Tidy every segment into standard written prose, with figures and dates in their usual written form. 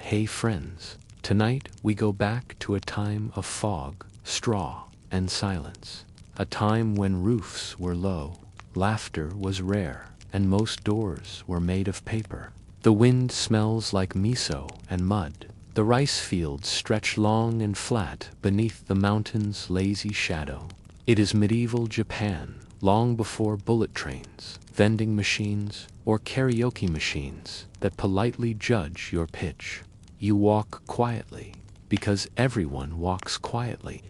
Hey friends, tonight we go back to a time of fog, straw, and silence. A time when roofs were low, laughter was rare, and most doors were made of paper. The wind smells like miso and mud. The rice fields stretch long and flat beneath the mountain's lazy shadow. It is medieval Japan, long before bullet trains, vending machines, or karaoke machines that politely judge your pitch. You walk quietly, because everyone walks quietly.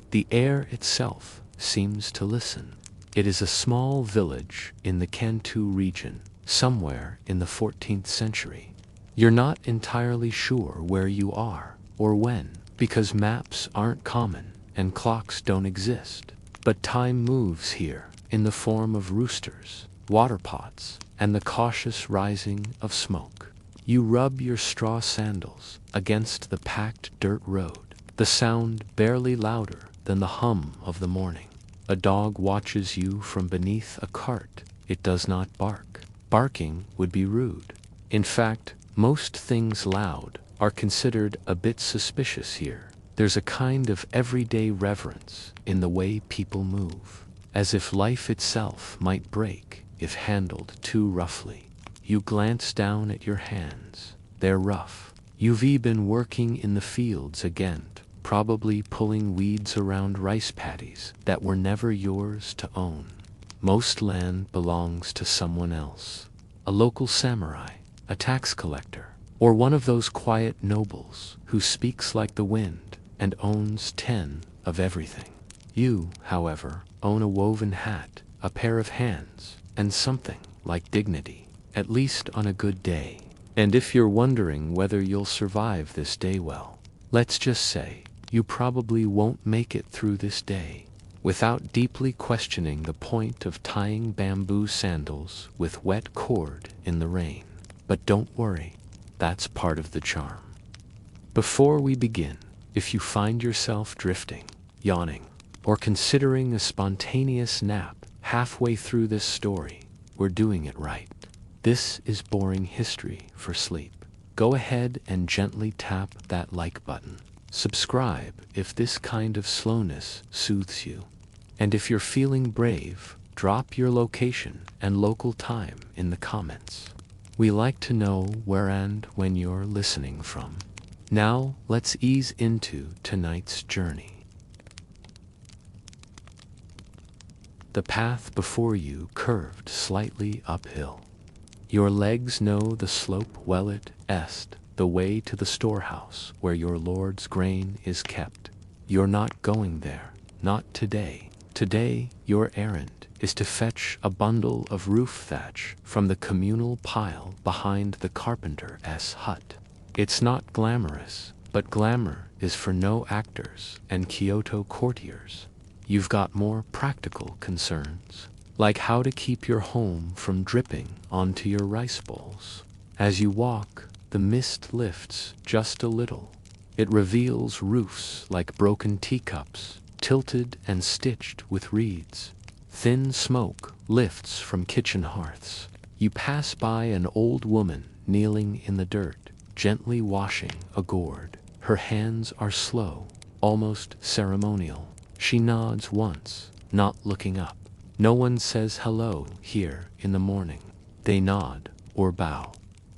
The air itself seems to listen. It is a small village in the Kanto region, somewhere in the 14th century. You're not entirely sure where you are, or when, because maps aren't common and clocks don't exist. But time moves here, in the form of roosters, water pots, and the cautious rising of smoke. You rub your straw sandals against the packed dirt road, the sound barely louder than the hum of the morning. A dog watches you from beneath a cart. It does not bark. Barking would be rude. In fact, most things loud are considered a bit suspicious here. There's a kind of everyday reverence in the way people move, as if life itself might break if handled too roughly. You glance down at your hands. They're rough. You've been working in the fields again, probably pulling weeds around rice paddies that were never yours to own. Most land belongs to someone else. A local samurai, a tax collector, or one of those quiet nobles who speaks like the wind and owns 10 of everything. You, however, own a woven hat, a pair of hands, and something like dignity, at least on a good day. And if you're wondering whether you'll survive this day well, let's just say, you probably won't make it through this day without deeply questioning the point of tying bamboo sandals with wet cord in the rain. But don't worry, that's part of the charm. Before we begin, if you find yourself drifting, yawning, or considering a spontaneous nap halfway through this story, we're doing it right. This is boring history for sleep. Go ahead and gently tap that like button. Subscribe if this kind of slowness soothes you. And if you're feeling brave, drop your location and local time in the comments. We like to know where and when you're listening from. Now, let's ease into tonight's journey. The path before you curved slightly uphill. Your legs know the slope well. It est the way to the storehouse where your lord's grain is kept. You're not going there, not today. Today, your errand is to fetch a bundle of roof thatch from the communal pile behind the carpenter's hut. It's not glamorous, but glamour is for no actors and Kyoto courtiers. You've got more practical concerns, like how to keep your home from dripping onto your rice bowls. As you walk, the mist lifts just a little. It reveals roofs like broken teacups, tilted and stitched with reeds. Thin smoke lifts from kitchen hearths. You pass by an old woman kneeling in the dirt, gently washing a gourd. Her hands are slow, almost ceremonial. She nods once, not looking up. No one says hello here in the morning. They nod or bow.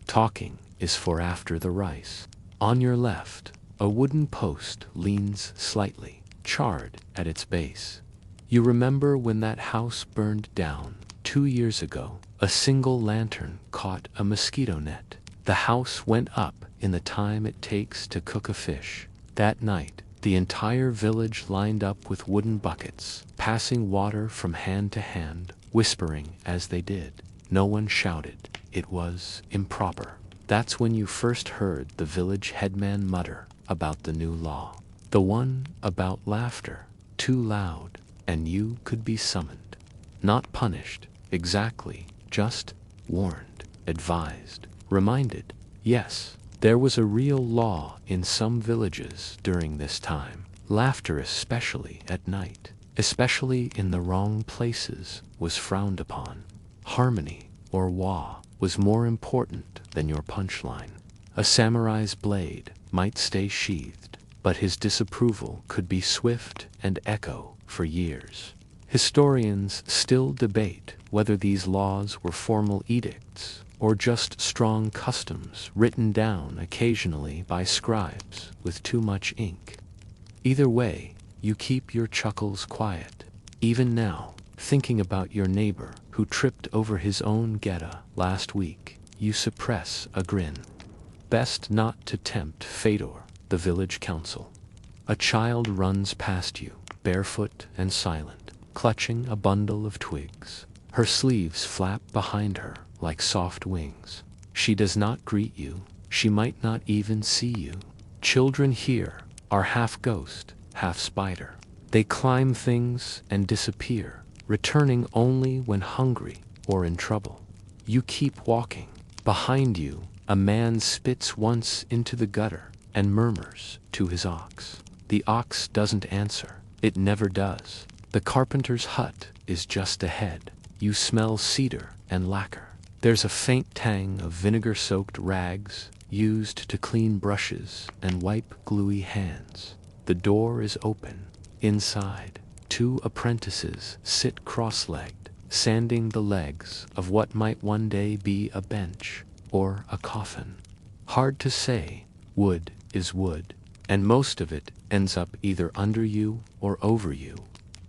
Talking is for after the rice. On your left, a wooden post leans slightly, charred at its base. You remember when that house burned down 2 years ago? A single lantern caught a mosquito net. The house went up in the time it takes to cook a fish. That night, the entire village lined up with wooden buckets, passing water from hand to hand, whispering as they did. No one shouted. It was improper. That's when you first heard the village headman mutter about the new law. The one about laughter, too loud, and you could be summoned. Not punished, exactly, just warned, advised, reminded. Yes, there was a real law in some villages during this time. Laughter, especially at night, especially in the wrong places, was frowned upon. Harmony, or wa, was more important than your punchline. A samurai's blade might stay sheathed, but his disapproval could be swift and echo for years. Historians still debate whether these laws were formal edicts or just strong customs written down occasionally by scribes with too much ink. Either way, you keep your chuckles quiet. Even now, thinking about your neighbor who tripped over his own geta last week, you suppress a grin. Best not to tempt Fedor, the village council. A child runs past you, barefoot and silent, clutching a bundle of twigs. Her sleeves flap behind her like soft wings. She does not greet you. She might not even see you. Children here are half ghost, half spider. They climb things and disappear, returning only when hungry or in trouble. You keep walking. Behind you, a man spits once into the gutter and murmurs to his ox. The ox doesn't answer. It never does. The carpenter's hut is just ahead. You smell cedar and lacquer. There's a faint tang of vinegar-soaked rags used to clean brushes and wipe gluey hands. The door is open. Inside, two apprentices sit cross-legged, sanding the legs of what might one day be a bench or a coffin. Hard to say. Wood is wood, and most of it ends up either under you or over you.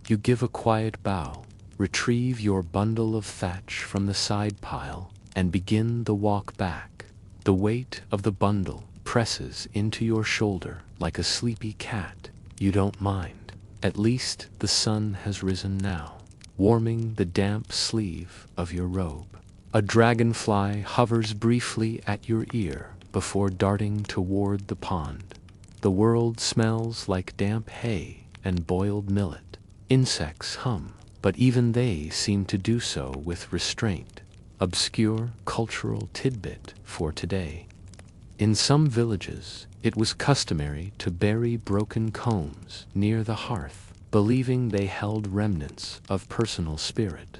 You give a quiet bow, retrieve your bundle of thatch from the side pile, and begin the walk back. The weight of the bundle presses into your shoulder like a sleepy cat. You don't mind. At least the sun has risen now, warming the damp sleeve of your robe. A dragonfly hovers briefly at your ear before darting toward the pond. The world smells like damp hay and boiled millet. Insects hum, but even they seem to do so with restraint. Obscure cultural tidbit for today. In some villages, it was customary to bury broken combs near the hearth, believing they held remnants of personal spirit.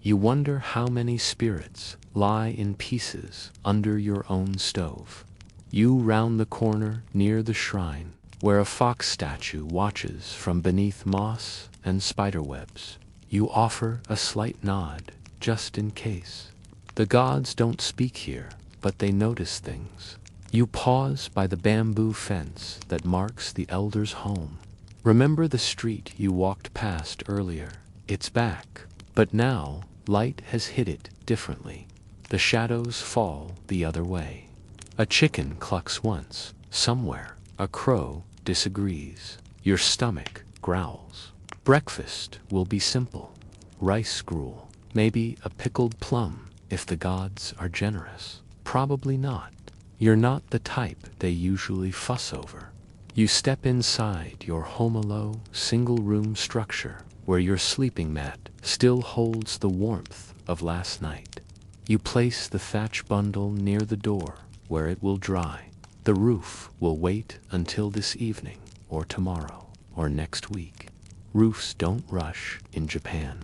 You wonder how many spirits lie in pieces under your own stove. You round the corner near the shrine, where a fox statue watches from beneath moss and spiderwebs. You offer a slight nod, just in case. The gods don't speak here, but they notice things. You pause by the bamboo fence that marks the elder's home. Remember the street you walked past earlier? It's back, but now light has hit it differently. The shadows fall the other way. A chicken clucks once, somewhere. A crow disagrees. Your stomach growls. Breakfast will be simple. Rice gruel, maybe a pickled plum if the gods are generous. Probably not. You're not the type they usually fuss over. You step inside your homolo single-room structure where your sleeping mat still holds the warmth of last night. You place the thatch bundle near the door where it will dry. The roof will wait until this evening or tomorrow or next week. Roofs don't rush in Japan.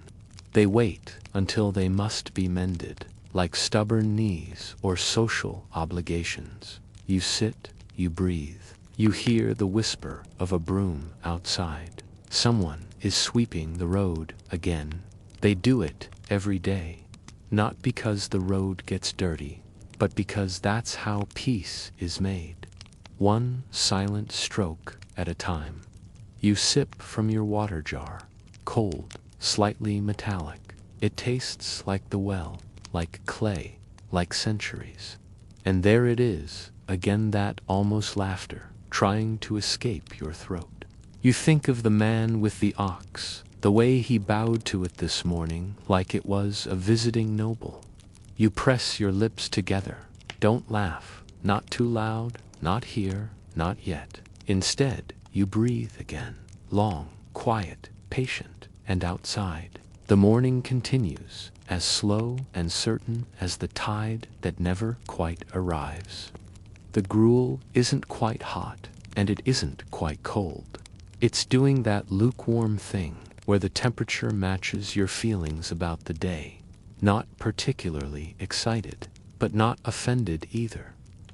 They wait until they must be mended, like stubborn knees or social obligations. You sit, you breathe. You hear the whisper of a broom outside. Someone is sweeping the road again. They do it every day, not because the road gets dirty, but because that's how peace is made. One silent stroke at a time. You sip from your water jar, cold, slightly metallic. It tastes like the well, like clay, like centuries. And there it is, again, that almost laughter, trying to escape your throat. You think of the man with the ox, the way he bowed to it this morning like it was a visiting noble. You press your lips together. Don't laugh, not too loud, not here, not yet. Instead, you breathe again, long, quiet, patient, and outside. The morning continues, as slow and certain as the tide that never quite arrives. The gruel isn't quite hot, and it isn't quite cold. It's doing that lukewarm thing where the temperature matches your feelings about the day. Not particularly excited, but not offended either.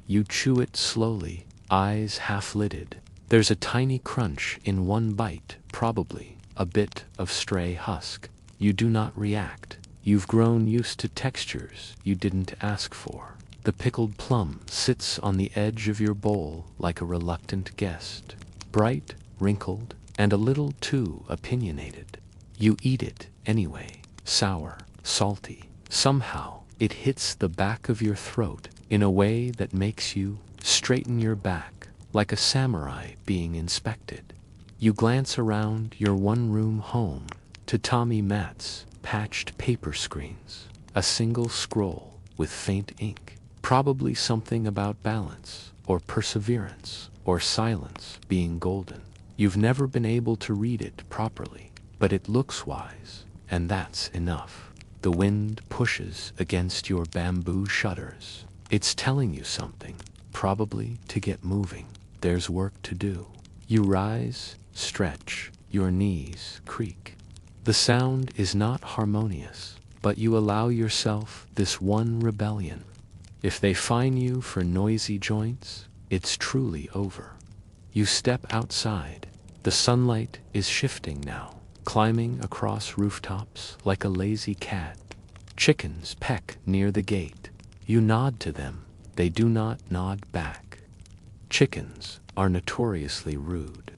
You chew it slowly, eyes half-lidded. There's a tiny crunch in one bite, probably a bit of stray husk. You do not react. You've grown used to textures you didn't ask for. The pickled plum sits on the edge of your bowl like a reluctant guest, bright, wrinkled, and a little too opinionated. You eat it anyway, sour, salty. Somehow, it hits the back of your throat in a way that makes you straighten your back, like a samurai being inspected. You glance around your one-room home, tatami mats, patched paper screens, a single scroll with faint ink, probably something about balance, or perseverance, or silence being golden. You've never been able to read it properly, but it looks wise, and that's enough. The wind pushes against your bamboo shutters. It's telling you something, probably to get moving. There's work to do. You rise, stretch, your knees creak. The sound is not harmonious, but you allow yourself this one rebellion. If they fine you for noisy joints, it's truly over. You step outside. The sunlight is shifting now, climbing across rooftops like a lazy cat. Chickens peck near the gate. You nod to them. They do not nod back. Chickens are notoriously rude.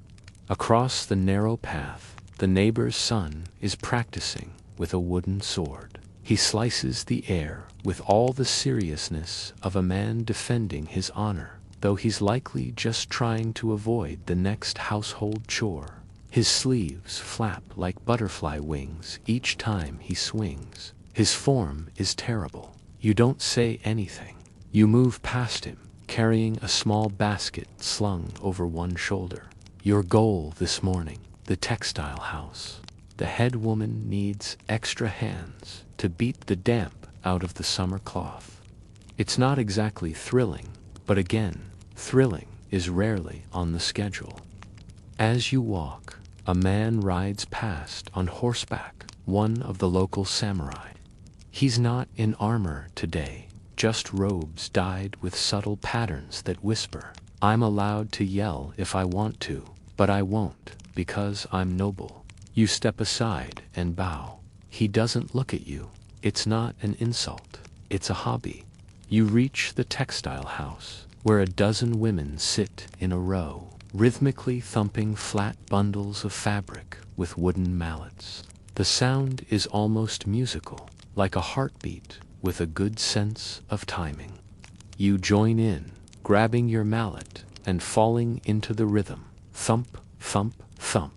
Across the narrow path, the neighbor's son is practicing with a wooden sword. He slices the air with all the seriousness of a man defending his honor, though he's likely just trying to avoid the next household chore. His sleeves flap like butterfly wings each time he swings. His form is terrible. You don't say anything. You move past him, carrying a small basket slung over one shoulder. Your goal this morning, the textile house. The head woman needs extra hands to beat the damp out of the summer cloth. It's not exactly thrilling, but again, thrilling is rarely on the schedule. As you walk, a man rides past on horseback, one of the local samurai. He's not in armor today, just robes dyed with subtle patterns that whisper, "I'm allowed to yell if I want to, but I won't because I'm noble." You step aside and bow. He doesn't look at you. It's not an insult. It's a hobby. You reach the textile house, where a dozen women sit in a row, rhythmically thumping flat bundles of fabric with wooden mallets. The sound is almost musical, like a heartbeat with a good sense of timing. You join in, grabbing your mallet and falling into the rhythm. Thump, thump, thump.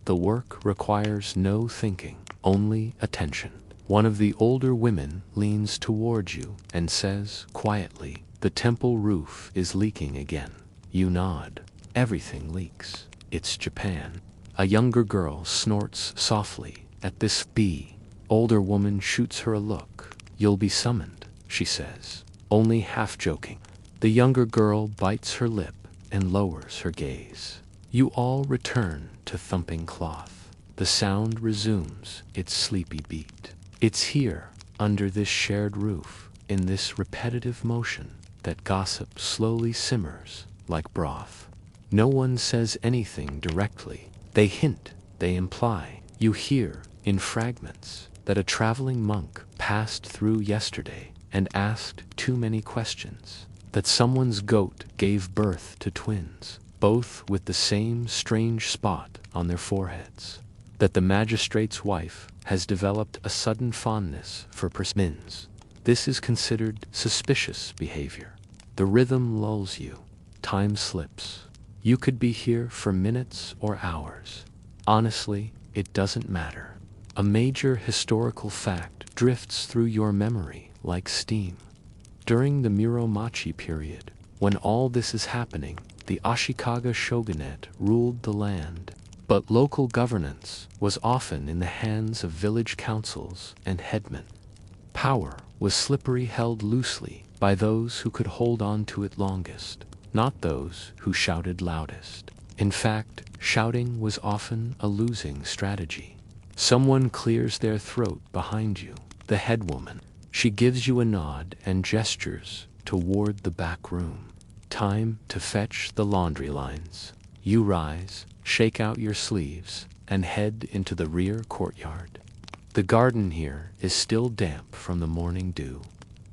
The work requires no thinking, only attention. One of the older women leans towards you and says quietly, "The temple roof is leaking again." You nod. Everything leaks. It's Japan. A younger girl snorts softly at this bee. Older woman shoots her a look. "You'll be summoned," she says, only half joking. The younger girl bites her lip and lowers her gaze. You all return to thumping cloth. The sound resumes its sleepy beat. It's here, under this shared roof, in this repetitive motion, that gossip slowly simmers like broth. No one says anything directly. They hint, they imply. You hear, in fragments, that a traveling monk passed through yesterday and asked too many questions. That someone's goat gave birth to twins, both with the same strange spot on their foreheads. That the magistrate's wife has developed a sudden fondness for persimmons. This is considered suspicious behavior. The rhythm lulls you. Time slips. You could be here for minutes or hours. Honestly, it doesn't matter. A major historical fact drifts through your memory like steam. During the Muromachi period, when all this is happening, the Ashikaga shogunate ruled the land, but local governance was often in the hands of village councils and headmen. Power was slippery, held loosely by those who could hold on to it longest, not those who shouted loudest. In fact, shouting was often a losing strategy. Someone clears their throat behind you, the head woman. She gives you a nod and gestures toward the back room. Time to fetch the laundry lines. You rise, shake out your sleeves, and head into the rear courtyard. The garden here is still damp from the morning dew.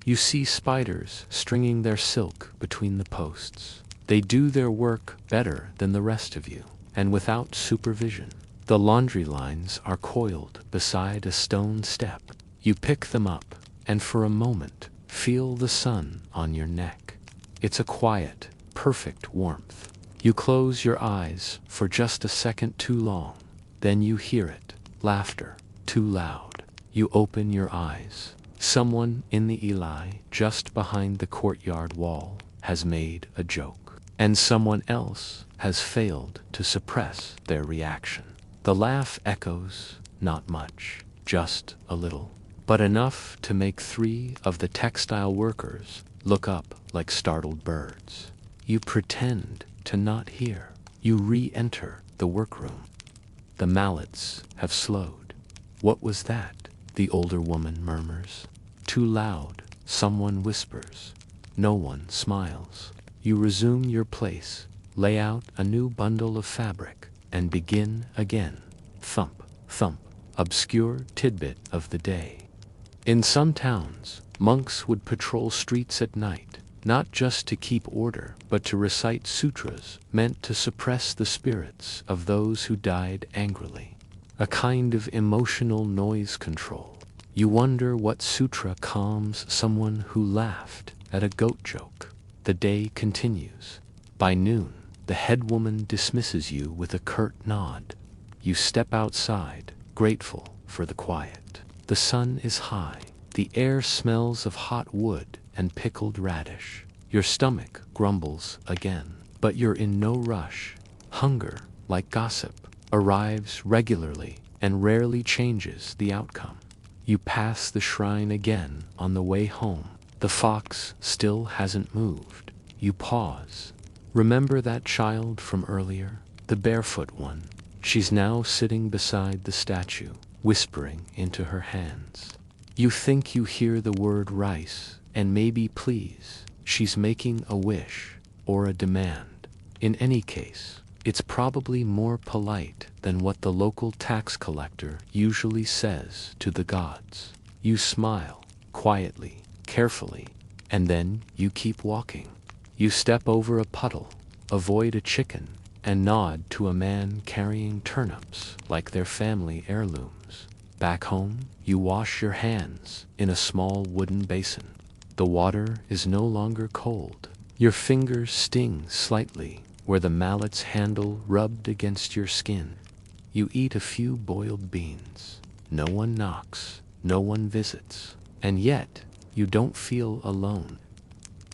You see spiders stringing their silk between the posts. They do their work better than the rest of you, and without supervision. The laundry lines are coiled beside a stone step. You pick them up, and for a moment, feel the sun on your neck. It's a quiet, perfect warmth. You close your eyes for just a second too long. Then you hear it, laughter, too loud. You open your eyes. Someone in the Eli, just behind the courtyard wall, has made a joke. And someone else has failed to suppress their reaction. The laugh echoes, not much, just a little, but enough to make 3 of the textile workers look up like startled birds. You pretend to not hear. You re-enter the workroom. The mallets have slowed. What was that? The older woman murmurs. Too loud, someone whispers. No one smiles. You resume your place, lay out a new bundle of fabric, and begin again. Thump, thump, obscure tidbit of the day. In some towns, monks would patrol streets at night, not just to keep order, but to recite sutras meant to suppress the spirits of those who died angrily. A kind of emotional noise control. You wonder what sutra calms someone who laughed at a goat joke. The day continues. By noon, the head woman dismisses you with a curt nod. You step outside, grateful for the quiet. The sun is high. The air smells of hot wood and pickled radish. Your stomach grumbles again, but you're in no rush. Hunger, like gossip, arrives regularly and rarely changes the outcome. You pass the shrine again on the way home. The fox still hasn't moved. You pause. Remember that child from earlier? The barefoot one. She's now sitting beside the statue, whispering into her hands. You think you hear the word rice, and maybe please. She's making a wish, or a demand. In any case, it's probably more polite than what the local tax collector usually says to the gods. You smile, quietly, carefully, and then you keep walking. You step over a puddle, avoid a chicken, and nod to a man carrying turnips like they're family heirlooms. Back home, you wash your hands in a small wooden basin. The water is no longer cold. Your fingers sting slightly where the mallet's handle rubbed against your skin. You eat a few boiled beans. No one knocks, no one visits, and yet you don't feel alone.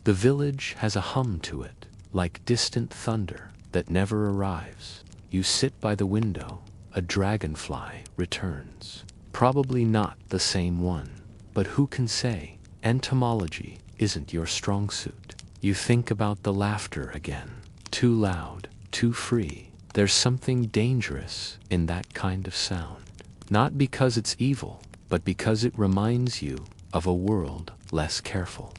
The village has a hum to it, like distant thunder that never arrives. You sit by the window. A dragonfly returns. Probably not the same one, but who can say? Entomology isn't your strong suit. You think about the laughter again. Too loud, too free. There's something dangerous in that kind of sound. Not because it's evil, but because it reminds you of a world less careful.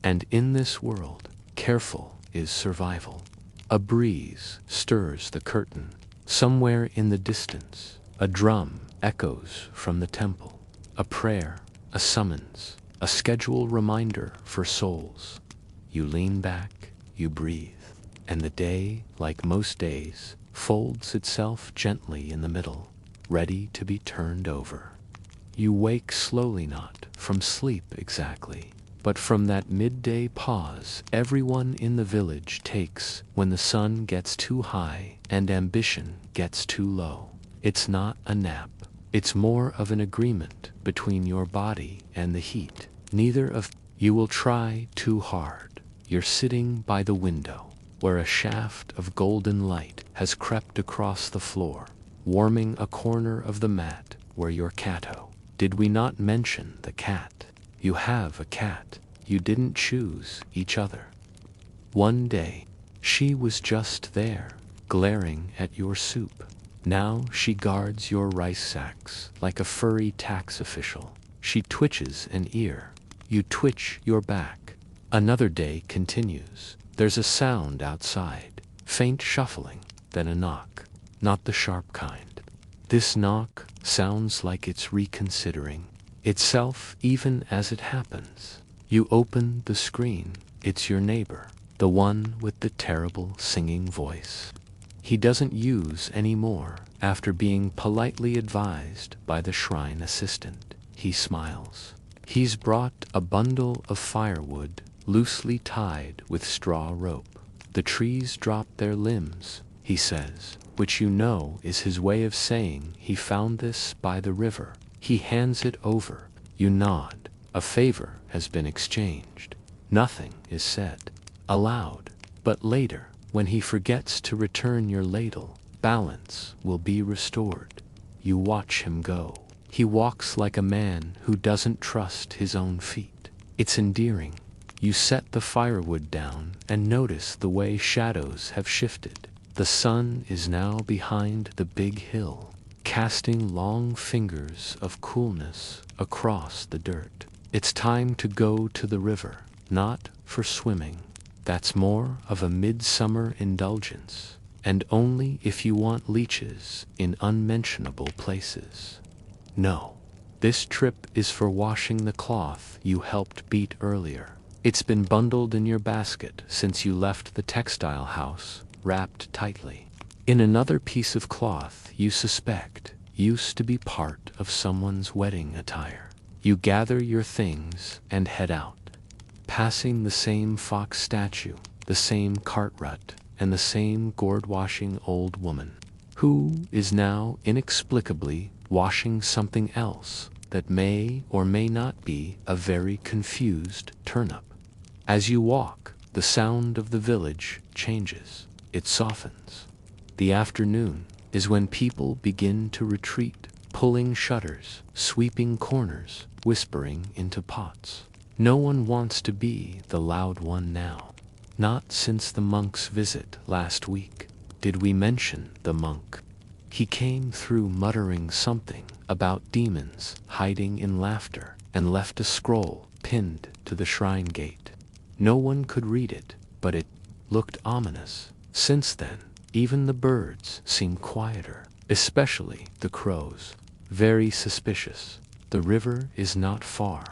And in this world, careful is survival. A breeze stirs the curtain. Somewhere in the distance, a drum echoes from the temple. A prayer, a summons, a schedule reminder for souls. You lean back, you breathe, and the day, like most days, folds itself gently in the middle, ready to be turned over. You wake slowly, not from sleep exactly, but from that midday pause everyone in the village takes when the sun gets too high and ambition gets too low. It's not a nap. It's more of an agreement between your body and the heat. Neither of you will try too hard. You're sitting by the window, where a shaft of golden light has crept across the floor, warming a corner of the mat where your catto. Did we not mention the cat? You have a cat. You didn't choose each other. One day, she was just there, glaring at your soup. Now she guards your rice sacks like a furry tax official. She twitches an ear. You twitch your back. Another day continues. There's a sound outside, faint shuffling, then a knock, not the sharp kind. This knock sounds like it's reconsidering itself even as it happens. You open the screen. It's your neighbor, the one with the terrible singing voice. He doesn't use anymore after being politely advised by the shrine assistant. He smiles. He's brought a bundle of firewood loosely tied with straw rope. The trees drop their limbs, he says, which you know is his way of saying he found this by the river. He hands it over. You nod. A favor has been exchanged. Nothing is said aloud, but later, when he forgets to return your ladle, balance will be restored. You watch him go. He walks like a man who doesn't trust his own feet. It's endearing. You set the firewood down and notice the way shadows have shifted. The sun is now behind the big hill, casting long fingers of coolness across the dirt. It's time to go to the river, not for swimming. That's more of a midsummer indulgence, and only if you want leeches in unmentionable places. No, this trip is for washing the cloth you helped beat earlier. It's been bundled in your basket since you left the textile house, wrapped tightly. In another piece of cloth you suspect used to be part of someone's wedding attire. You gather your things and head out, passing the same fox statue, the same cart rut, and the same gourd-washing old woman, who is now inexplicably washing something else that may or may not be a very confused turnip. As you walk, the sound of the village changes. It softens. The afternoon is when people begin to retreat, pulling shutters, sweeping corners, whispering into pots. No one wants to be the loud one now. Not since the monk's visit last week. Did we mention the monk? He came through muttering something about demons hiding in laughter and left a scroll pinned to the shrine gate. No one could read it, but it looked ominous. Since then, even the birds seem quieter, especially the crows. Very suspicious. The river is not far.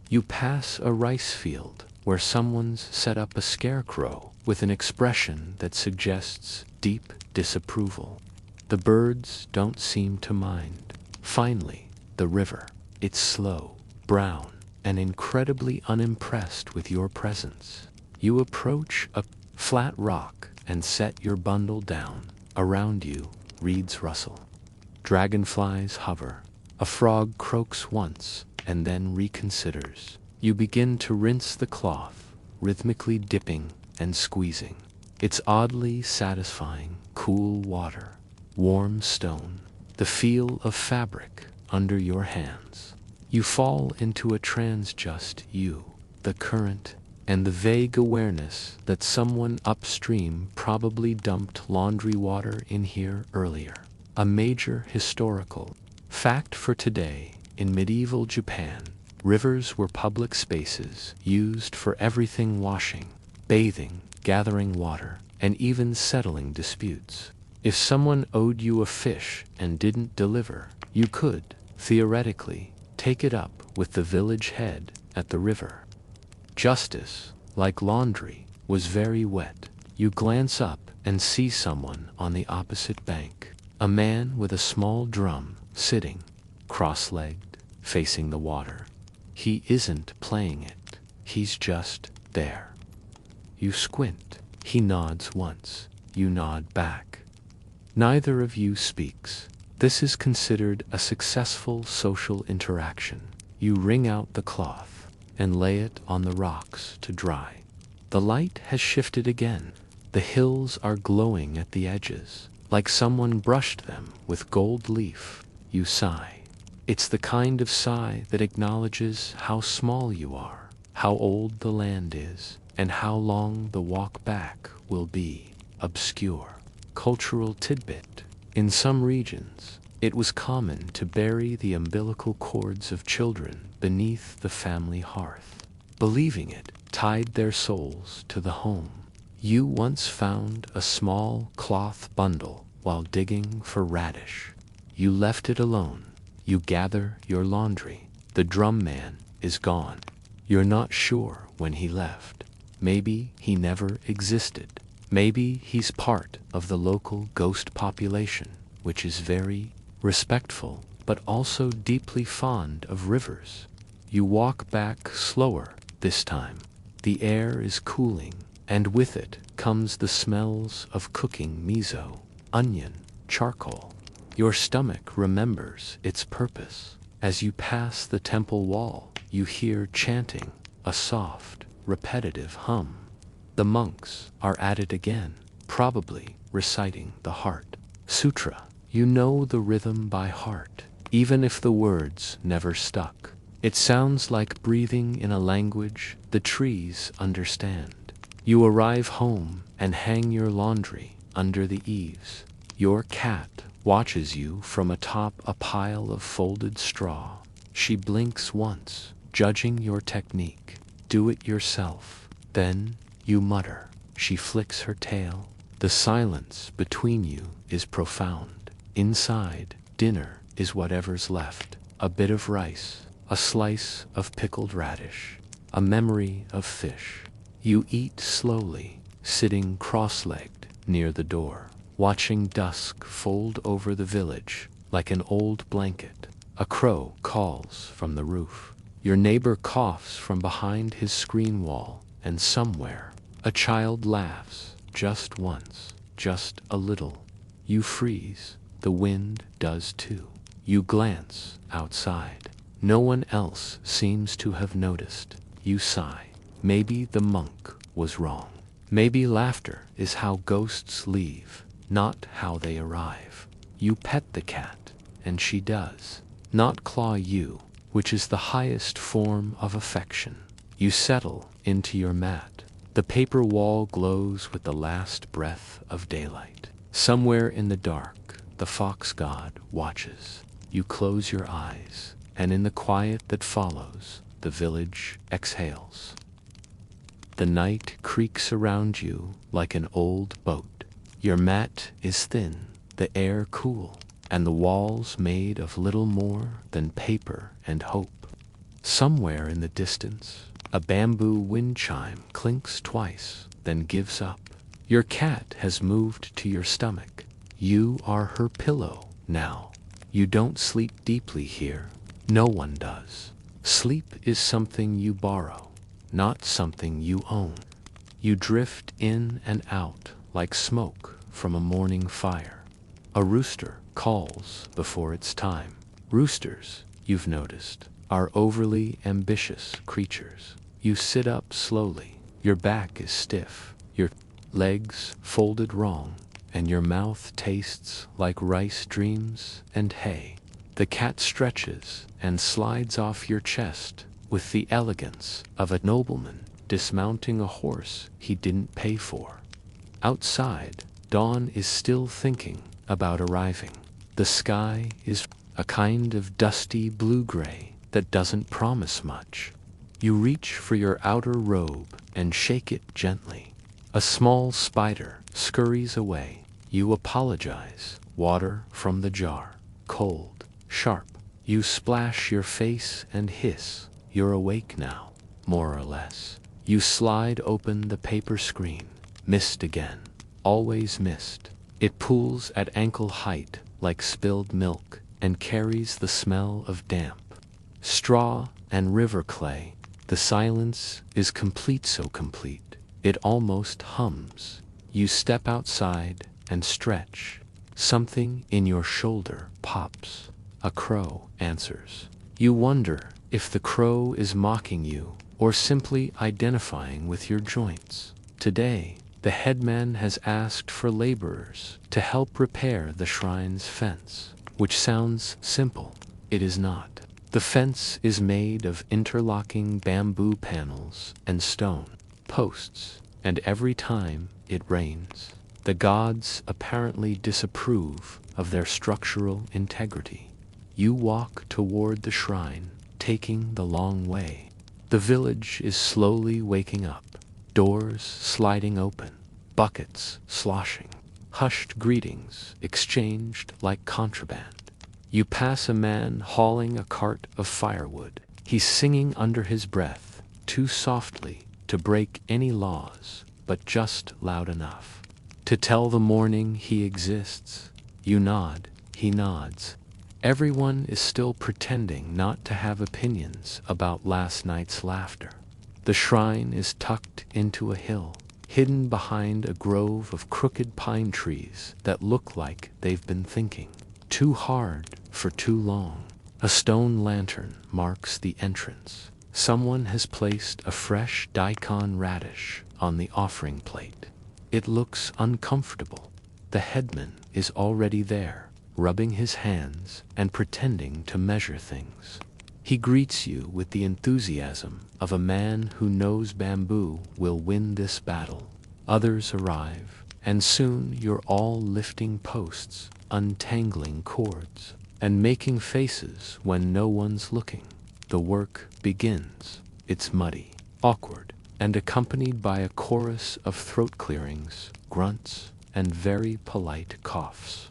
You pass a rice field where someone's set up a scarecrow with an expression that suggests deep disapproval. The birds don't seem to mind. Finally, the river. It's slow, brown, and incredibly unimpressed with your presence. You approach a flat rock and set your bundle down. Around you, reeds rustle. Dragonflies hover. A frog croaks once and then reconsiders. You begin to rinse the cloth, rhythmically dipping and squeezing. It's oddly satisfying, cool water, warm stone, the feel of fabric under your hands. You fall into a trance, just you, the current, and the vague awareness that someone upstream probably dumped laundry water in here earlier. A major historical fact for today: in medieval Japan, rivers were public spaces used for everything: washing, bathing, gathering water, and even settling disputes. If someone owed you a fish and didn't deliver, you could, theoretically, take it up with the village head at the river. Justice, like laundry, was very wet. You glance up and see someone on the opposite bank. A man with a small drum, sitting, cross-legged, facing the water. He isn't playing it. He's just there. You squint. He nods once. You nod back. Neither of you speaks. This is considered a successful social interaction. You wring out the cloth and lay it on the rocks to dry. The light has shifted again. The hills are glowing at the edges, like someone brushed them with gold leaf. You sigh. It's the kind of sigh that acknowledges how small you are, how old the land is, and how long the walk back will be. Obscure cultural tidbit. In some regions, it was common to bury the umbilical cords of children beneath the family hearth. Believing it tied their souls to the home. You once found a small cloth bundle while digging for radish. You left it alone. You gather your laundry. The drum man is gone. You're not sure when he left. Maybe he never existed. Maybe he's part of the local ghost population, which is very respectful but also deeply fond of rivers. You walk back slower this time. The air is cooling, and with it comes the smells of cooking miso, onion, charcoal. Your stomach remembers its purpose. As you pass the temple wall, you hear chanting, a soft, repetitive hum. The monks are at it again, probably reciting the Heart Sutra. You know the rhythm by heart, even if the words never stuck. It sounds like breathing in a language the trees understand. You arrive home and hang your laundry under the eaves. Your cat watches you from atop a pile of folded straw. She blinks once, judging your technique. Do it yourself. Then you mutter. She flicks her tail. The silence between you is profound. Inside, dinner is whatever's left. A bit of rice, a slice of pickled radish, a memory of fish. You eat slowly, sitting cross-legged near the door, watching dusk fold over the village like an old blanket. A crow calls from the roof. Your neighbor coughs from behind his screen wall, and somewhere, a child laughs, just once, just a little. You freeze. The wind does too. You glance outside. No one else seems to have noticed. You sigh. Maybe the monk was wrong. Maybe laughter is how ghosts leave, not how they arrive. You pet the cat, and she does not claw you, which is the highest form of affection. You settle into your mat. The paper wall glows with the last breath of daylight. Somewhere in the dark, the fox god watches. You close your eyes, and in the quiet that follows, the village exhales. The night creaks around you like an old boat. Your mat is thin, the air cool, and the walls made of little more than paper and hope. Somewhere in the distance, a bamboo wind chime clinks twice, then gives up. Your cat has moved to your stomach. You are her pillow now. You don't sleep deeply here. No one does. Sleep is something you borrow, not something you own. You drift in and out like smoke from a morning fire. A rooster calls before it's time. Roosters, you've noticed, are overly ambitious creatures. You sit up slowly. Your back is stiff, your legs folded wrong, and your mouth tastes like rice dreams and hay. The cat stretches and slides off your chest with the elegance of a nobleman dismounting a horse he didn't pay for. Outside, dawn is still thinking about arriving. The sky is a kind of dusty blue-gray that doesn't promise much. You reach for your outer robe and shake it gently. A small spider scurries away. You apologize. Water from the jar. Cold, sharp. You splash your face and hiss. You're awake now, more or less. You slide open the paper screen. Mist again. Always mist. It pools at ankle height like spilled milk and carries the smell of damp. Straw and river clay. The silence is complete, so complete. It almost hums. You step outside and stretch. Something in your shoulder pops. A crow answers. You wonder if the crow is mocking you or simply identifying with your joints. Today, the headman has asked for laborers to help repair the shrine's fence, which sounds simple. It is not. The fence is made of interlocking bamboo panels and stone posts, and every time it rains, the gods apparently disapprove of their structural integrity. You walk toward the shrine, taking the long way. The village is slowly waking up, doors sliding open, buckets sloshing, hushed greetings exchanged like contraband. You pass a man hauling a cart of firewood. He's singing under his breath, too softly to break any laws, but just loud enough to tell the morning he exists. You nod, he nods. Everyone is still pretending not to have opinions about last night's laughter. The shrine is tucked into a hill, hidden behind a grove of crooked pine trees that look like they've been thinking too hard for too long. A stone lantern marks the entrance. Someone has placed a fresh daikon radish on the offering plate. It looks uncomfortable. The headman is already there, rubbing his hands and pretending to measure things. He greets you with the enthusiasm of a man who knows bamboo will win this battle. Others arrive, and soon you're all lifting posts, untangling cords, and making faces when no one's looking. The work begins. It's muddy, awkward, and accompanied by a chorus of throat clearings, grunts, and very polite coughs.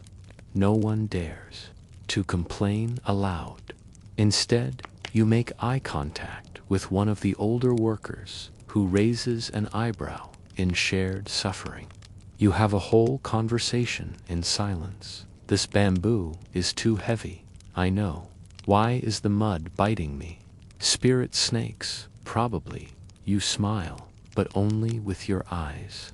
No one dares to complain aloud. Instead, you make eye contact with one of the older workers who raises an eyebrow in shared suffering. You have a whole conversation in silence. This bamboo is too heavy, I know. Why is the mud biting me? Spirit snakes, probably. You smile, but only with your eyes.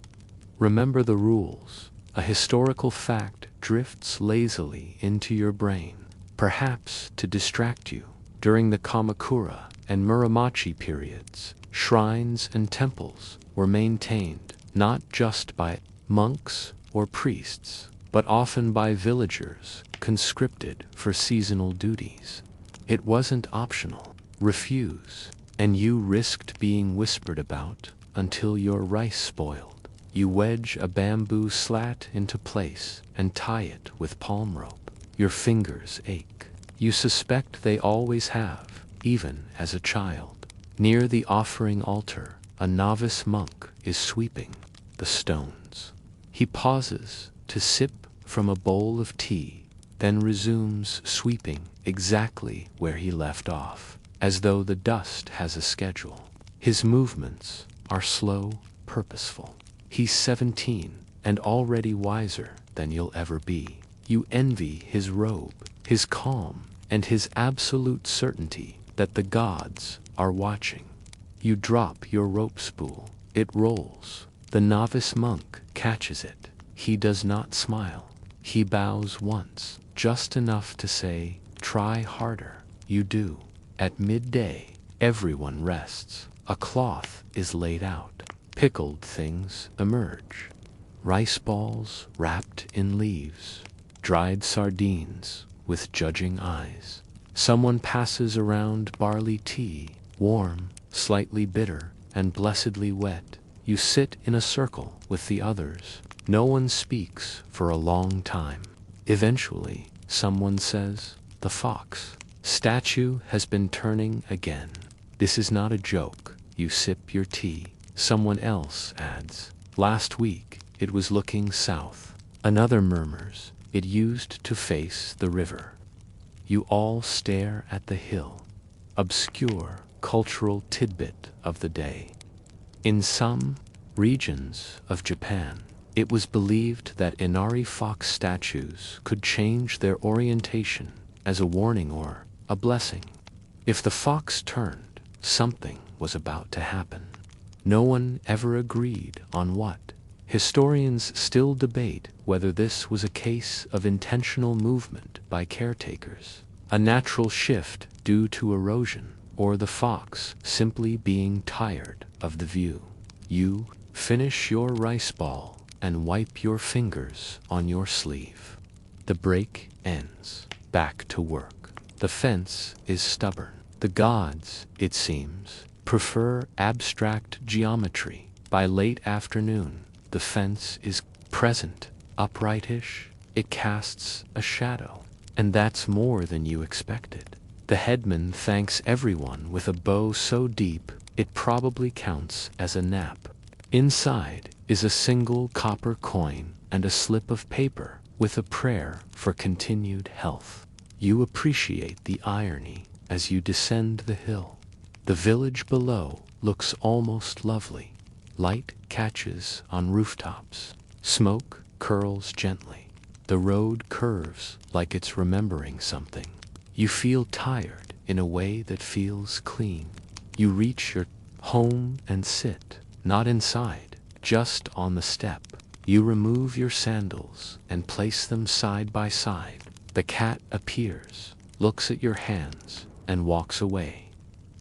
Remember the rules. A historical fact drifts lazily into your brain, perhaps to distract you. During the Kamakura and Muromachi periods, shrines and temples were maintained not just by monks or priests, but often by villagers conscripted for seasonal duties. It wasn't optional. Refuse, and you risked being whispered about until your rice spoiled. You wedge a bamboo slat into place and tie it with palm rope. Your fingers ache. You suspect they always have, even as a child. Near the offering altar, a novice monk is sweeping the stones. He pauses to sip from a bowl of tea, then resumes sweeping exactly where he left off, as though the dust has a schedule. His movements are slow, purposeful. He's 17 and already wiser than you'll ever be. You envy his robe, his calm, and his absolute certainty that the gods are watching. You drop your rope spool. It rolls. The novice monk catches it. He does not smile. He bows once, just enough to say, "Try harder." You do. At midday, everyone rests. A cloth is laid out. Pickled things emerge. Rice balls wrapped in leaves. Dried sardines with judging eyes. Someone passes around barley tea, warm, slightly bitter, and blessedly wet. You sit in a circle with the others. No one speaks for a long time. Eventually, someone says, "The fox statue has been turning again." This is not a joke. You sip your tea. Someone else adds, "Last week, it was looking south." Another murmurs, "It used to face the river." You all stare at the hill. Obscure cultural tidbit of the day. In some regions of Japan, it was believed that Inari fox statues could change their orientation as a warning or a blessing. If the fox turned, something was about to happen. No one ever agreed on what. Historians still debate whether this was a case of intentional movement by caretakers, a natural shift due to erosion, or the fox simply being tired of the view. You finish your rice ball and wipe your fingers on your sleeve. The break ends. Back to work. The fence is stubborn. The gods, it seems, prefer abstract geometry. By late afternoon, the fence is present, uprightish. It casts a shadow, and that's more than you expected. The headman thanks everyone with a bow so deep it probably counts as a nap. Inside, is a single copper coin and a slip of paper with a prayer for continued health. You appreciate the irony as you descend the hill. The village below looks almost lovely. Light catches on rooftops. Smoke curls gently. The road curves like it's remembering something. You feel tired in a way that feels clean. You reach your home and sit, not inside, just on the step. You remove your sandals and place them side by side. The cat appears, looks at your hands, and walks away.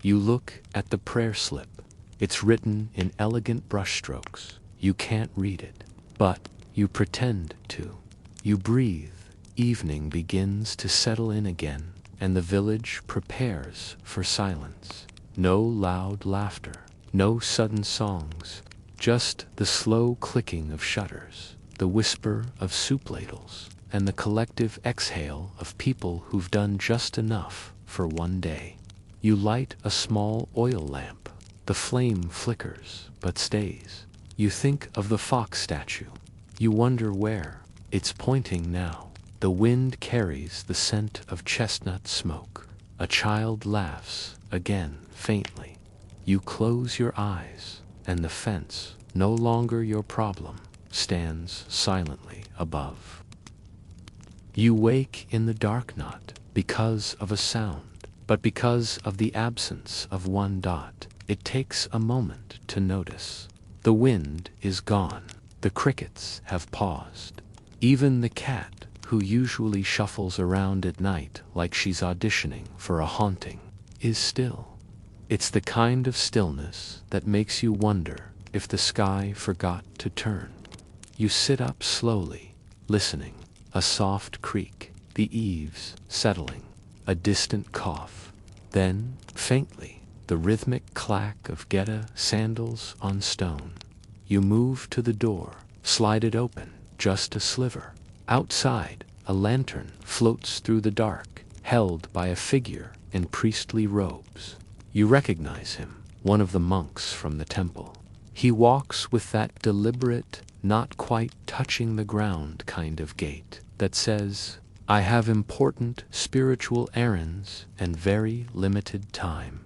You look at the prayer slip. It's written in elegant brushstrokes. You can't read it, but you pretend to. You breathe. Evening begins to settle in again, and the village prepares for silence. No loud laughter, no sudden songs, just the slow clicking of shutters, the whisper of soup ladles, and the collective exhale of people who've done just enough for one day. You light a small oil lamp. The flame flickers, but stays. You think of the fox statue. You wonder where. It's pointing now. The wind carries the scent of chestnut smoke. A child laughs, again, faintly. You close your eyes, and the fence, no longer your problem, stands silently above. You wake in the dark not because of a sound, but because of the absence of one dot. It takes a moment to notice. The wind is gone. The crickets have paused. Even the cat, who usually shuffles around at night like she's auditioning for a haunting, is still. It's the kind of stillness that makes you wonder if the sky forgot to turn. You sit up slowly, listening. A soft creak, the eaves settling, a distant cough. Then, faintly, the rhythmic clack of Geta sandals on stone. You move to the door, slide it open, just a sliver. Outside, a lantern floats through the dark, held by a figure in priestly robes. You recognize him, one of the monks from the temple. He walks with that deliberate, not quite touching the ground kind of gait that says, "I have important spiritual errands and very limited time."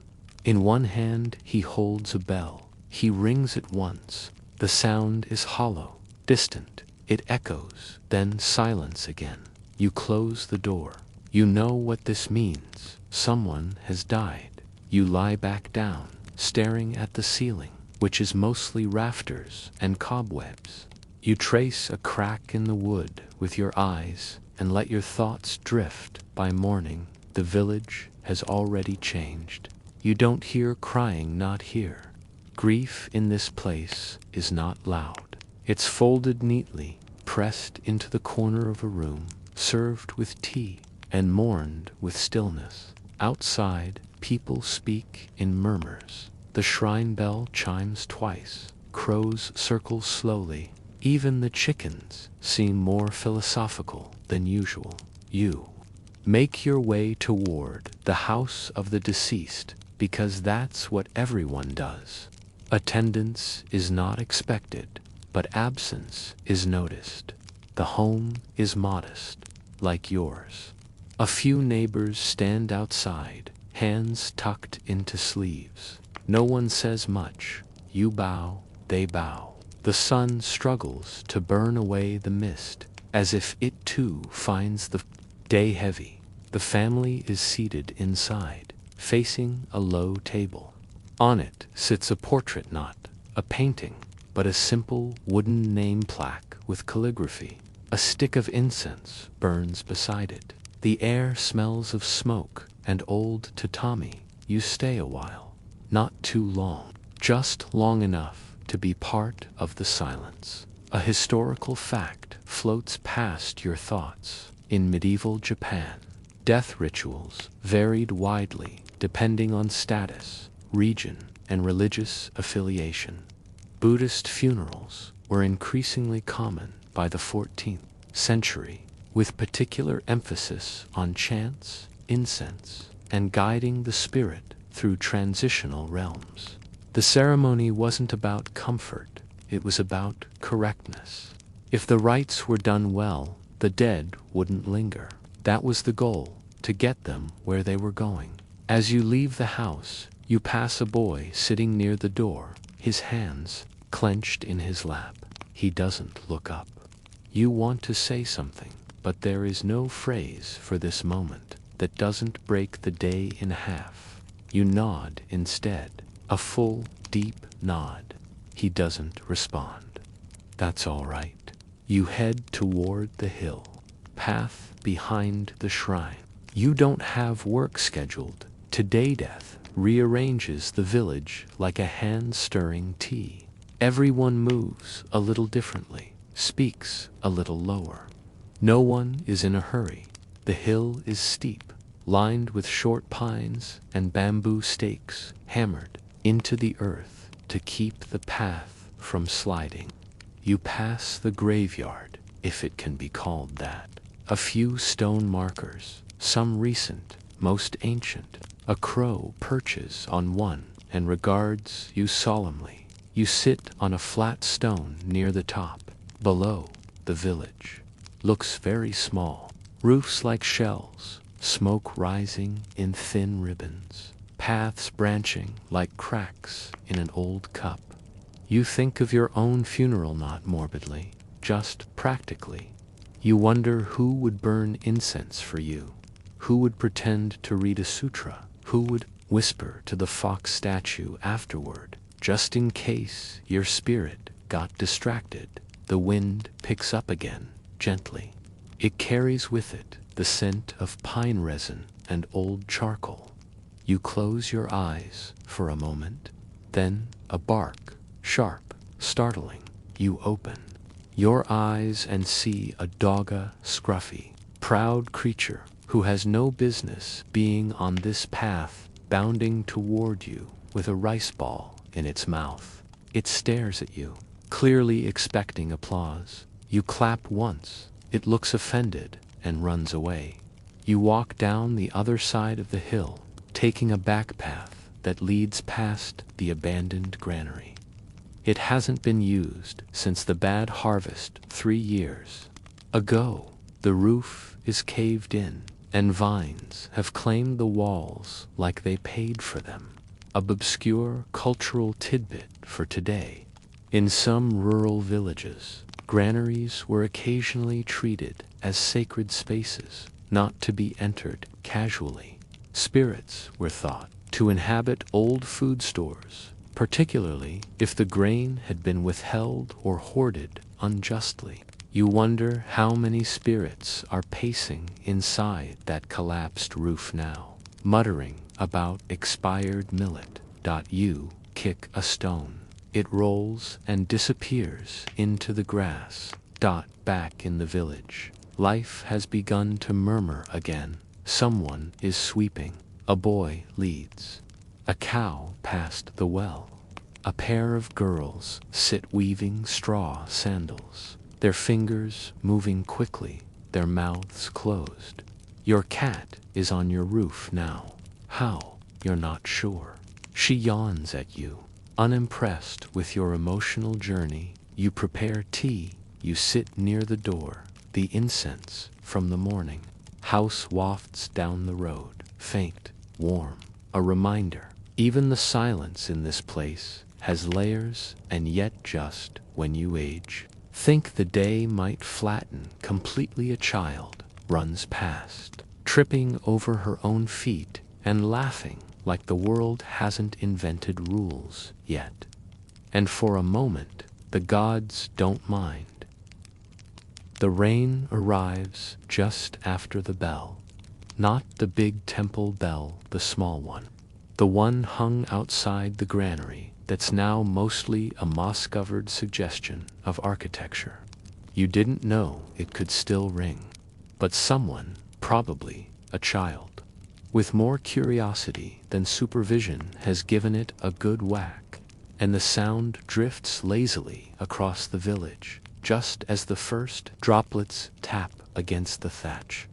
In one hand he holds a bell. He rings it once. The sound is hollow, distant. It echoes, then silence again. You close the door. You know what this means. Someone has died. You lie back down, staring at the ceiling, which is mostly rafters and cobwebs. You trace a crack in the wood with your eyes and let your thoughts drift. By morning, the village has already changed. You don't hear crying, not here. Grief in this place is not loud. It's folded neatly, pressed into the corner of a room, served with tea, and mourned with stillness. Outside, people speak in murmurs. The shrine bell chimes twice. Crows circle slowly. Even the chickens seem more philosophical than usual. You make your way toward the house of the deceased because that's what everyone does. Attendance is not expected, but absence is noticed. The home is modest, like yours. A few neighbors stand outside, hands tucked into sleeves. No one says much. You bow, they bow. The sun struggles to burn away the mist, as if it too finds the day heavy. The family is seated inside, facing a low table. On it sits a portrait, not a painting, but a simple wooden name plaque with calligraphy. A stick of incense burns beside it. The air smells of smoke and old tatami. You stay a while. Not too long, just long enough to be part of the silence. A historical fact floats past your thoughts. In medieval Japan, death rituals varied widely depending on status, region, and religious affiliation. Buddhist funerals were increasingly common by the 14th century, with particular emphasis on chants, incense, and guiding the spirit through transitional realms. The ceremony wasn't about comfort, it was about correctness. If the rites were done well, the dead wouldn't linger. That was the goal, to get them where they were going. As you leave the house, you pass a boy sitting near the door, his hands clenched in his lap. He doesn't look up. You want to say something, but there is no phrase for this moment that doesn't break the day in half. You nod instead, a full, deep nod. He doesn't respond. That's all right. You head toward the hill, path behind the shrine. You don't have work scheduled. Today death rearranges the village like a hand-stirring tea. Everyone moves a little differently, speaks a little lower. No one is in a hurry. The hill is steep, lined with short pines and bamboo stakes hammered into the earth to keep the path from sliding. You pass the graveyard, if it can be called that. A few stone markers, some recent, most ancient. A crow perches on one and regards you solemnly. You sit on a flat stone near the top. Below, the village looks very small. Roofs like shells, smoke rising in thin ribbons, paths branching like cracks in an old cup. You think of your own funeral not morbidly, just practically. You wonder who would burn incense for you, who would pretend to read a sutra, who would whisper to the fox statue afterward, just in case your spirit got distracted. The wind picks up again, gently. It carries with it the scent of pine resin and old charcoal. You close your eyes for a moment, then a bark, sharp, startling. You open your eyes and see a dogga scruffy, proud creature who has no business being on this path, bounding toward you with a rice ball in its mouth. It stares at you, clearly expecting applause. You clap once, it looks offended and runs away. You walk down the other side of the hill, taking a back path that leads past the abandoned granary. It hasn't been used since the bad harvest 3 years ago. The roof is caved in, and vines have claimed the walls like they paid for them. An obscure cultural tidbit for today. In some rural villages, granaries were occasionally treated as sacred spaces, not to be entered casually. Spirits were thought to inhabit old food stores, particularly if the grain had been withheld or hoarded unjustly. You wonder how many spirits are pacing inside that collapsed roof now, muttering about expired millet. You kick a stone. It rolls and disappears into the grass. Back in the village, life has begun to murmur again. Someone is sweeping. A boy leads. A cow past the well. A pair of girls sit weaving straw sandals, their fingers moving quickly, their mouths closed. Your cat is on your roof now. How? You're not sure. She yawns at you. Unimpressed with your emotional journey, you prepare tea. You sit near the door. The incense from the morning. House wafts down the road, faint, warm. A reminder. Even the silence in this place has layers, and yet just when you age, think the day might flatten completely. A child runs past, tripping over her own feet and laughing like the world hasn't invented rules yet. And for a moment, the gods don't mind. The rain arrives just after the bell. Not the big temple bell, the small one. The one hung outside the granary that's now mostly a moss-covered suggestion of architecture. You didn't know it could still ring. But someone, probably a child, with more curiosity than supervision, has given it a good whack, and the sound drifts lazily across the village, just as the first droplets tap against the thatch.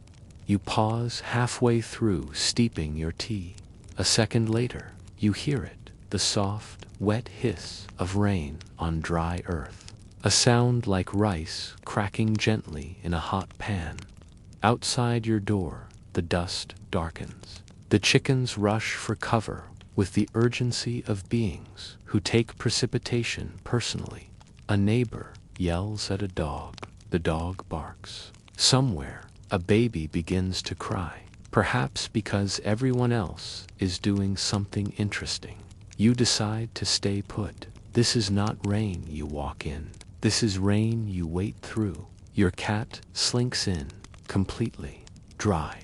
You pause halfway through steeping your tea. A second later, you hear it, the soft, wet hiss of rain on dry earth. A sound like rice cracking gently in a hot pan. Outside your door, the dust darkens. The chickens rush for cover with the urgency of beings who take precipitation personally. A neighbor yells at a dog. The dog barks. Somewhere, a baby begins to cry, perhaps because everyone else is doing something interesting. You decide to stay put. This is not rain you walk in. This is rain you wait through. Your cat slinks in, completely dry.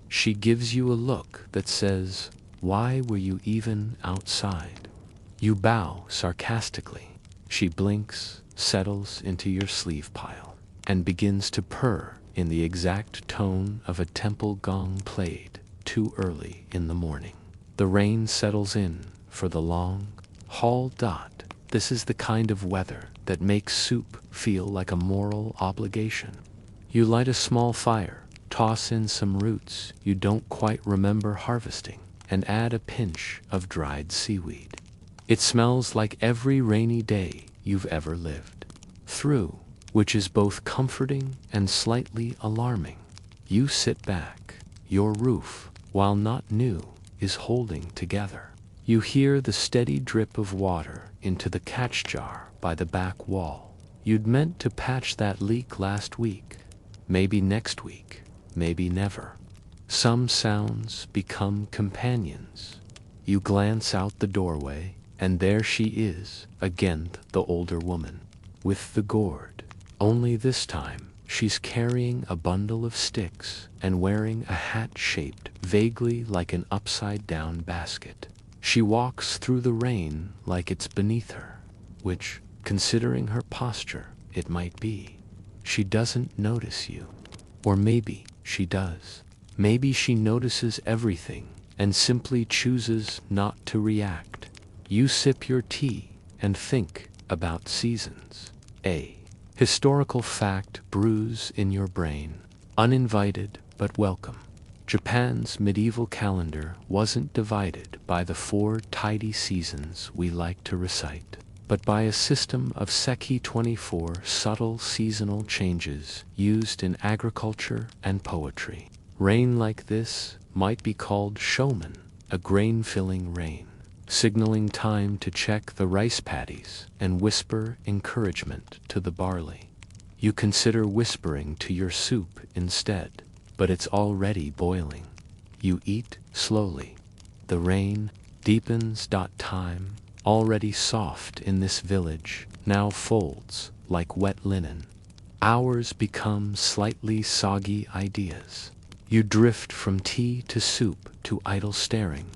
She gives you a look that says, "Why were you even outside?" You bow sarcastically. She blinks, settles into your sleeve pile, and begins to purr in the exact tone of a temple gong played too early in the morning. The rain settles in for the long haul. This is the kind of weather that makes soup feel like a moral obligation. You light a small fire, toss in some roots you don't quite remember harvesting, and add a pinch of dried seaweed. It smells like every rainy day you've ever lived through, which is both comforting and slightly alarming. You sit back. Your roof, while not new, is holding together. You hear the steady drip of water into the catch jar by the back wall. You'd meant to patch that leak last week, maybe next week, maybe never. Some sounds become companions. You glance out the doorway, and there she is, again the older woman, with the gourd. Only this time, she's carrying a bundle of sticks and wearing a hat shaped vaguely like an upside-down basket. She walks through the rain like it's beneath her, which, considering her posture, it might be. She doesn't notice you. Or maybe she does. Maybe she notices everything and simply chooses not to react. You sip your tea and think about seasons. A historical fact brews in your brain, uninvited but welcome. Japan's medieval calendar wasn't divided by the 4 tidy seasons we like to recite, but by a system of Seki 24 subtle seasonal changes used in agriculture and poetry. Rain like this might be called shōgun, a grain-filling rain, signaling time to check the rice paddies and whisper encouragement to the barley. You consider whispering to your soup instead, but it's already boiling. You eat slowly. The rain deepens. Time, already soft in this village, now folds like wet linen. Hours become slightly soggy ideas. You drift from tea to soup to idle staring.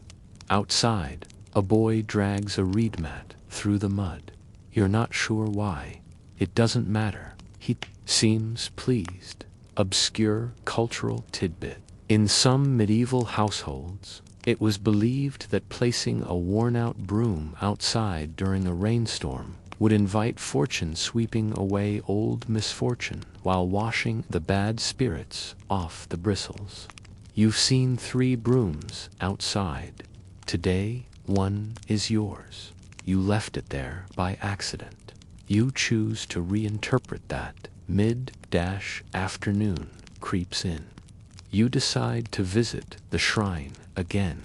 Outside, a boy drags a reed mat through the mud. You're not sure why. It doesn't matter. He seems pleased. Obscure cultural tidbit. In some medieval households, it was believed that placing a worn-out broom outside during a rainstorm would invite fortune, sweeping away old misfortune while washing the bad spirits off the bristles. You've seen 3 brooms outside. Today, one is yours. You left it there by accident. You choose to reinterpret that. Mid-afternoon creeps in. You decide to visit the shrine again,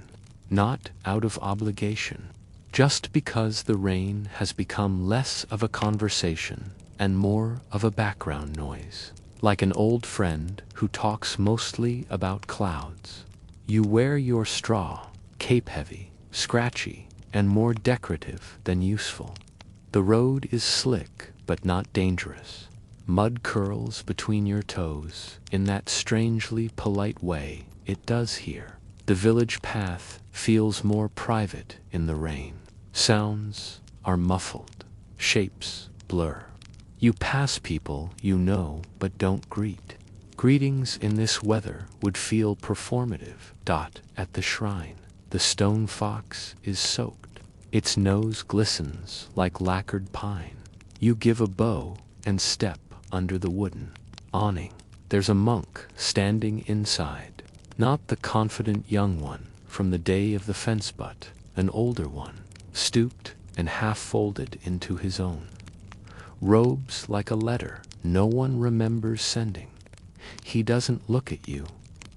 not out of obligation, just because the rain has become less of a conversation and more of a background noise, like an old friend who talks mostly about clouds. You wear your straw, cape-heavy, scratchy, and more decorative than useful. The road is slick but not dangerous. Mud curls between your toes in that strangely polite way it does here. The village path feels more private in the rain. Sounds are muffled. Shapes blur. You pass people you know but don't greet. Greetings in this weather would feel performative. At the shrine, the stone fox is soaked. Its nose glistens like lacquered pine. You give a bow and step under the wooden awning. There's a monk standing inside, not the confident young one from the day of the fence but an older one, stooped and half folded into his own. Robes like a letter no one remembers sending. He doesn't look at you.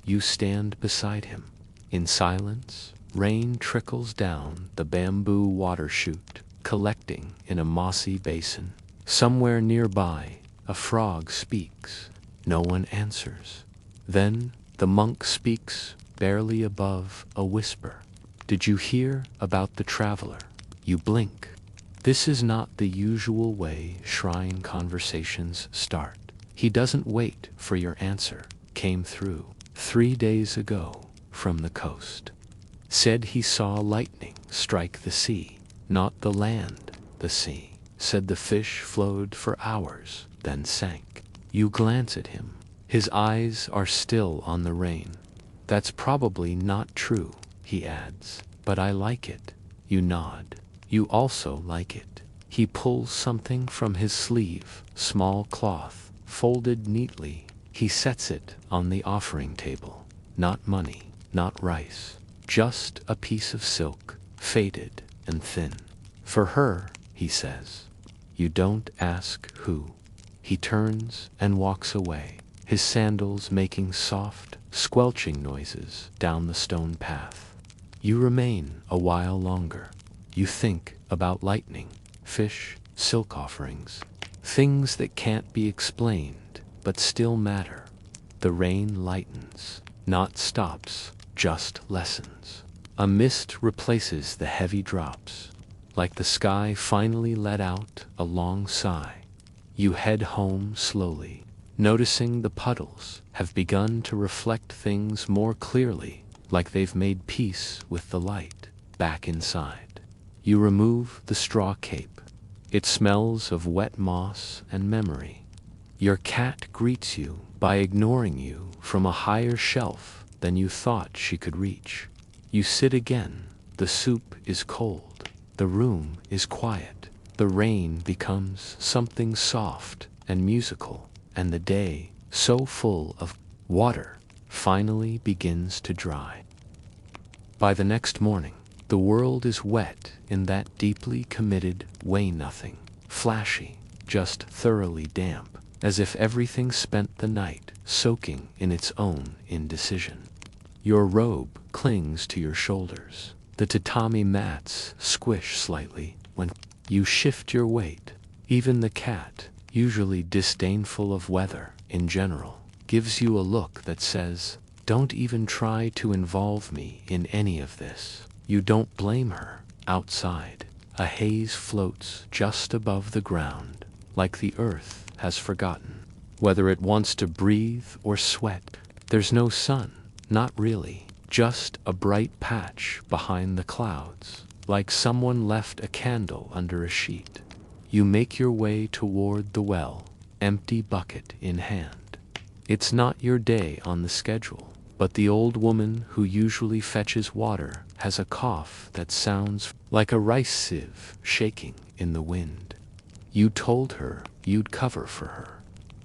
You stand beside him. In silence, rain trickles down the bamboo water chute, collecting in a mossy basin. Somewhere nearby, a frog speaks. No one answers. Then the monk speaks, barely above a whisper. Did you hear about the traveler? You blink. This is not the usual way shrine conversations start. He doesn't wait for your answer. Came through 3 days ago from the coast. Said he saw lightning strike the sea, not the land, the sea. Said the fish flowed for hours, then sank. You glance at him. His eyes are still on the rain. That's probably not true, he adds, but I like it. You nod. You also like it. He pulls something from his sleeve, small cloth, folded neatly. He sets it on the offering table. Not money, not rice, just a piece of silk, faded and thin. For her, he says. You don't ask who. He turns and walks away, his sandals making soft, squelching noises down the stone path. You remain a while longer. You think about lightning, fish, silk offerings, things that can't be explained but still matter. The rain lightens, not stops, just lessens. A mist replaces the heavy drops. Like the sky finally let out a long sigh. You head home slowly, noticing the puddles have begun to reflect things more clearly, like they've made peace with the light back inside. You remove the straw cape. It smells of wet moss and memory. Your cat greets you by ignoring you from a higher shelf than you thought she could reach. You sit again. The soup is cold. The room is quiet. The rain becomes something soft and musical, and the day, so full of water, finally begins to dry. By the next morning, the world is wet in that deeply committed way-nothing, flashy, just thoroughly damp, as if everything spent the night soaking in its own indecision. Your robe clings to your shoulders. The tatami mats squish slightly when you shift your weight. Even the cat, usually disdainful of weather in general, gives you a look that says, "Don't even try to involve me in any of this." You don't blame her. Outside, a haze floats just above the ground, like the earth has forgotten whether it wants to breathe or sweat. There's no sun, not really, just a bright patch behind the clouds, like someone left a candle under a sheet. You make your way toward the well, empty bucket in hand. It's not your day on the schedule, but the old woman who usually fetches water has a cough that sounds like a rice sieve shaking in the wind. You told her you'd cover for her.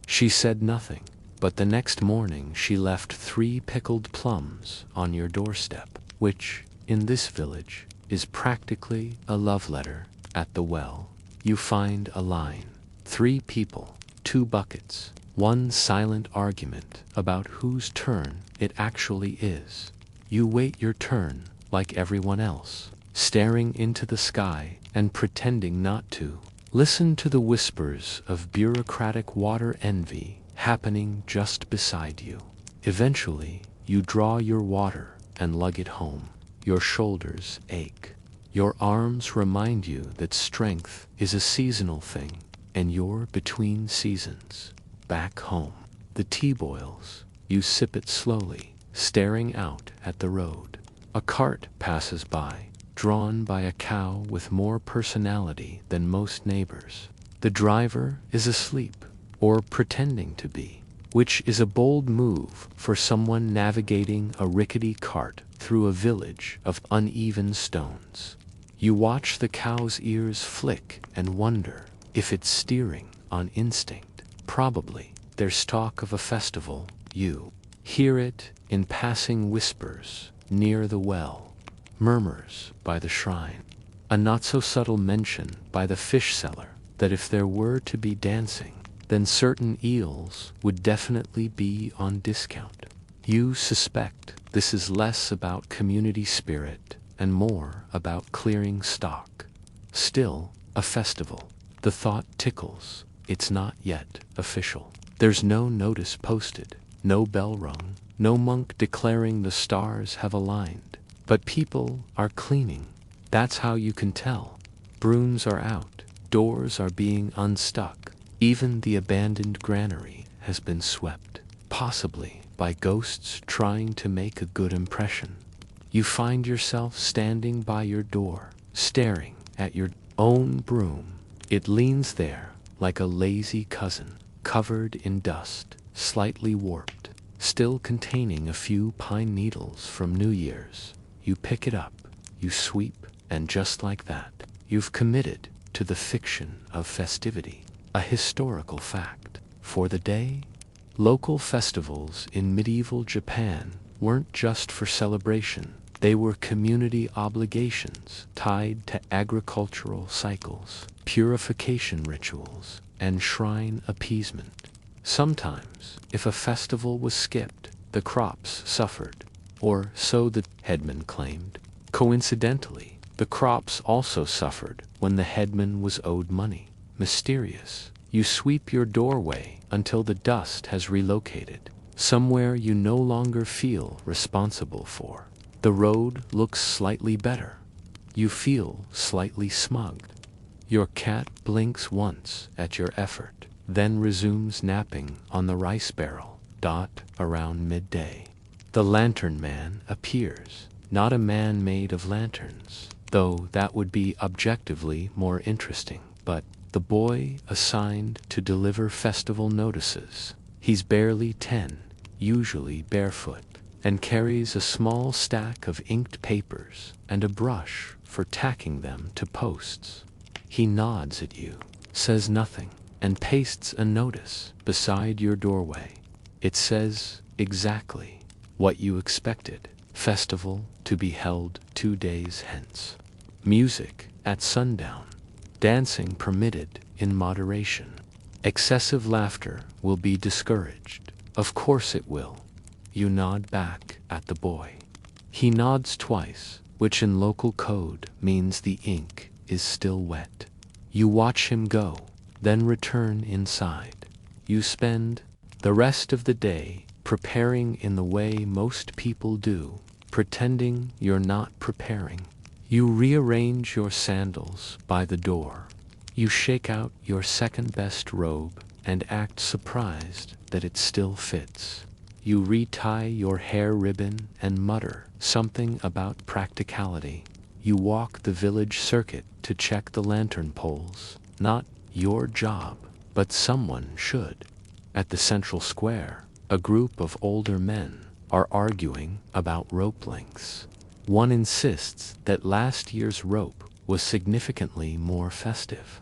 She said nothing, but the next morning she left 3 pickled plums on your doorstep, which, in this village, is practically a love letter. At the well, you find a line. 3 people, 2 buckets, 1 silent argument about whose turn it actually is. You wait your turn like everyone else, staring into the sky and pretending not to. Listen to the whispers of bureaucratic water envy happening just beside you. Eventually, you draw your water and lug it home. Your shoulders ache. Your arms remind you that strength is a seasonal thing, and you're between seasons. Back home, the tea boils. You sip it slowly, staring out at the road. A cart passes by, drawn by a cow with more personality than most neighbors. The driver is asleep, or pretending to be, which is a bold move for someone navigating a rickety cart through a village of uneven stones. You watch the cow's ears flick and wonder if it's steering on instinct. Probably. There's talk of a festival. You hear it in passing whispers near the well, murmurs by the shrine. A not-so-subtle mention by the fish seller that if there were to be dancing, then certain eels would definitely be on discount. You suspect this is less about community spirit and more about clearing stock. Still, a festival. The thought tickles. It's not yet official. There's no notice posted, no bell rung, no monk declaring the stars have aligned. But people are cleaning. That's how you can tell. Brooms are out, doors are being unstuck. Even the abandoned granary has been swept, possibly by ghosts trying to make a good impression. You find yourself standing by your door, staring at your own broom. It leans there like a lazy cousin, covered in dust, slightly warped, still containing a few pine needles from New Year's. You pick it up, you sweep, and just like that, you've committed to the fiction of festivity, a historical fact. For the day, local festivals in medieval Japan weren't just for celebration. They were community obligations tied to agricultural cycles, purification rituals, and shrine appeasement. Sometimes, if a festival was skipped, the crops suffered, or so the headman claimed. Coincidentally, the crops also suffered when the headman was owed money. Mysterious. You sweep your doorway until the dust has relocated, somewhere you no longer feel responsible for. The road looks slightly better. You feel slightly smugged. Your cat blinks once at your effort, then resumes napping on the rice barrel. Around midday, the lantern man appears. Not a man made of lanterns, though that would be objectively more interesting, but the boy assigned to deliver festival notices. He's barely 10, usually barefoot, and carries a small stack of inked papers and a brush for tacking them to posts. He nods at you, says nothing, and pastes a notice beside your doorway. It says exactly what you expected. Festival to be held 2 days hence. Music at sundown. Dancing permitted in moderation. Excessive laughter will be discouraged. Of course it will. You nod back at the boy. He nods twice, which in local code means the ink is still wet. You watch him go, then return inside. You spend the rest of the day preparing in the way most people do, pretending you're not preparing. You rearrange your sandals by the door. You shake out your second-best robe and act surprised that it still fits. You retie your hair ribbon and mutter something about practicality. You walk the village circuit to check the lantern poles. Not your job, but someone should. At the central square, a group of older men are arguing about rope lengths. One insists that last year's rope was significantly more festive.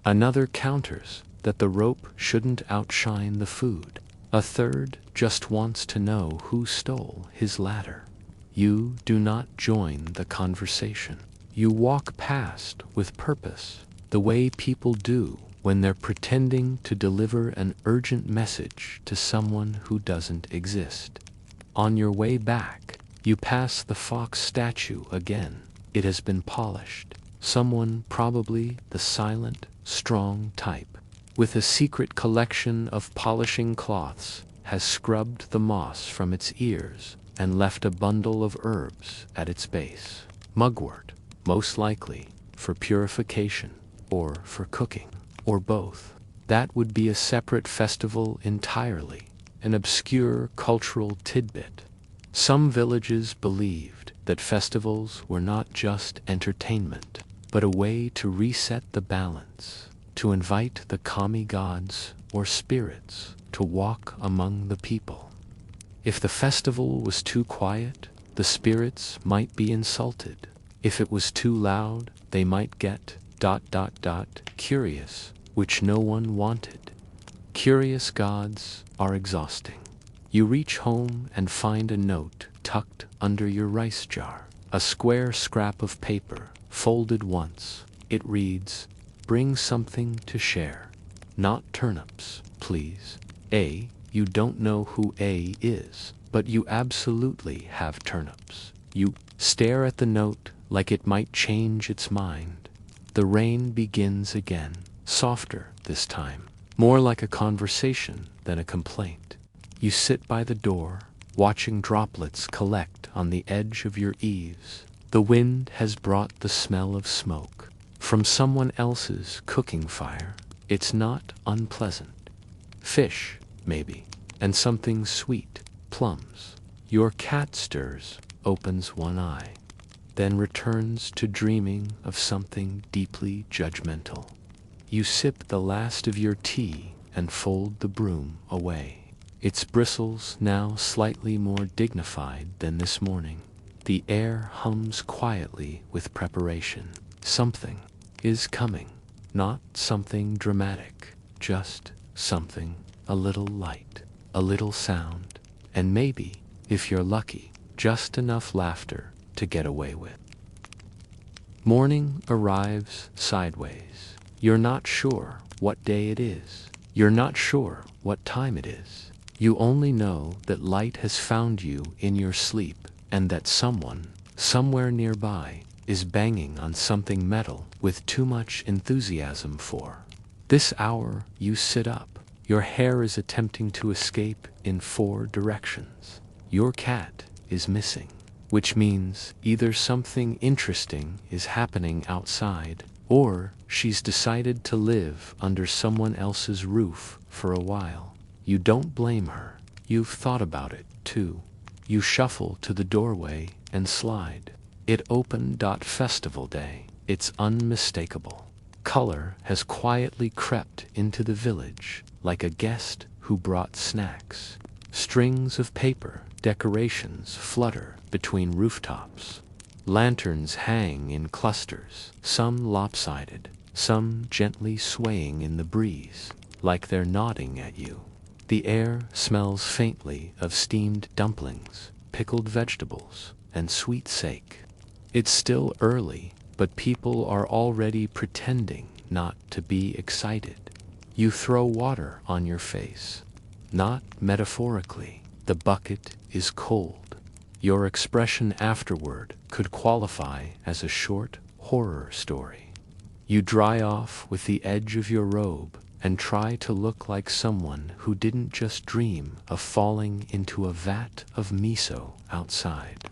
Another counters that the rope shouldn't outshine the food. A third just wants to know who stole his ladder. You do not join the conversation. You walk past with purpose, the way people do when they're pretending to deliver an urgent message to someone who doesn't exist. On your way back, you pass the fox statue again. It has been polished. Someone, probably the silent, strong type, with a secret collection of polishing cloths, has scrubbed the moss from its ears and left a bundle of herbs at its base. Mugwort, most likely for purification or for cooking, or both. That would be a separate festival entirely, an obscure cultural tidbit. Some villages believed that festivals were not just entertainment, but a way to reset the balance, to invite the kami gods or spirits to walk among the people. If the festival was too quiet, the spirits might be insulted. If it was too loud, they might get ... curious, which no one wanted. Curious gods are exhausting. You reach home and find a note tucked under your rice jar, a square scrap of paper folded once. It reads, "Bring something to share. Not turnips, please. A, you don't know who A is, but you absolutely have turnips." You stare at the note like it might change its mind. The rain begins again, softer this time, more like a conversation than a complaint. You sit by the door, watching droplets collect on the edge of your eaves. The wind has brought the smell of smoke from someone else's cooking fire. It's not unpleasant. Fish, maybe, and something sweet, plums. Your cat stirs, opens one eye, then returns to dreaming of something deeply judgmental. You sip the last of your tea and fold the broom away. Its bristles now slightly more dignified than this morning. The air hums quietly with preparation. Something is coming. Not something dramatic, just something a little light, a little sound, and maybe, if you're lucky, just enough laughter to get away with. Morning arrives sideways. You're not sure what day it is. You're not sure what time it is. You only know that light has found you in your sleep and that someone, somewhere nearby, is banging on something metal with too much enthusiasm for. This hour you sit up. Your hair is attempting to escape in 4 directions. Your cat is missing, which means either something interesting is happening outside, or she's decided to live under someone else's roof for a while. You don't blame her. You've thought about it, too. You shuffle to the doorway and slide. It opened. Festival day. It's unmistakable. Color has quietly crept into the village, like a guest who brought snacks. Strings of paper decorations flutter between rooftops. Lanterns hang in clusters, some lopsided, some gently swaying in the breeze, like they're nodding at you. The air smells faintly of steamed dumplings, pickled vegetables, and sweet sake. It's still early, but people are already pretending not to be excited. You throw water on your face. Not metaphorically. The bucket is cold. Your expression afterward could qualify as a short horror story. You dry off with the edge of your robe and try to look like someone who didn't just dream of falling into a vat of miso outside.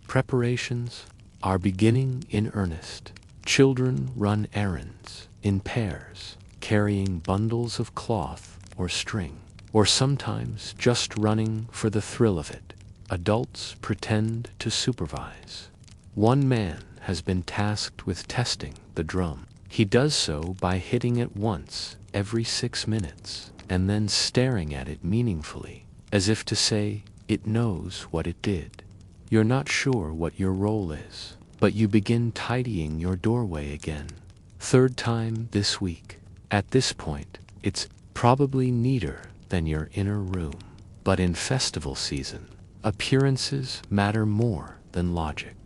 Preparations are beginning in earnest. Children run errands in pairs, carrying bundles of cloth or string, or sometimes just running for the thrill of it. Adults pretend to supervise. One man has been tasked with testing the drum. He does so by hitting it once every 6 minutes and then staring at it meaningfully, as if to say it knows what it did. You're not sure what your role is, but you begin tidying your doorway again. 3rd time this week. At this point, it's probably neater than your inner room. But in festival season, appearances matter more than logic.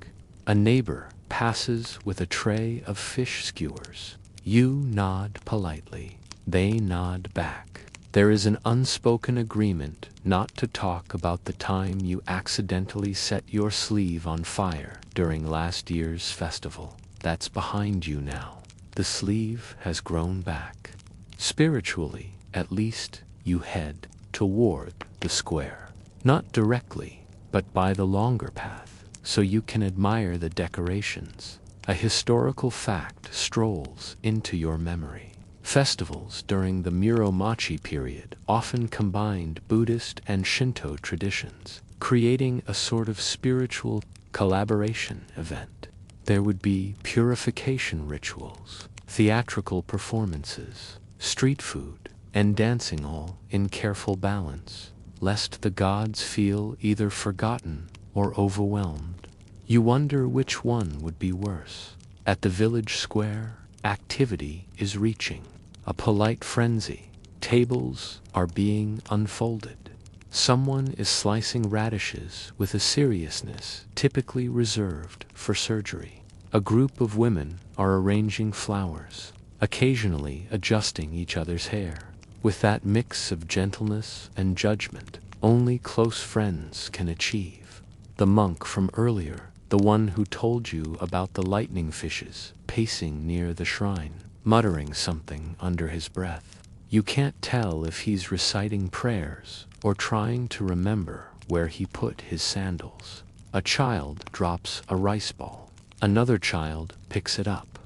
A neighbor passes with a tray of fish skewers. You nod politely. They nod back. There is an unspoken agreement not to talk about the time you accidentally set your sleeve on fire during last year's festival. That's behind you now. The sleeve has grown back. Spiritually, at least, you head toward the square. Not directly, but by the longer path, so you can admire the decorations. A historical fact strolls into your memory. Festivals during the Muromachi period often combined Buddhist and Shinto traditions, creating a sort of spiritual collaboration event. There would be purification rituals, theatrical performances, street food, and dancing, all in careful balance, lest the gods feel either forgotten or overwhelmed. You wonder which one would be worse. At the village square, activity is reaching a polite frenzy. Tables are being unfolded. Someone is slicing radishes with a seriousness typically reserved for surgery. A group of women are arranging flowers, occasionally adjusting each other's hair, with that mix of gentleness and judgment only close friends can achieve. The monk from earlier, the one who told you about the lightning fishes, pacing near the shrine, muttering something under his breath. You can't tell if he's reciting prayers or trying to remember where he put his sandals. A child drops a rice ball. Another child picks it up.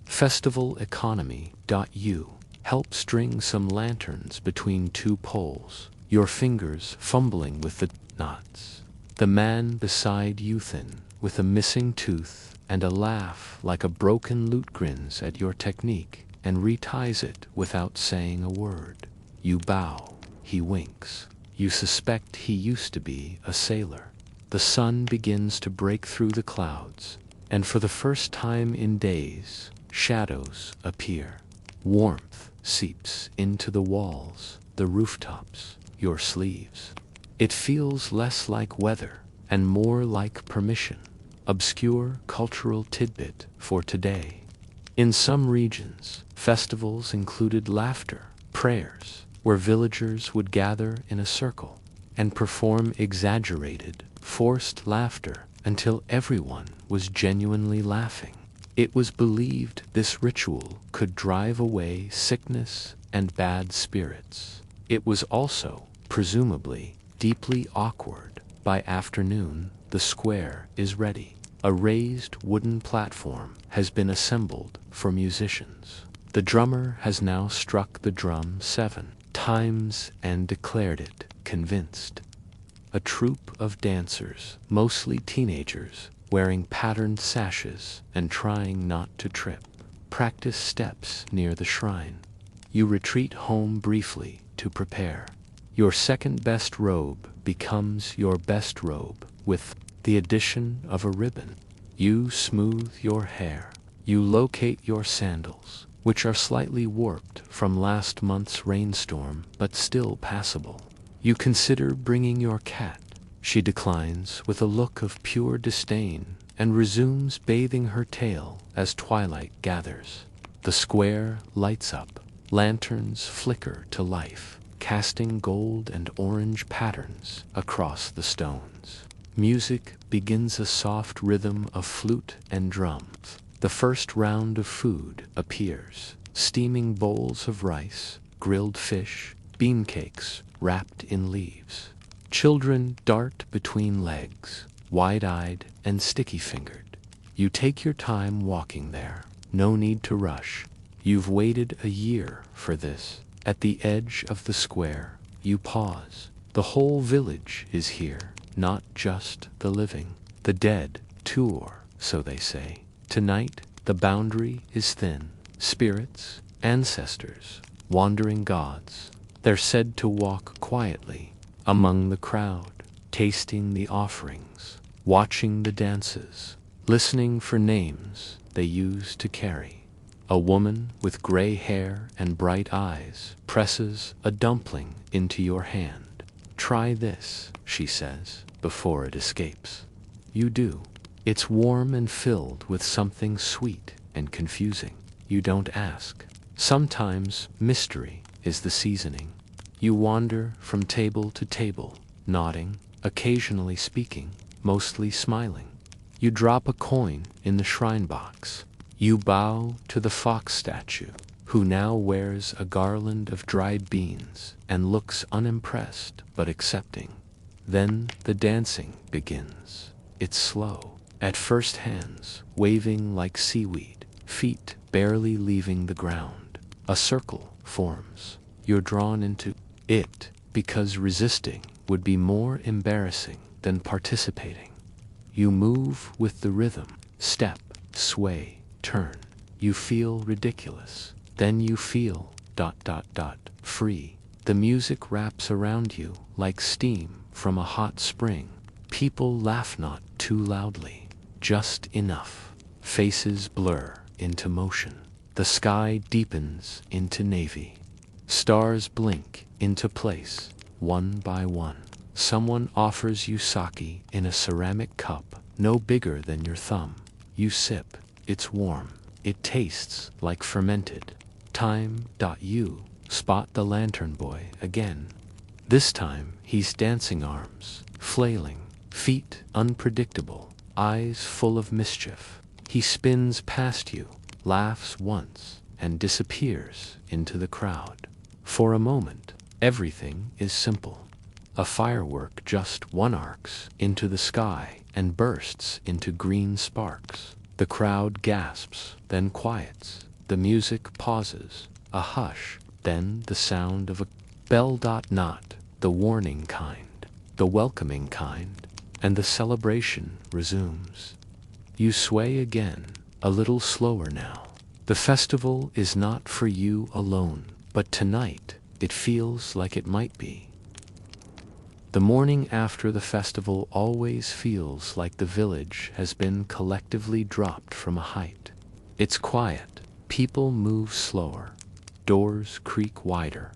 Festivaleconomy.u. Help string some lanterns between two poles, your fingers fumbling with the knots. The man beside you, thin, with a missing tooth and a laugh like a broken lute, grins at your technique and reties it without saying a word. You bow. He winks. You suspect he used to be a sailor. The sun begins to break through the clouds, and for the first time in days, shadows appear. Warmth seeps into the walls, the rooftops, your sleeves. It feels less like weather and more like permission. Obscure cultural tidbit for today. In some regions, festivals included laughter, prayers, where villagers would gather in a circle and perform exaggerated, forced laughter until everyone was genuinely laughing. It was believed this ritual could drive away sickness and bad spirits. It was also, presumably, deeply awkward. By afternoon, the square is ready. A raised wooden platform has been assembled for musicians. The drummer has now struck the drum 7 times and declared it, convinced. A troupe of dancers, mostly teenagers, wearing patterned sashes and trying not to trip, practice steps near the shrine. You retreat home briefly to prepare. Your second best robe becomes your best robe with the addition of a ribbon. You smooth your hair. You locate your sandals, which are slightly warped from last month's rainstorm but still passable. You consider bringing your cat. She declines with a look of pure disdain and resumes bathing her tail as twilight gathers. The square lights up. Lanterns flicker to life, casting gold and orange patterns across the stones. Music begins, a soft rhythm of flute and drums. The first round of food appears. Steaming bowls of rice, grilled fish, bean cakes wrapped in leaves. Children dart between legs, wide-eyed and sticky-fingered. You take your time walking there. No need to rush. You've waited a year for this. At the edge of the square, you pause. The whole village is here, not just the living. The dead, too, or so they say. Tonight, the boundary is thin. Spirits, ancestors, wandering gods. They're said to walk quietly among the crowd, tasting the offerings, watching the dances, listening for names they use to carry. A woman with gray hair and bright eyes presses a dumpling into your hand. Try this, she says, before it escapes. You do. It's warm and filled with something sweet and confusing. You don't ask. Sometimes mystery is the seasoning. You wander from table to table, nodding, occasionally speaking, mostly smiling. You drop a coin in the shrine box. You bow to the fox statue, who now wears a garland of dried beans and looks unimpressed but accepting. Then the dancing begins. It's slow. At first, hands waving like seaweed, feet barely leaving the ground. A circle forms. You're drawn into it because resisting would be more embarrassing than participating. You move with the rhythm. Step, sway, turn. You feel ridiculous. Then you feel ... free. The music wraps around you like steam from a hot spring. People laugh not too loudly, just enough. Faces blur into motion. The sky deepens into navy. Stars blink into place, one by one. Someone offers you sake in a ceramic cup, no bigger than your thumb. You sip. it's warm. It tastes like fermented. You spot the lantern boy again. This time he's dancing arms, flailing, feet unpredictable, eyes full of mischief. He spins past you, laughs once, and disappears into the crowd. For a moment, everything is simple. A firework just one arcs into the sky and bursts into green sparks. The crowd gasps, then quiets. The music pauses, a hush, then the sound of a bell. Not the warning kind, the welcoming kind, and the celebration resumes. You sway again, a little slower now. The festival is not for you alone, but tonight it feels like it might be. The morning after the festival always feels like the village has been collectively dropped from a height. It's quiet, people move slower, doors creak wider,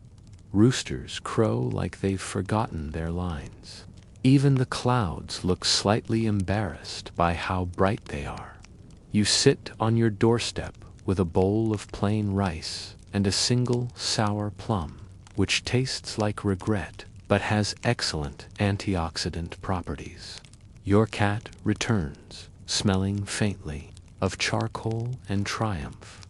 roosters crow like they've forgotten their lines. Even the clouds look slightly embarrassed by how bright they are. You sit on your doorstep with a bowl of plain rice and a single sour plum, which tastes like regret but has excellent antioxidant properties. Your cat returns, smelling faintly of charcoal and triumph.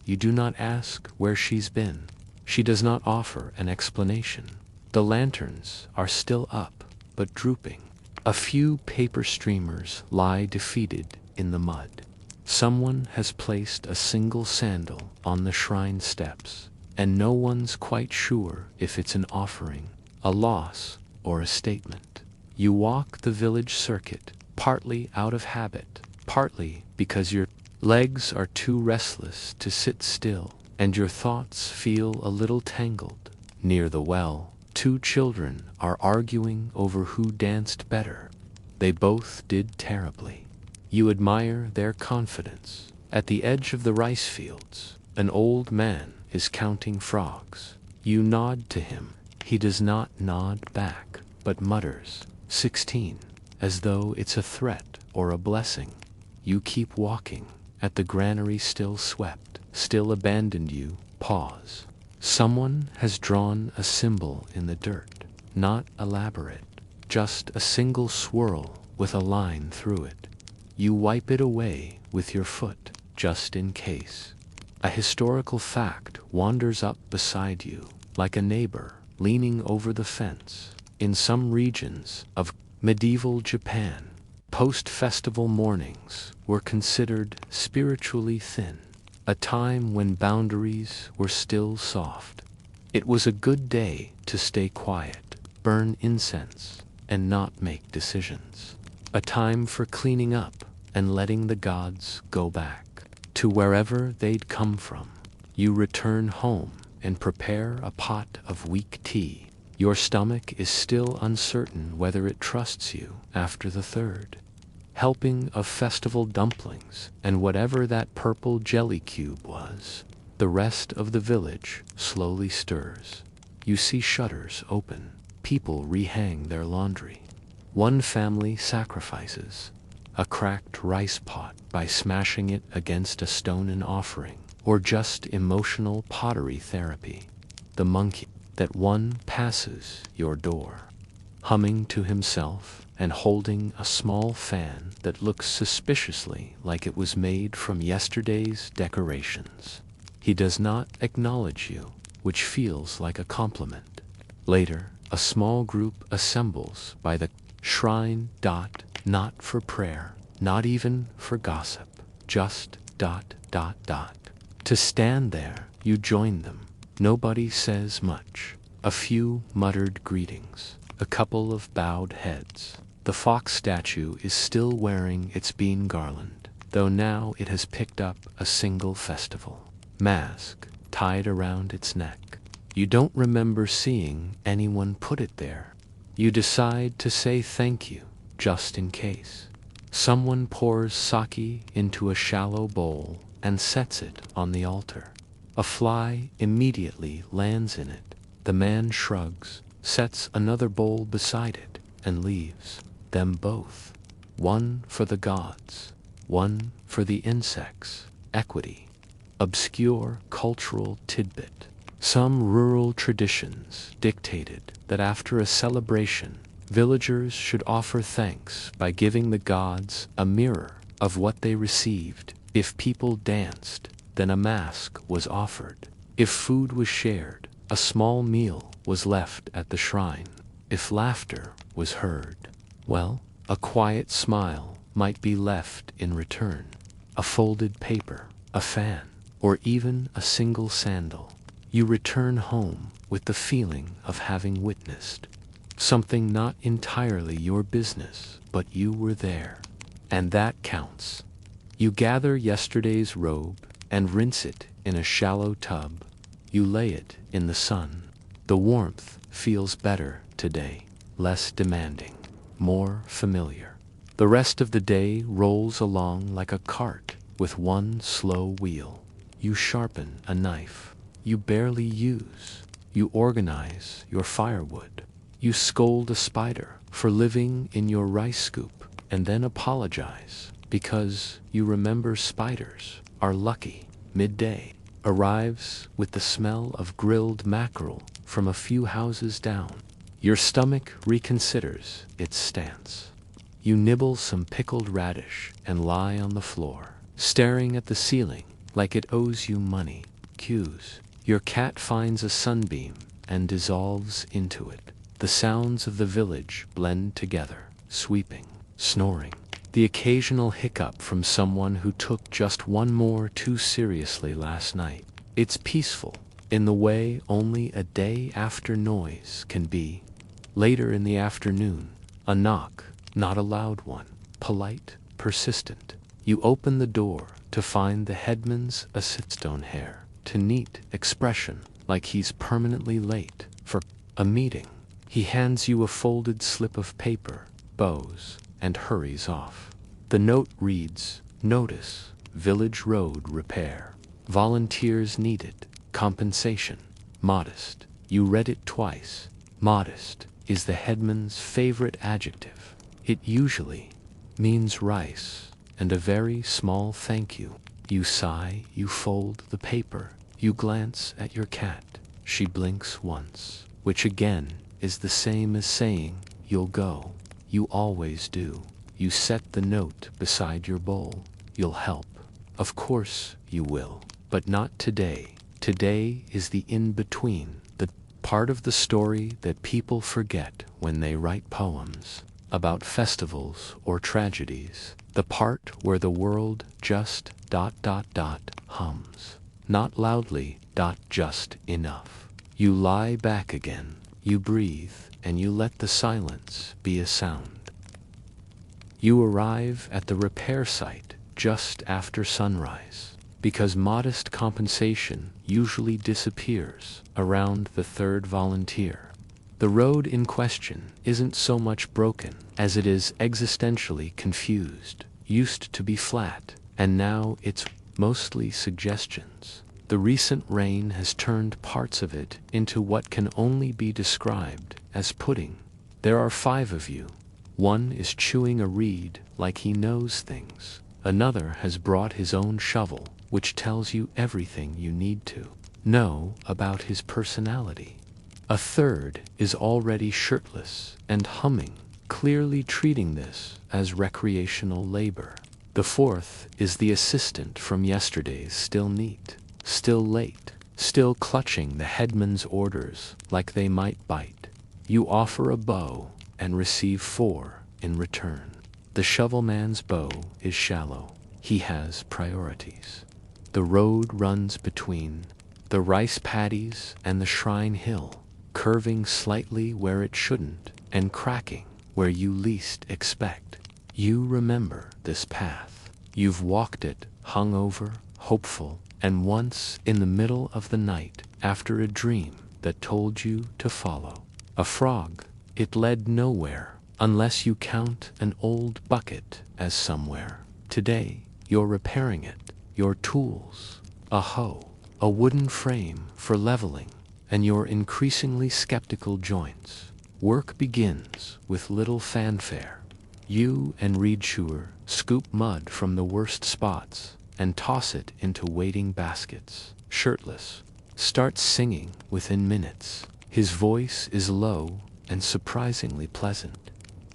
You do not ask where she's been. She does not offer an explanation. The lanterns are still up, but drooping. A few paper streamers lie defeated in the mud. Someone has placed a single sandal on the shrine steps, and no one's quite sure if it's an offering, a loss, or a statement. You walk the village circuit, partly out of habit, partly because your legs are too restless to sit still, and your thoughts feel a little tangled. Near the well, two children are arguing over who danced better. They both did terribly. You admire their confidence. At the edge of the rice fields, an old man is counting frogs. You nod to him. He does not nod back, but mutters, 16, as though it's a threat or a blessing. You keep walking. At the granary still swept, still abandoned. You pause. Someone has drawn a symbol in the dirt, not elaborate, just a single swirl with a line through it. You wipe it away with your foot, just in case. A historical fact wanders up beside you, like a neighbor leaning over the fence. In some regions of medieval Japan, post-festival mornings were considered spiritually thin, a time when boundaries were still soft. It was a good day to stay quiet, burn incense, and not make decisions. A time for cleaning up and letting the gods go back to wherever they'd come from. You return home and prepare a pot of weak tea. Your stomach is still uncertain whether it trusts you after the third helping of festival dumplings and whatever that purple jelly cube was. The rest of the village slowly stirs. You see shutters open. People rehang their laundry. One family sacrifices a cracked rice pot by smashing it against a stone offering, or just emotional pottery therapy. The monkey that one passes your door, humming to himself and holding a small fan that looks suspiciously like it was made from yesterday's decorations. He does not acknowledge you, which feels like a compliment. Later, a small group assembles by the shrine. Not for prayer, not even for gossip, just ... To stand there, you join them. Nobody says much. A few muttered greetings, a couple of bowed heads. The fox statue is still wearing its bean garland, though now it has picked up a single festival mask tied around its neck. You don't remember seeing anyone put it there. You decide to say thank you, just in case. Someone pours sake into a shallow bowl and sets it on the altar. A fly immediately lands in it. The man shrugs, sets another bowl beside it, and leaves. Them both. One for the gods, one for the insects. Equity. Obscure cultural tidbit. Some rural traditions dictated that after a celebration, villagers should offer thanks by giving the gods a mirror of what they received. If people danced, then a mask was offered. If food was shared, a small meal was left at the shrine. If laughter was heard, well, a quiet smile might be left in return. A folded paper, a fan, or even a single sandal. You return home with the feeling of having witnessed something not entirely your business, but you were there. And that counts. You gather yesterday's robe and rinse it in a shallow tub. You lay it in the sun. The warmth feels better today, less demanding, more familiar. The rest of the day rolls along like a cart with one slow wheel. You sharpen a knife you barely use. You organize your firewood. You scold a spider for living in your rice scoop, and then apologize because you remember spiders are lucky. Midday arrives with the smell of grilled mackerel from a few houses down. Your stomach reconsiders its stance. You nibble some pickled radish and lie on the floor, staring at the ceiling like it owes you money. Cues. Your cat finds a sunbeam and dissolves into it. The sounds of the village blend together, sweeping, snoring. The occasional hiccup from someone who took just one more too seriously last night. It's peaceful, in the way only a day after noise can be. Later in the afternoon, a knock, not a loud one, polite, persistent. You open the door to find the headman's acetone hair, to neat expression like he's permanently late for a meeting. He hands you a folded slip of paper, bows, and hurries off. The note reads, "Notice, village road repair. Volunteers needed. Compensation. Modest." You read it twice. Modest is the headman's favorite adjective. It usually means rice and a very small thank you. You sigh, you fold the paper, you glance at your cat. She blinks once, which again is the same as saying, "You'll go." You always do. You set the note beside your bowl. You'll help. Of course you will, but not today. Today is the in-between, the part of the story that people forget when they write poems about festivals or tragedies. The part where the world just ... hums. Not loudly, just enough. You lie back again, you breathe, and you let the silence be a sound. You arrive at the repair site just after sunrise, because modest compensation usually disappears around the third volunteer. The road in question isn't so much broken as it is existentially confused. Used to be flat, and now it's mostly suggestions. The recent rain has turned parts of it into what can only be described as pudding. There are 5 of you. One is chewing a reed like he knows things. Another has brought his own shovel, which tells you everything you need to know about his personality. A third is already shirtless and humming, clearly treating this as recreational labor. The fourth is the assistant from yesterday's, still neat, still late, still clutching the headman's orders like they might bite. You offer a bow and receive 4 in return. The shovelman's bow is shallow. He has priorities. The road runs between the rice paddies and the shrine hill, curving slightly where it shouldn't and cracking where you least expect. You remember this path. You've walked it, hungover, hopeful, and once in the middle of the night after a dream that told you to follow a frog. It led nowhere unless you count an old bucket as somewhere. Today, you're repairing it, your tools, a hoe, a wooden frame for leveling, and your increasingly skeptical joints. Work begins with little fanfare. You and Reedschuer scoop mud from the worst spots and toss it into waiting baskets. Shirtless starts singing within minutes. His voice is low and surprisingly pleasant.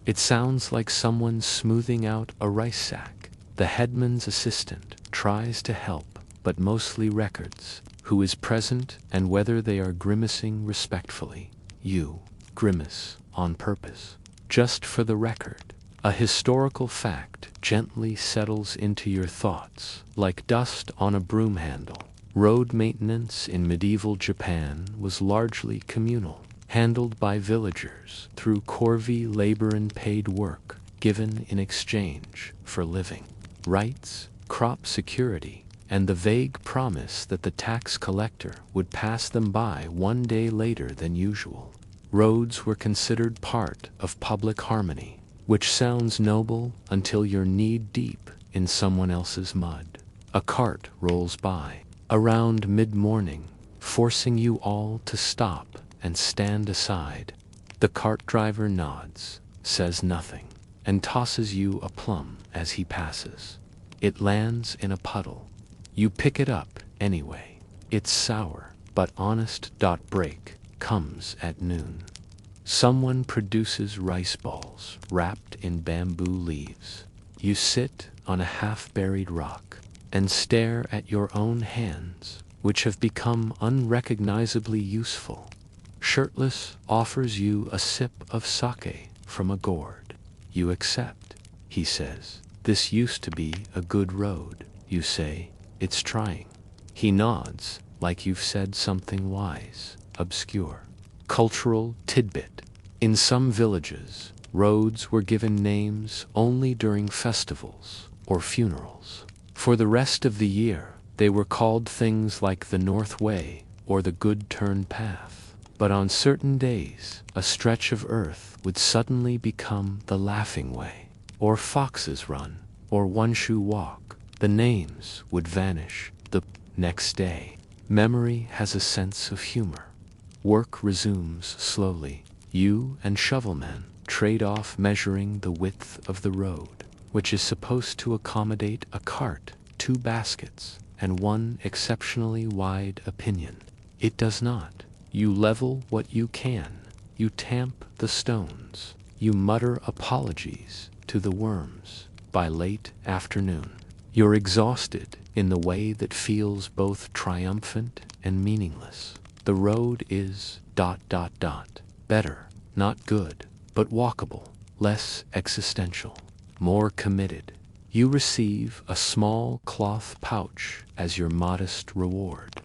It sounds like someone smoothing out a rice sack. The headman's assistant tries to help, but mostly records who is present and whether they are grimacing respectfully. You grimace on purpose, just for the record. A historical fact gently settles into your thoughts, like dust on a broom handle. Road maintenance in medieval Japan was largely communal, handled by villagers through corvée labor and paid work, given in exchange for living rights, crop security, and the vague promise that the tax collector would pass them by one day later than usual. Roads were considered part of public harmony, which sounds noble until you're knee-deep in someone else's mud. A cart rolls by around mid-morning, forcing you all to stop and stand aside. The cart driver nods, says nothing, and tosses you a plum as he passes. It lands in a puddle. You pick it up anyway. It's sour, but honest. Break comes at noon. Someone produces rice balls wrapped in bamboo leaves. You sit on a half-buried rock and stare at your own hands, which have become unrecognizably useful. Shirtless offers you a sip of sake from a gourd. You accept. He says, "This used to be a good road." You say, "It's trying." He nods, like you've said something wise, obscure. Cultural tidbit. In some villages, roads were given names only during festivals or funerals. For the rest of the year, they were called things like the North Way or the Good Turn Path. But on certain days, a stretch of earth would suddenly become the Laughing Way, or Fox's Run, or One Shoe Walk. The names would vanish the next day. Memory has a sense of humor. Work resumes slowly. You and Shovelman trade off measuring the width of the road, which is supposed to accommodate a cart, 2 baskets, and 1 exceptionally wide opinion. It does not. You level what you can. You tamp the stones. You mutter apologies to the worms. By late afternoon, you're exhausted in the way that feels both triumphant and meaningless. The road is ... better, not good, but walkable, less existential, more committed. You receive a small cloth pouch as your modest reward.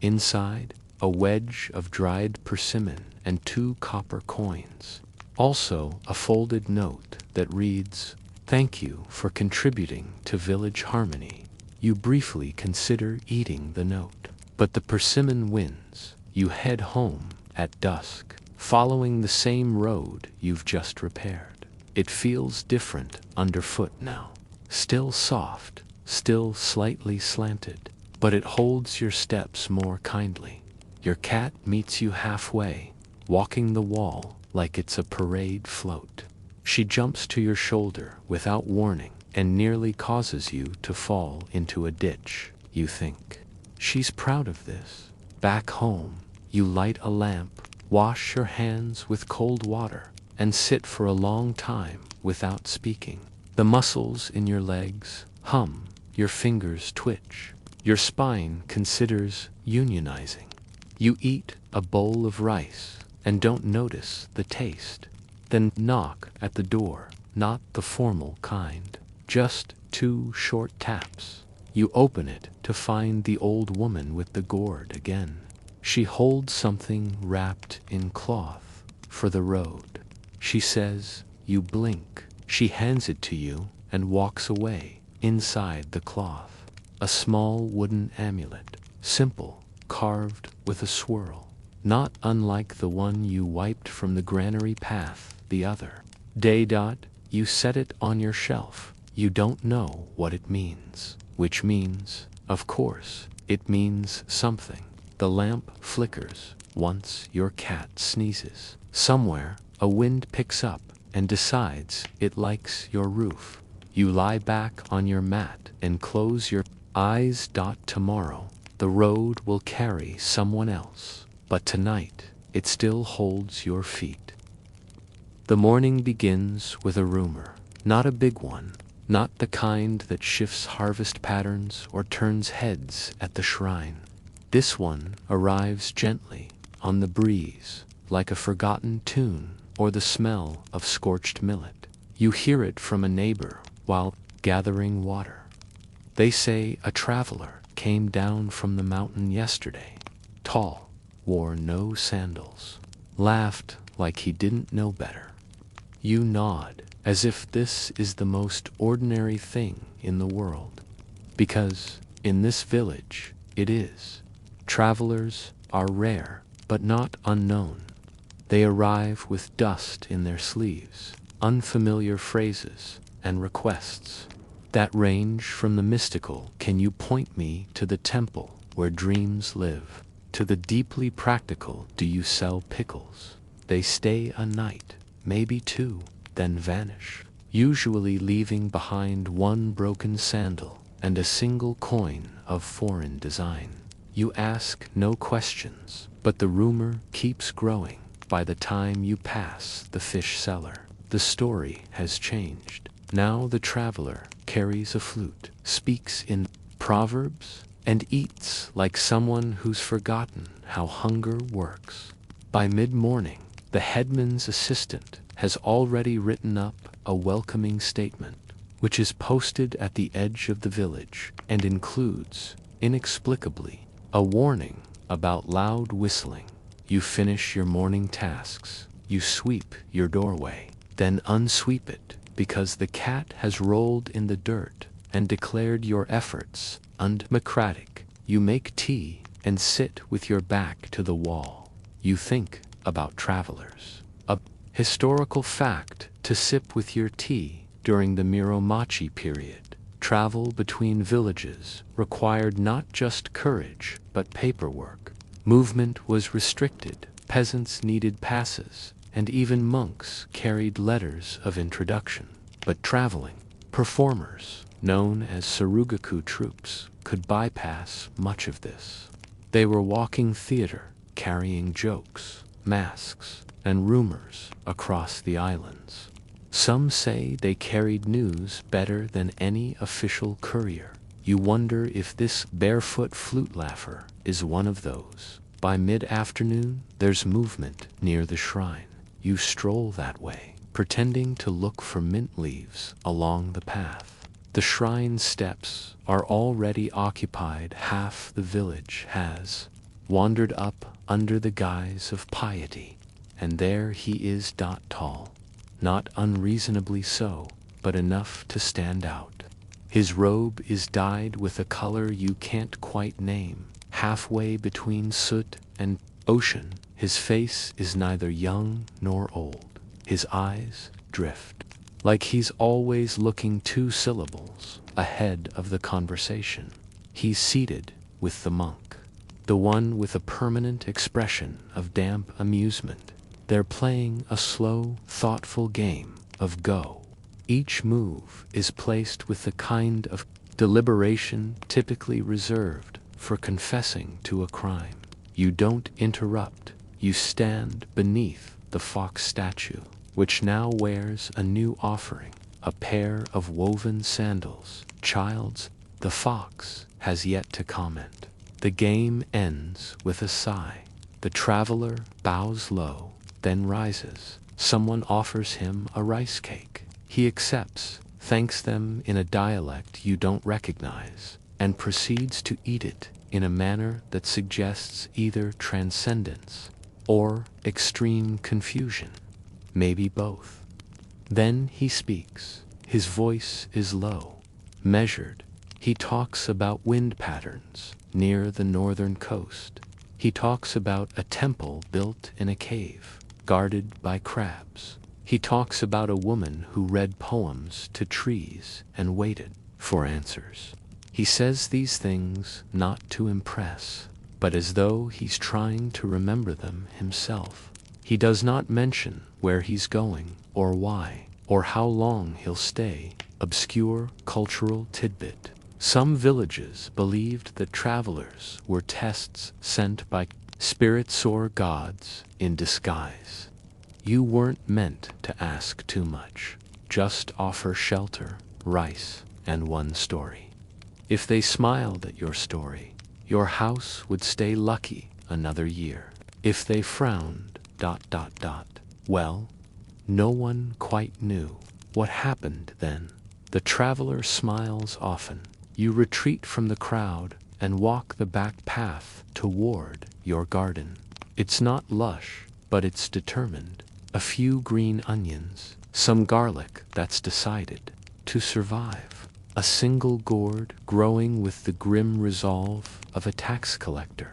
Inside, a wedge of dried persimmon and 2 copper coins. Also a folded note that reads, "Thank you for contributing to village harmony." You briefly consider eating the note, but the persimmon wins. You head home at dusk, following the same road you've just repaired. It feels different underfoot now. Still soft, still slightly slanted, but it holds your steps more kindly. Your cat meets you halfway, walking the wall like it's a parade float. She jumps to your shoulder without warning and nearly causes you to fall into a ditch. You think, she's proud of this. Back home, you light a lamp, wash your hands with cold water, and sit for a long time without speaking. The muscles in your legs hum, your fingers twitch, your spine considers unionizing. You eat a bowl of rice and don't notice the taste, then knock at the door, not the formal kind, just 2 short taps. You open it to find the old woman with the gourd again. She holds something wrapped in cloth for the road. She says, you blink. She hands it to you and walks away. Inside the cloth, a small wooden amulet, simple, carved with a swirl, not unlike the one you wiped from the granary path the other day. You set it on your shelf. You don't know what it means, which means, of course, it means something. The lamp flickers once your cat sneezes. Somewhere, a wind picks up and decides it likes your roof. You lie back on your mat and close your eyes. Tomorrow, the road will carry someone else, but tonight, it still holds your feet. The morning begins with a rumor, not a big one, not the kind that shifts harvest patterns or turns heads at the shrine. This one arrives gently, on the breeze, like a forgotten tune or the smell of scorched millet. You hear it from a neighbor while gathering water. They say a traveler came down from the mountain yesterday, tall, wore no sandals, laughed like he didn't know better. You nod, as if this is the most ordinary thing in the world, because in this village it is. Travelers are rare, but not unknown. They arrive with dust in their sleeves, unfamiliar phrases and requests that range from the mystical, "Can you point me to the temple where dreams live?" to the deeply practical, "Do you sell pickles?" They stay a night, maybe two, then vanish, usually leaving behind one broken sandal and a single coin of foreign design. You ask no questions, but the rumor keeps growing. By the time you pass the fish seller, the story has changed. Now the traveler carries a flute, speaks in proverbs, and eats like someone who's forgotten how hunger works. By mid-morning, the headman's assistant has already written up a welcoming statement, which is posted at the edge of the village and includes, inexplicably, a warning about loud whistling. You finish your morning tasks, you sweep your doorway, then unsweep it because the cat has rolled in the dirt and declared your efforts undemocratic. You make tea and sit with your back to the wall. You think about travelers. A historical fact to sip with your tea during the Muromachi period. Travel between villages required not just courage but paperwork. Movement was restricted, peasants needed passes, and even monks carried letters of introduction. But traveling performers, known as Sarugaku troops, could bypass much of this. They were walking theater, carrying jokes, masks, and rumors across the islands. Some say they carried news better than any official courier. You wonder if this barefoot flute laugher is one of those. By mid-afternoon, there's movement near the shrine. You stroll that way, pretending to look for mint leaves along the path. The shrine steps are already occupied. Half the village has wandered up under the guise of piety, and there he is, tall, not unreasonably so, but enough to stand out. His robe is dyed with a color you can't quite name, halfway between soot and ocean. His face is neither young nor old. His eyes drift, like he's always looking 2 syllables ahead of the conversation. He's seated with the monk, the one with a permanent expression of damp amusement. They're playing a slow, thoughtful game of Go. Each move is placed with the kind of deliberation typically reserved for confessing to a crime. You don't interrupt. You stand beneath the fox statue, which now wears a new offering, a pair of woven sandals. Child's, the fox has yet to comment. The game ends with a sigh. The traveler bows low, then rises. Someone offers him a rice cake. He accepts, thanks them in a dialect you don't recognize, and proceeds to eat it in a manner that suggests either transcendence or extreme confusion, maybe both. Then he speaks. His voice is low, measured. He talks about wind patterns near the northern coast. He talks about a temple built in a cave, guarded by crabs. He talks about a woman who read poems to trees and waited for answers. He says these things not to impress, but as though he's trying to remember them himself. He does not mention where he's going, or why, or how long he'll stay. Obscure cultural tidbit. Some villages believed that travelers were tests sent by spirits or gods in disguise. You weren't meant to ask too much. Just offer shelter, rice, and one story. If they smiled at your story, your house would stay lucky another year. If they frowned, well, no one quite knew what happened then. The traveler smiles often. You retreat from the crowd and walk the back path toward your garden. It's not lush, but it's determined. A few green onions, some garlic that's decided to survive. A single gourd growing with the grim resolve of a tax collector.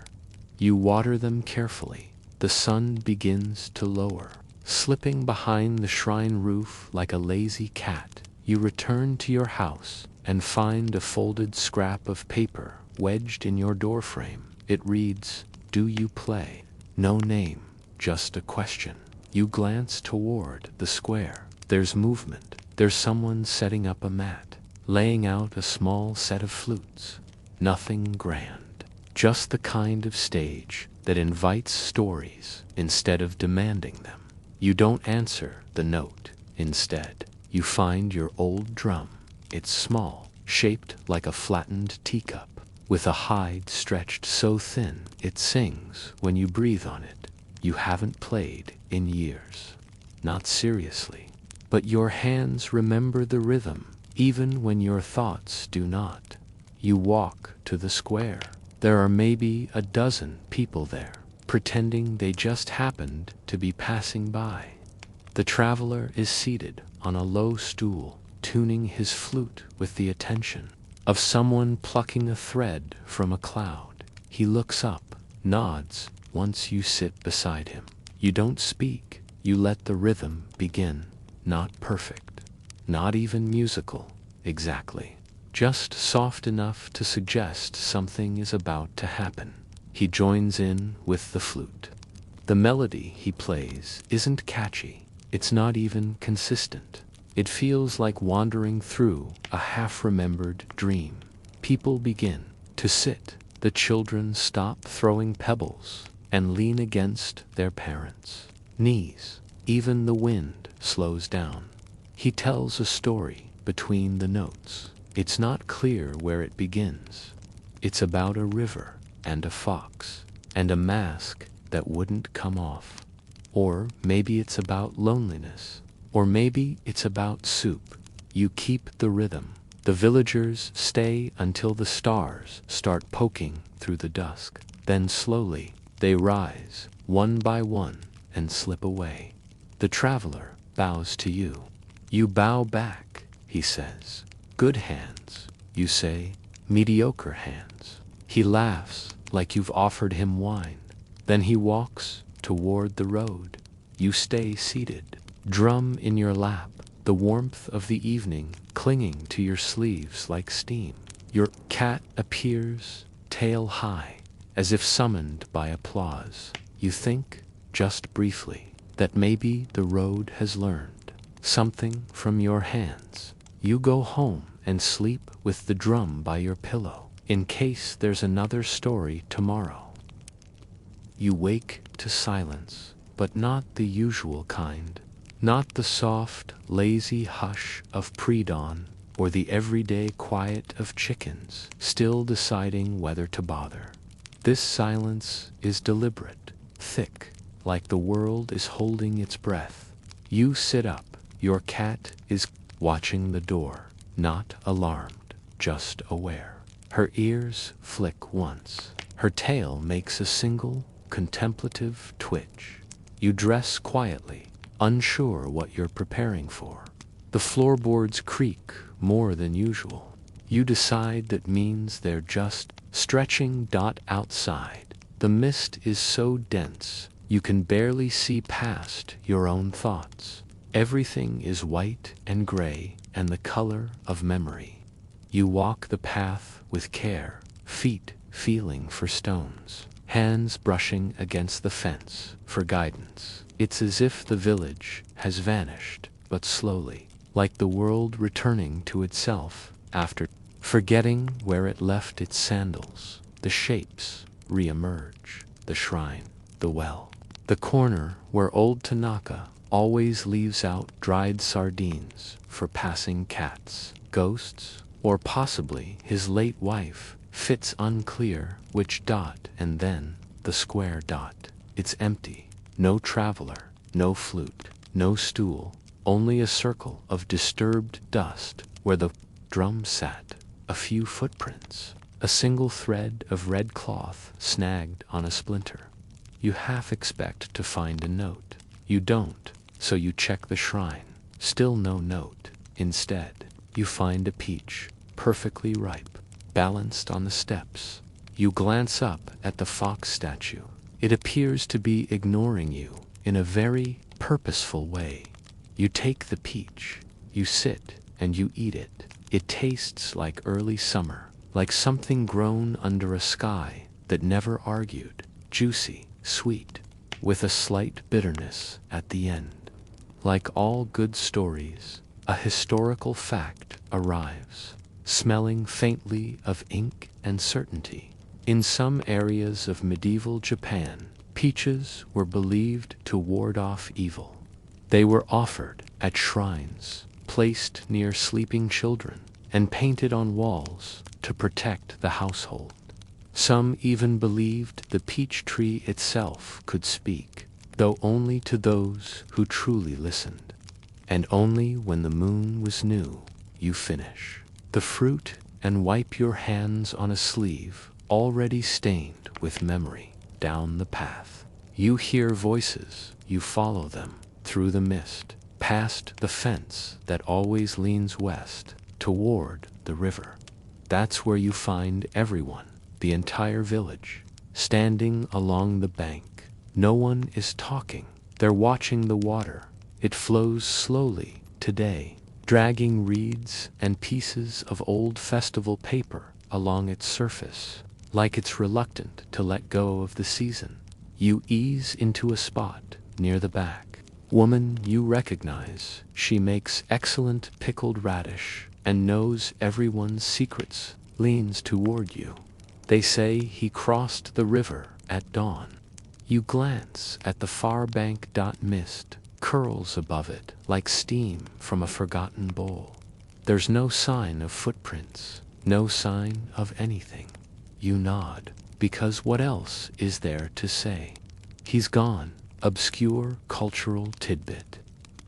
You water them carefully. The sun begins to lower. Slipping behind the shrine roof like a lazy cat, you return to your house and find a folded scrap of paper wedged in your doorframe. It reads, "Do you play?" No name, just a question. You glance toward the square. There's movement. There's someone setting up a mat, laying out a small set of flutes. Nothing grand, just the kind of stage that invites stories instead of demanding them. You don't answer the note. Instead, you find your old drum. It's small, shaped like a flattened teacup, with a hide stretched so thin it sings when you breathe on it. You haven't played in years. Not seriously, but your hands remember the rhythm, even when your thoughts do not. You walk to the square. There are maybe a dozen people there, pretending they just happened to be passing by. The traveler is seated on a low stool, tuning his flute with the attention of someone plucking a thread from a cloud. He looks up, nods once you sit beside him. You don't speak. You let the rhythm begin. Not perfect, not even musical, exactly. Just soft enough to suggest something is about to happen. He joins in with the flute. The melody he plays isn't catchy. It's not even consistent. It feels like wandering through a half-remembered dream. People begin to sit. The children stop throwing pebbles and lean against their parents' knees. Even the wind slows down. He tells a story between the notes. It's not clear where it begins. It's about a river and a fox and a mask that wouldn't come off. Or maybe it's about loneliness. Or maybe it's about soup. You keep the rhythm. The villagers stay until the stars start poking through the dusk. Then slowly they rise, one by one, and slip away. The traveler bows to you. You bow back, he says. Good hands, you say. Mediocre hands. He laughs like you've offered him wine. Then he walks toward the road. You stay seated, drum in your lap, the warmth of the evening clinging to your sleeves like steam. Your cat appears, tail high, as if summoned by applause. You think, just briefly, that maybe the road has learned something from your hands. You go home and sleep with the drum by your pillow, in case there's another story tomorrow. You wake to silence, but not the usual kind. Not the soft, lazy hush of pre-dawn, or the everyday quiet of chickens still deciding whether to bother. This silence is deliberate, thick, like the world is holding its breath. You sit up. Your cat is watching the door, not alarmed, just aware. Her ears flick once. Her tail makes a single, contemplative twitch. You dress quietly, unsure what you're preparing for. The floorboards creak more than usual. You decide that means they're just stretching. Outside, the mist is so dense you can barely see past your own thoughts. Everything is white and gray and the color of memory. You walk the path with care, feet feeling for stones, hands brushing against the fence for guidance. It's as if the village has vanished, but slowly, like the world returning to itself after forgetting where it left its sandals. The shapes re-emerge: the shrine, the well, the corner where old Tanaka always leaves out dried sardines for passing cats. Ghosts, or possibly his late wife, fits unclear which dot, and then the square dot. It's empty. No traveler, no flute, no stool, only a circle of disturbed dust where the drum sat. A few footprints, a single thread of red cloth snagged on a splinter. You half expect to find a note. You don't, so you check the shrine. Still no note. Instead, you find a peach, perfectly ripe, balanced on the steps. You glance up at the fox statue. It appears to be ignoring you in a very purposeful way. You take the peach, you sit, and you eat it. It tastes like early summer, like something grown under a sky that never argued. Juicy, sweet, with a slight bitterness at the end. Like all good stories, a historical fact arrives, smelling faintly of ink and certainty. In some areas of medieval Japan, peaches were believed to ward off evil. They were offered at shrines, placed near sleeping children, and painted on walls to protect the household. Some even believed the peach tree itself could speak, though only to those who truly listened. And only when the moon was new, you finish the fruit and wipe your hands on a sleeve already stained with memory. Down the path, you hear voices, you follow them through the mist, past the fence that always leans west toward the river. That's where you find everyone, the entire village, standing along the bank. No one is talking. They're watching the water. It flows slowly today, dragging reeds and pieces of old festival paper along its surface, like it's reluctant to let go of the season. You ease into a spot near the back. Woman you recognize. She makes excellent pickled radish and knows everyone's secrets, leans toward you. They say he crossed the river at dawn. You glance at the far bank. Mist curls above it like steam from a forgotten bowl. There's no sign of footprints, no sign of anything. You nod, because what else is there to say? He's gone. Obscure cultural tidbit.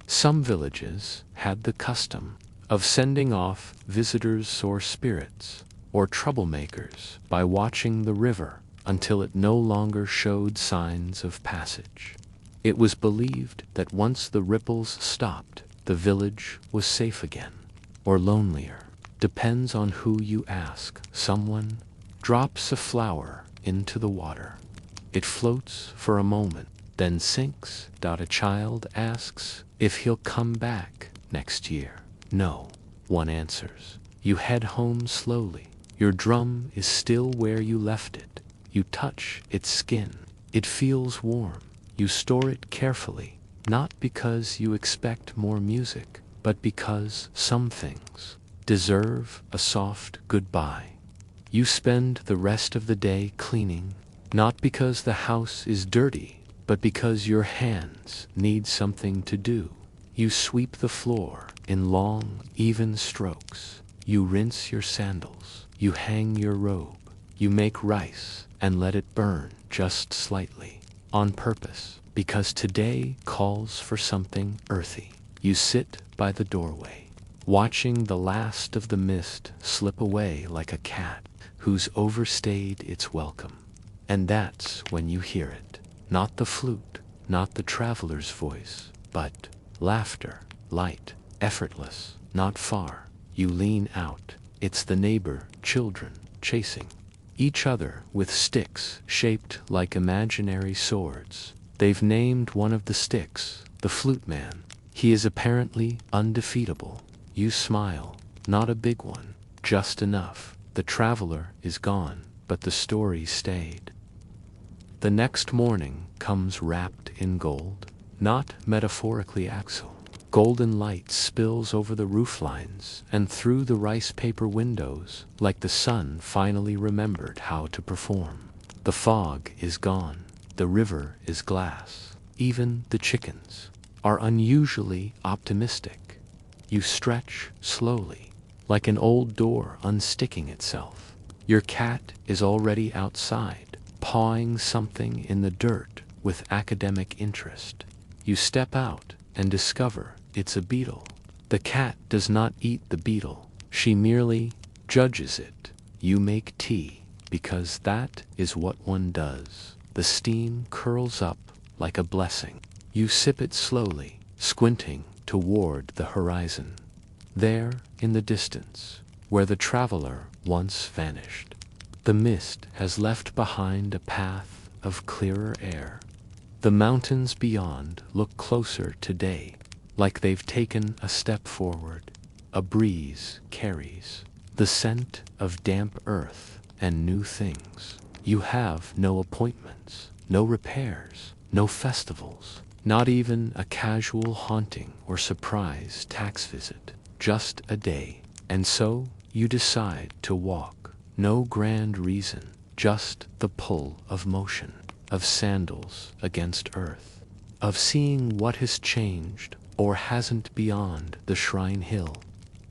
Some villages had the custom of sending off visitors or spirits or troublemakers by watching the river until it no longer showed signs of passage. It was believed that once the ripples stopped, the village was safe again, or lonelier. Depends on who you ask. Someone drops a flower into the water. It floats for a moment, then sinks. A child asks if he'll come back next year. No, one answers. You head home slowly. Your drum is still where you left it. You touch its skin. It feels warm. You store it carefully, not because you expect more music, but because some things deserve a soft goodbye. You spend the rest of the day cleaning, not because the house is dirty, but because your hands need something to do. You sweep the floor in long, even strokes. You rinse your sandals. You hang your robe. You make rice and let it burn just slightly, on purpose, because today calls for something earthy. You sit by the doorway, watching the last of the mist slip away like a cat who's overstayed its welcome. And that's when you hear it. Not the flute, not the traveler's voice, but laughter, light, effortless, not far. You lean out. It's the neighbor children chasing each other with sticks shaped like imaginary swords. They've named one of the sticks the flute man. He is apparently undefeatable. You smile. Not a big one, just enough. The traveler is gone, but the story stayed. The next morning comes wrapped in gold. not metaphorically axle. Golden light spills over the rooflines and through the rice paper windows like the sun finally remembered how to perform. The fog is gone. The river is glass. Even the chickens are unusually optimistic. You stretch slowly, like an old door unsticking itself. Your cat is already outside, pawing something in the dirt with academic interest. You step out and discover it's a beetle. The cat does not eat the beetle. She merely judges it. You make tea, because that is what one does. The steam curls up like a blessing. You sip it slowly, squinting toward the horizon. There, in the distance, where the traveler once vanished, the mist has left behind a path of clearer air. The mountains beyond look closer today, like they've taken a step forward. A breeze carries the scent of damp earth and new things. You have no appointments, no repairs, no festivals, not even a casual haunting or surprise tax visit, just a day. And so you decide to walk. No grand reason, just the pull of motion, of sandals against earth, of seeing what has changed or hasn't beyond the shrine hill.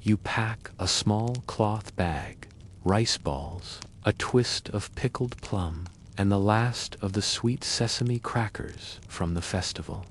You pack a small cloth bag, rice balls, a twist of pickled plum, and the last of the sweet sesame crackers from the festival.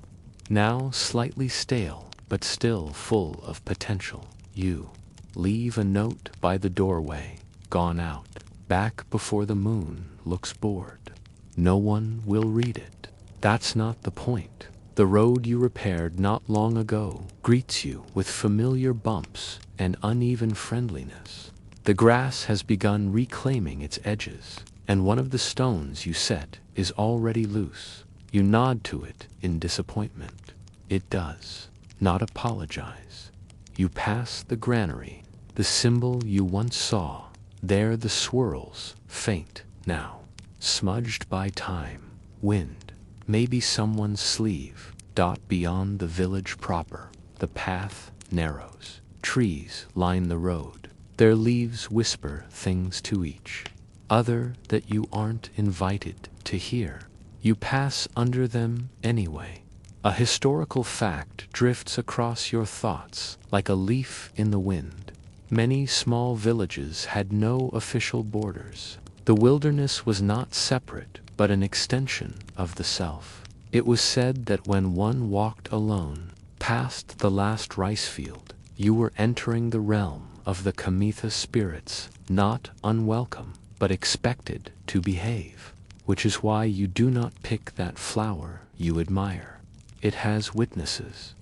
Now slightly stale, but still full of potential. You leave a note by the doorway, gone out, back before the moon looks bored. No one will read it. That's not the point. The road you repaired not long ago greets you with familiar bumps and uneven friendliness. The grass has begun reclaiming its edges, and one of the stones you set is already loose. You nod to it in disappointment. It does not apologize. You pass the granary, the symbol you once saw. There the swirls, faint now, smudged by time, wind, maybe someone's sleeve. Dot beyond the village proper. The path narrows. Trees line the road. Their leaves whisper things to each other that you aren't invited to hear. You pass under them anyway. A historical fact drifts across your thoughts like a leaf in the wind. Many small villages had no official borders. The wilderness was not separate, but an extension of the self. It was said that when one walked alone past the last rice field, you were entering the realm of the Kamitha spirits, not unwelcome, but expected to behave, which is why you do not pick that flower you admire. It has witnesses.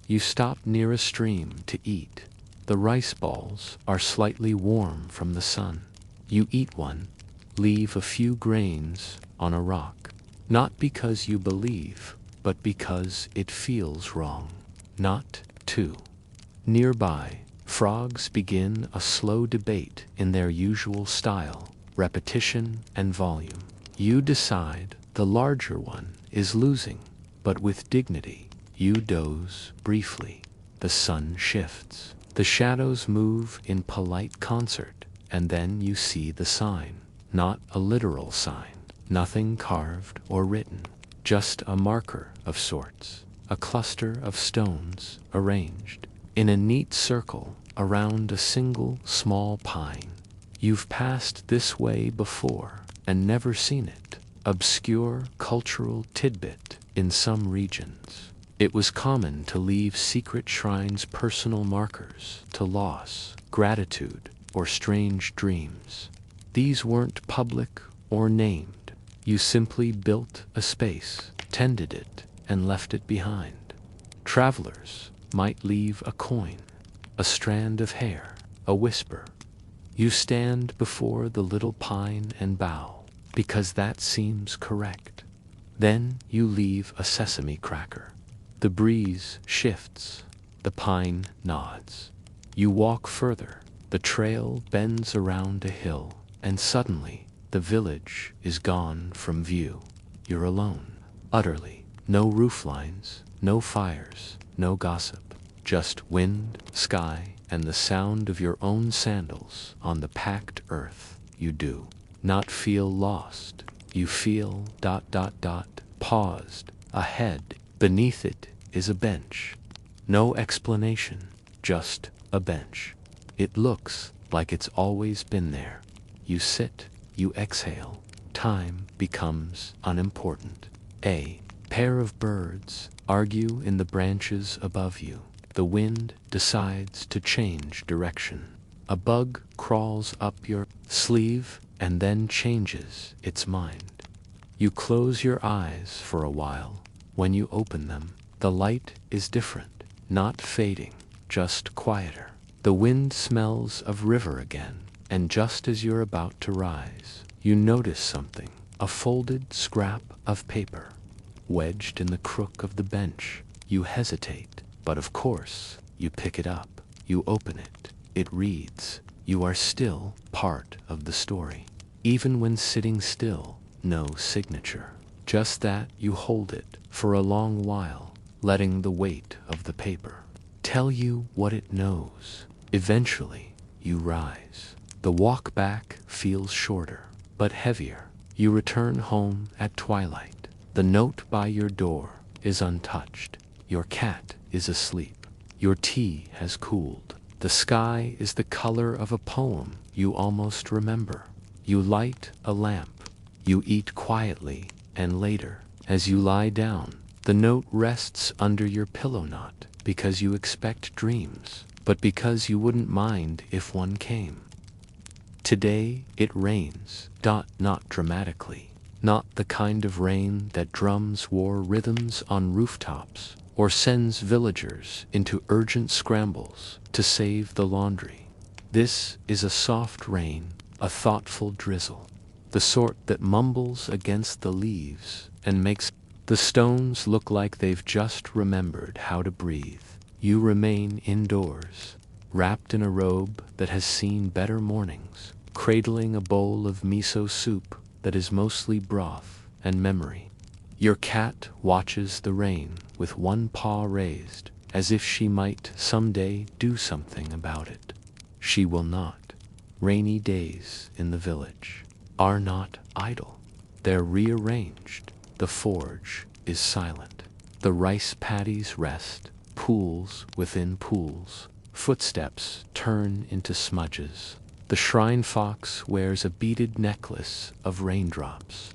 You stop near a stream to eat. The rice balls are slightly warm from the sun. You eat one, leave a few grains on a rock. Not because you believe, but because it feels wrong. Not to. Nearby, frogs begin a slow debate in their usual style, repetition and volume. You decide the larger one is losing, but with dignity. You doze briefly. The sun shifts. The shadows move in polite concert, and then you see the sign. Not a literal sign. Nothing carved or written, just a marker of sorts, a cluster of stones arranged in a neat circle around a single small pine. You've passed this way before and never seen it. Obscure cultural tidbit in some regions. It was common to leave secret shrines personal markers to loss, gratitude, or strange dreams. These weren't public or named. You simply built a space, tended it, and left it behind. Travelers might leave a coin, a strand of hair, a whisper. You stand before the little pine and bow, because that seems correct. Then you leave a sesame cracker. The breeze shifts. The pine nods. You walk further. The trail bends around a hill, and suddenly, the village is gone from view. You're alone, utterly. No rooflines, No fires, no gossip, just wind, sky, and the sound of your own sandals on the packed earth. You do not feel lost. You feel ... paused. Ahead, beneath it, is a bench. No explanation, just a bench. It looks like it's always been there. You sit, you exhale. Time becomes unimportant. A pair of birds argue in the branches above you. The wind decides to change direction. A bug crawls up your sleeve and then changes its mind. You close your eyes for a while. When you open them, the light is different, not fading, just quieter. The wind smells of river again, and just as you're about to rise, you notice something, a folded scrap of paper, wedged in the crook of the bench. You hesitate, but of course, you pick it up. You open it. It reads, "You are still part of the story." Even when sitting still, no signature. Just that you hold it for a long while, letting the weight of the paper tell you what it knows. Eventually, you rise. The walk back feels shorter, but heavier. You return home at twilight. The note by your door is untouched. Your cat is asleep. Your tea has cooled. The sky is the color of a poem you almost remember. You light a lamp. You eat quietly, and later, as you lie down, the note rests under your pillow, not because you expect dreams, but because you wouldn't mind if one came. Today it rains, not dramatically, not the kind of rain that drums war rhythms on rooftops or sends villagers into urgent scrambles to save the laundry. This is a soft rain, a thoughtful drizzle, the sort that mumbles against the leaves and makes the stones look like they've just remembered how to breathe. You remain indoors, wrapped in a robe that has seen better mornings, cradling a bowl of miso soup that is mostly broth and memory. Your cat watches the rain with one paw raised, as if she might someday do something about it. She will not. Rainy days in the village are not idle. They're rearranged. The forge is silent. The rice paddies rest, pools within pools. Footsteps turn into smudges. The shrine fox wears a beaded necklace of raindrops.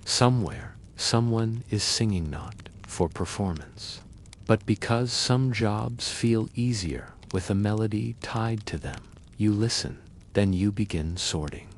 Somewhere, someone is singing, not for performance, but because some jobs feel easier with a melody tied to them. You listen, then you begin sorting.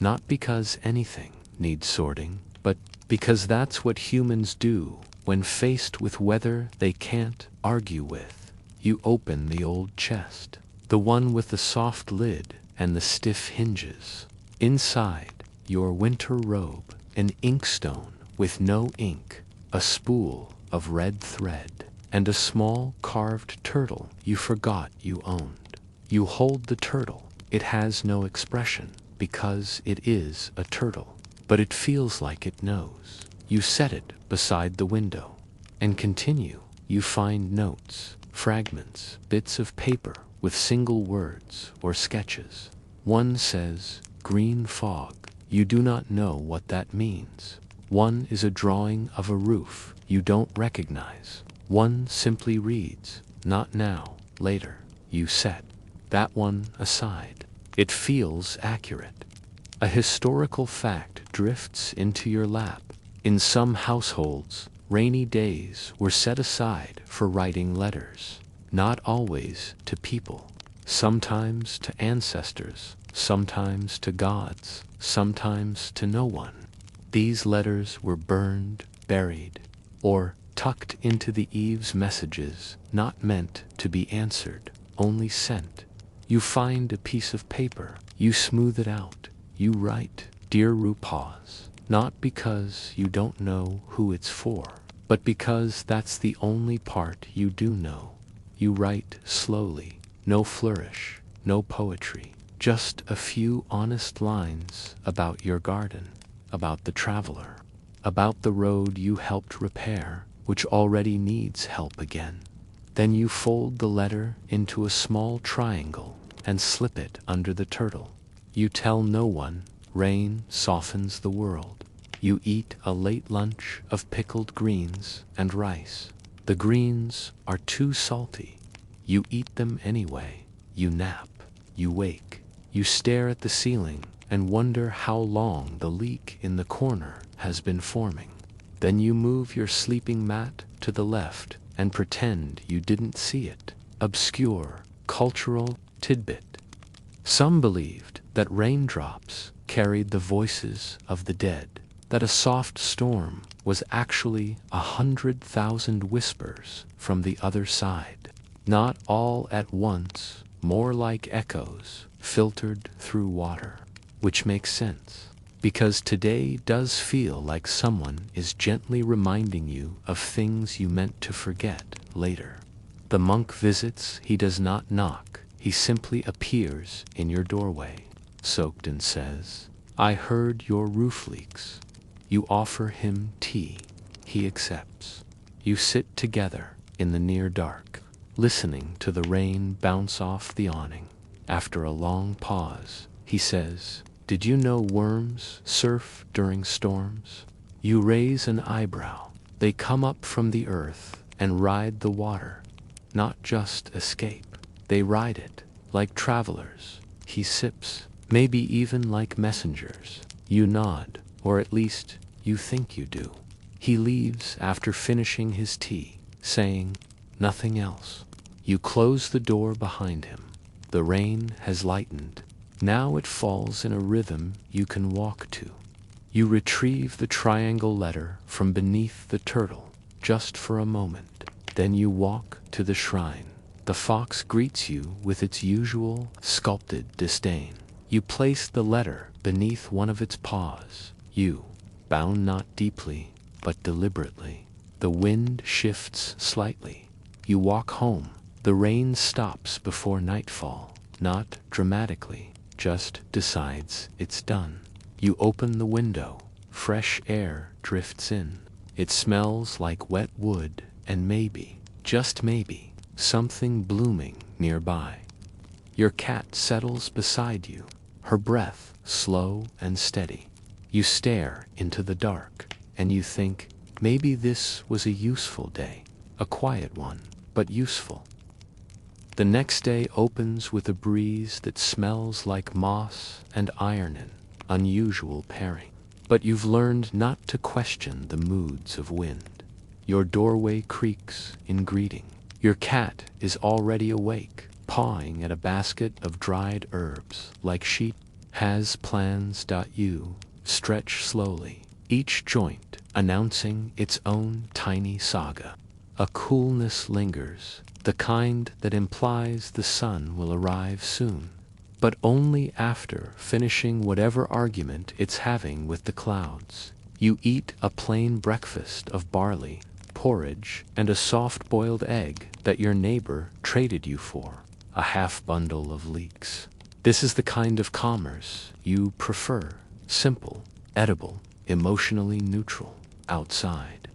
Not because anything needs sorting, but because that's what humans do when faced with weather they can't argue with. You open the old chest, the one with the soft lid and the stiff hinges. Inside, your winter robe, an inkstone with no ink, a spool of red thread, and a small carved turtle you forgot you owned. You hold the turtle. It has no expression because it is a turtle, but it feels like it knows. You set it beside the window and continue. You find notes, fragments, bits of paper with single words or sketches. One says, "Green fog." You do not know what that means. One is a drawing of a roof you don't recognize. One simply reads, "Not now, later." You set that one aside. It feels accurate. A historical fact drifts into your lap. In some households, rainy days were set aside for writing letters. Not always to people. Sometimes to ancestors, sometimes to gods, sometimes to no one. These letters were burned, buried, or tucked into the eaves messages, not meant to be answered, only sent. You find a piece of paper, you smooth it out, you write, "Dear Rupaz," not because you don't know who it's for, but because that's the only part you do know. You write slowly, no flourish, no poetry, just a few honest lines about your garden, about the traveler, about the road you helped repair, which already needs help again. Then you fold the letter into a small triangle and slip it under the turtle. You tell no one. Rain softens the world. You eat a late lunch of pickled greens and rice. The greens are too salty. You eat them anyway. You nap. You wake. You stare at the ceiling and wonder how long the leak in the corner has been forming. Then you move your sleeping mat to the left and pretend you didn't see it. Obscure cultural tidbit. Some believed that raindrops carried the voices of the dead, that a soft storm was actually 100,000 whispers from the other side, not all at once, more like echoes filtered through water. Which makes sense, because today does feel like someone is gently reminding you of things you meant to forget later. The monk visits, he does not knock, he simply appears in your doorway. Shōgun says, "I heard your roof leaks." You offer him tea. He accepts. You sit together in the near dark, listening to the rain bounce off the awning. After a long pause, he says, "Did you know worms surf during storms?" You raise an eyebrow. They come up from the earth and ride the water, not just escape. They ride it like travelers. He sips, maybe even like messengers. You nod, or at least you think you do. He leaves after finishing his tea, saying, "Nothing else." You close the door behind him. The rain has lightened. Now it falls in a rhythm you can walk to. You retrieve the triangle letter from beneath the turtle, just for a moment. Then you walk to the shrine. The fox greets you with its usual sculpted disdain. You place the letter beneath one of its paws. You, bound not deeply, but deliberately. The wind shifts slightly. You walk home. The rain stops before nightfall, not dramatically, just decides it's done. You open the window. Fresh air drifts in. It smells like wet wood and maybe, just maybe, something blooming nearby. Your cat settles beside you, her breath slow and steady. You stare into the dark, and you think, maybe this was a useful day, a quiet one, but useful. The next day opens with a breeze that smells like moss and iron, unusual pairing. But you've learned not to question the moods of wind. Your doorway creaks in greeting. Your cat is already awake, pawing at a basket of dried herbs like sheep. Has plans. You stretch slowly, each joint announcing its own tiny saga. A coolness lingers, the kind that implies the sun will arrive soon, but only after finishing whatever argument it's having with the clouds. You eat a plain breakfast of barley, porridge, and a soft-boiled egg that your neighbor traded you for, a half bundle of leeks. This is the kind of commerce you prefer, simple, edible, emotionally neutral, outside.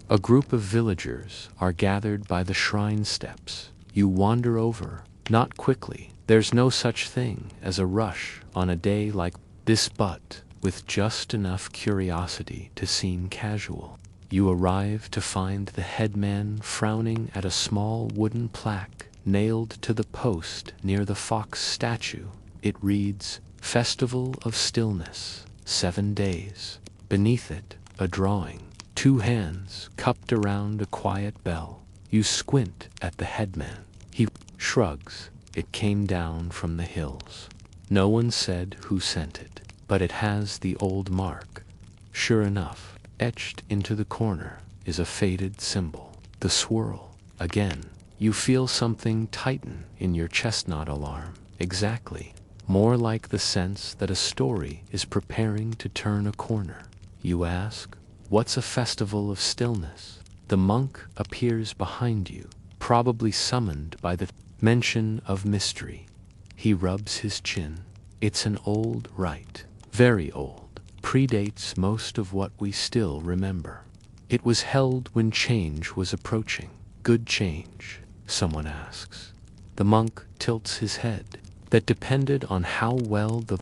A group of villagers are gathered by the shrine steps. You wander over, not quickly. There's no such thing as a rush on a day like this, but with just enough curiosity to seem casual. You arrive to find the headman frowning at a small wooden plaque nailed to the post near the fox statue. It reads, "Festival of Stillness, 7 days." Beneath it, a drawing, 2 hands cupped around a quiet bell. You squint at the headman. He shrugs. It came down from the hills. No one said who sent it, but it has the old mark. Sure enough, etched into the corner is a faded symbol. The swirl. Again, you feel something tighten in your chestnut alarm. Exactly. More like the sense that a story is preparing to turn a corner. You ask, "What's a festival of stillness?" The monk appears behind you, probably summoned by the mention of mystery. He rubs his chin. It's an old rite, very old, predates most of what we still remember. It was held when change was approaching. Good change, someone asks. The monk tilts his head. That depended on how well the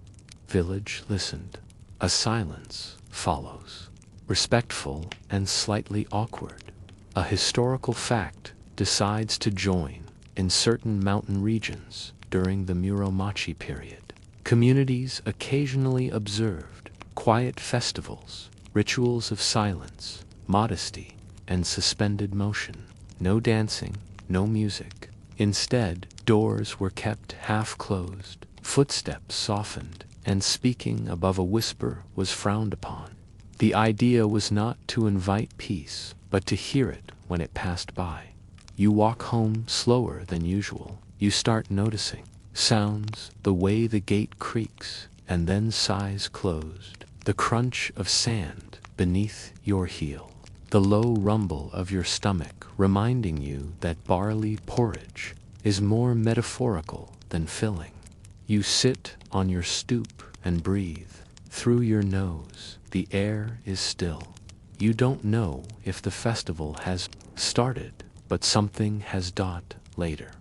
village listened. A silence follows, respectful and slightly awkward. A historical fact decides to join in certain mountain regions during the Muromachi period. Communities occasionally observed quiet festivals, rituals of silence, modesty, and suspended motion. No dancing, no music. Instead, doors were kept half-closed, footsteps softened, and speaking above a whisper was frowned upon. The idea was not to invite peace, but to hear it when it passed by. You walk home slower than usual. You start noticing sounds, the way the gate creaks, and then sighs closed, the crunch of sand beneath your heel, the low rumble of your stomach reminding you that barley porridge is more metaphorical than filling. You sit on your stoop and breathe. Through your nose, the air is still. You don't know if the festival has started, but something has dot later.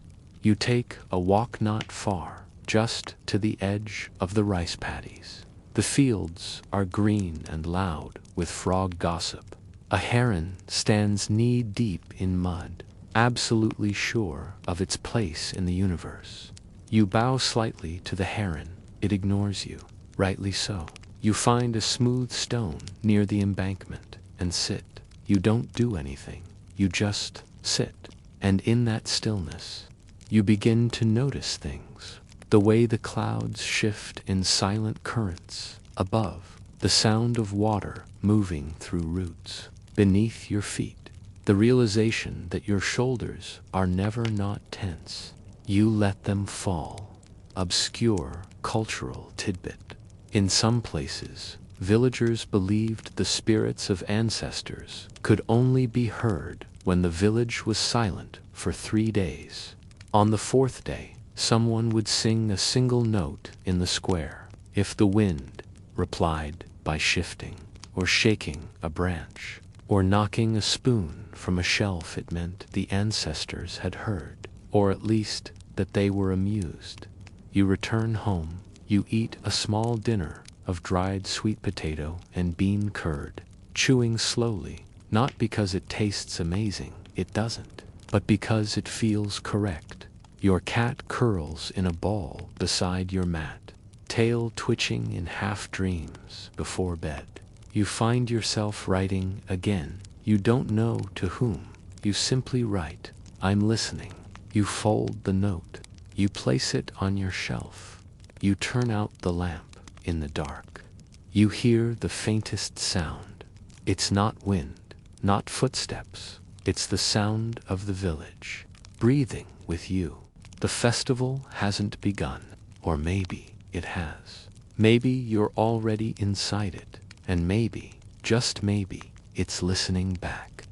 You take a walk not far, just to the edge of the rice paddies. The fields are green and loud with frog gossip. A heron stands knee-deep in mud, absolutely sure of its place in the universe. You bow slightly to the heron. It ignores you. Rightly so. You find a smooth stone near the embankment and sit. You don't do anything. You just sit. And in that stillness, you begin to notice things. The way the clouds shift in silent currents above, the sound of water moving through roots beneath your feet, the realization that your shoulders are never not tense. You let them fall. Obscure cultural tidbit. In some places, villagers believed the spirits of ancestors could only be heard when the village was silent for 3 days. On the 4th day, someone would sing a single note in the square. If the wind replied by shifting, or shaking a branch, or knocking a spoon from a shelf, it meant the ancestors had heard, or at least that they were amused. You return home. You eat a small dinner of dried sweet potato and bean curd, chewing slowly, not because it tastes amazing, it doesn't, but because it feels correct. Your cat curls in a ball beside your mat, tail twitching in half-dreams before bed. You find yourself writing again. You don't know to whom. You simply write, "I'm listening." You fold the note. You place it on your shelf. You turn out the lamp in the dark. You hear the faintest sound. It's not wind, not footsteps. It's the sound of the village, breathing with you. The festival hasn't begun, or maybe it has. Maybe you're already inside it, and maybe, just maybe, it's listening back.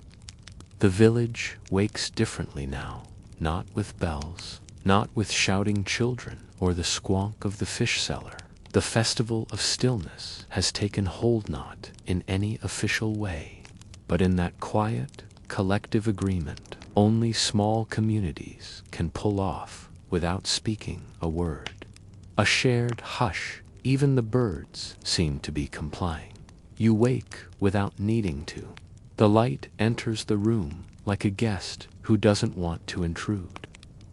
The village wakes differently now, not with bells, not with shouting children or the squonk of the fish seller. The festival of stillness has taken hold, not in any official way, but in that quiet, collective agreement only small communities can pull off without speaking a word. A shared hush. Even the birds seem to be complying. You wake without needing to. The light enters the room like a guest who doesn't want to intrude.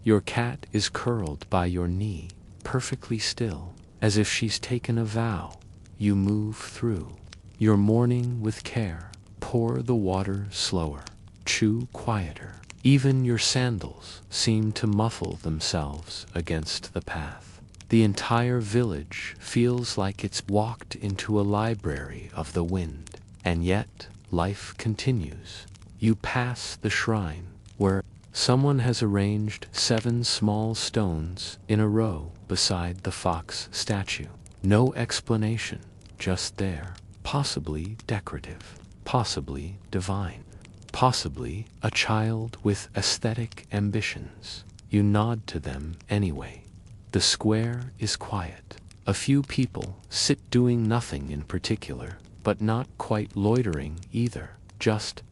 Your cat is curled by your knee, perfectly still, as if she's taken a vow. You move through your morning with care. Pour the water slower. Chew quieter. Even your sandals seem to muffle themselves against the path. The entire village feels like it's walked into a library of the wind, and yet life continues. You pass the shrine, where someone has arranged 7 small stones in a row beside the fox statue. No explanation, just there, possibly decorative, possibly divine, possibly a child with aesthetic ambitions. You nod to them anyway. The square is quiet. A few people sit doing nothing in particular, but not quite loitering either, just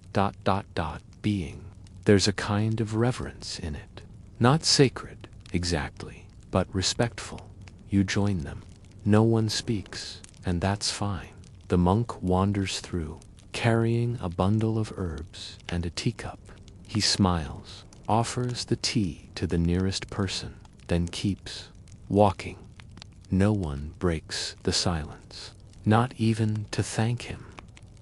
being. There's a kind of reverence in it. Not sacred, exactly, but respectful. You join them. No one speaks, and that's fine. The monk wanders through, carrying a bundle of herbs and a teacup. He smiles, offers the tea to the nearest person, then keeps walking. No one breaks the silence, not even to thank him.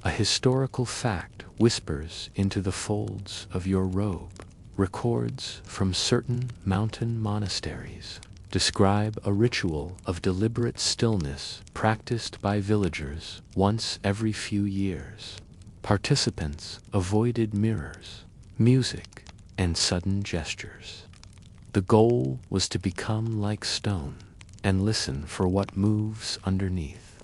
A historical fact whispers into the folds of your robe. Records from certain mountain monasteries describe a ritual of deliberate stillness practiced by villagers once every few years. Participants avoided mirrors, music, and sudden gestures. The goal was to become like stone and listen for what moves underneath.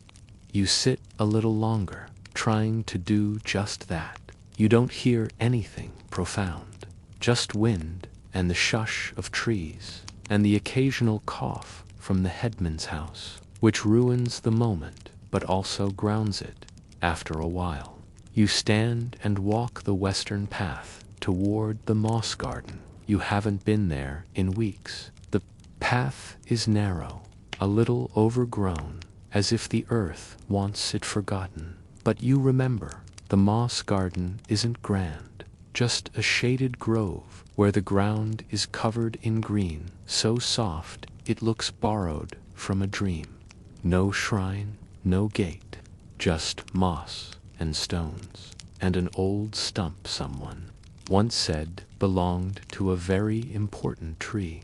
You sit a little longer, trying to do just that. You don't hear anything profound, just wind and the shush of trees, and the occasional cough from the headman's house, which ruins the moment but also grounds it. After a while, you stand and walk the western path toward the moss garden. You haven't been there in weeks. The path is narrow, a little overgrown, as if the earth wants it forgotten. But you remember, the moss garden isn't grand, just a shaded grove where the ground is covered in green, so soft it looks borrowed from a dream. No shrine, no gate, just moss and stones, and an old stump someone once said belonged to a very important tree.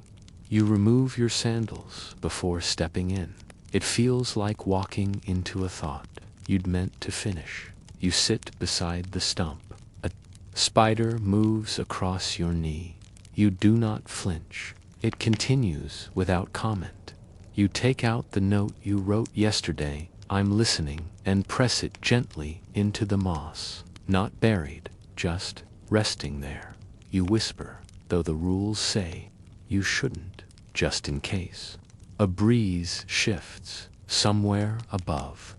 You remove your sandals before stepping in. It feels like walking into a thought you'd meant to finish. You sit beside the stump. A spider moves across your knee. You do not flinch. It continues without comment. You take out the note you wrote yesterday, "I'm listening," and press it gently into the moss. Not buried, just resting there. You whisper, though the rules say you shouldn't, just in case. A breeze shifts somewhere above.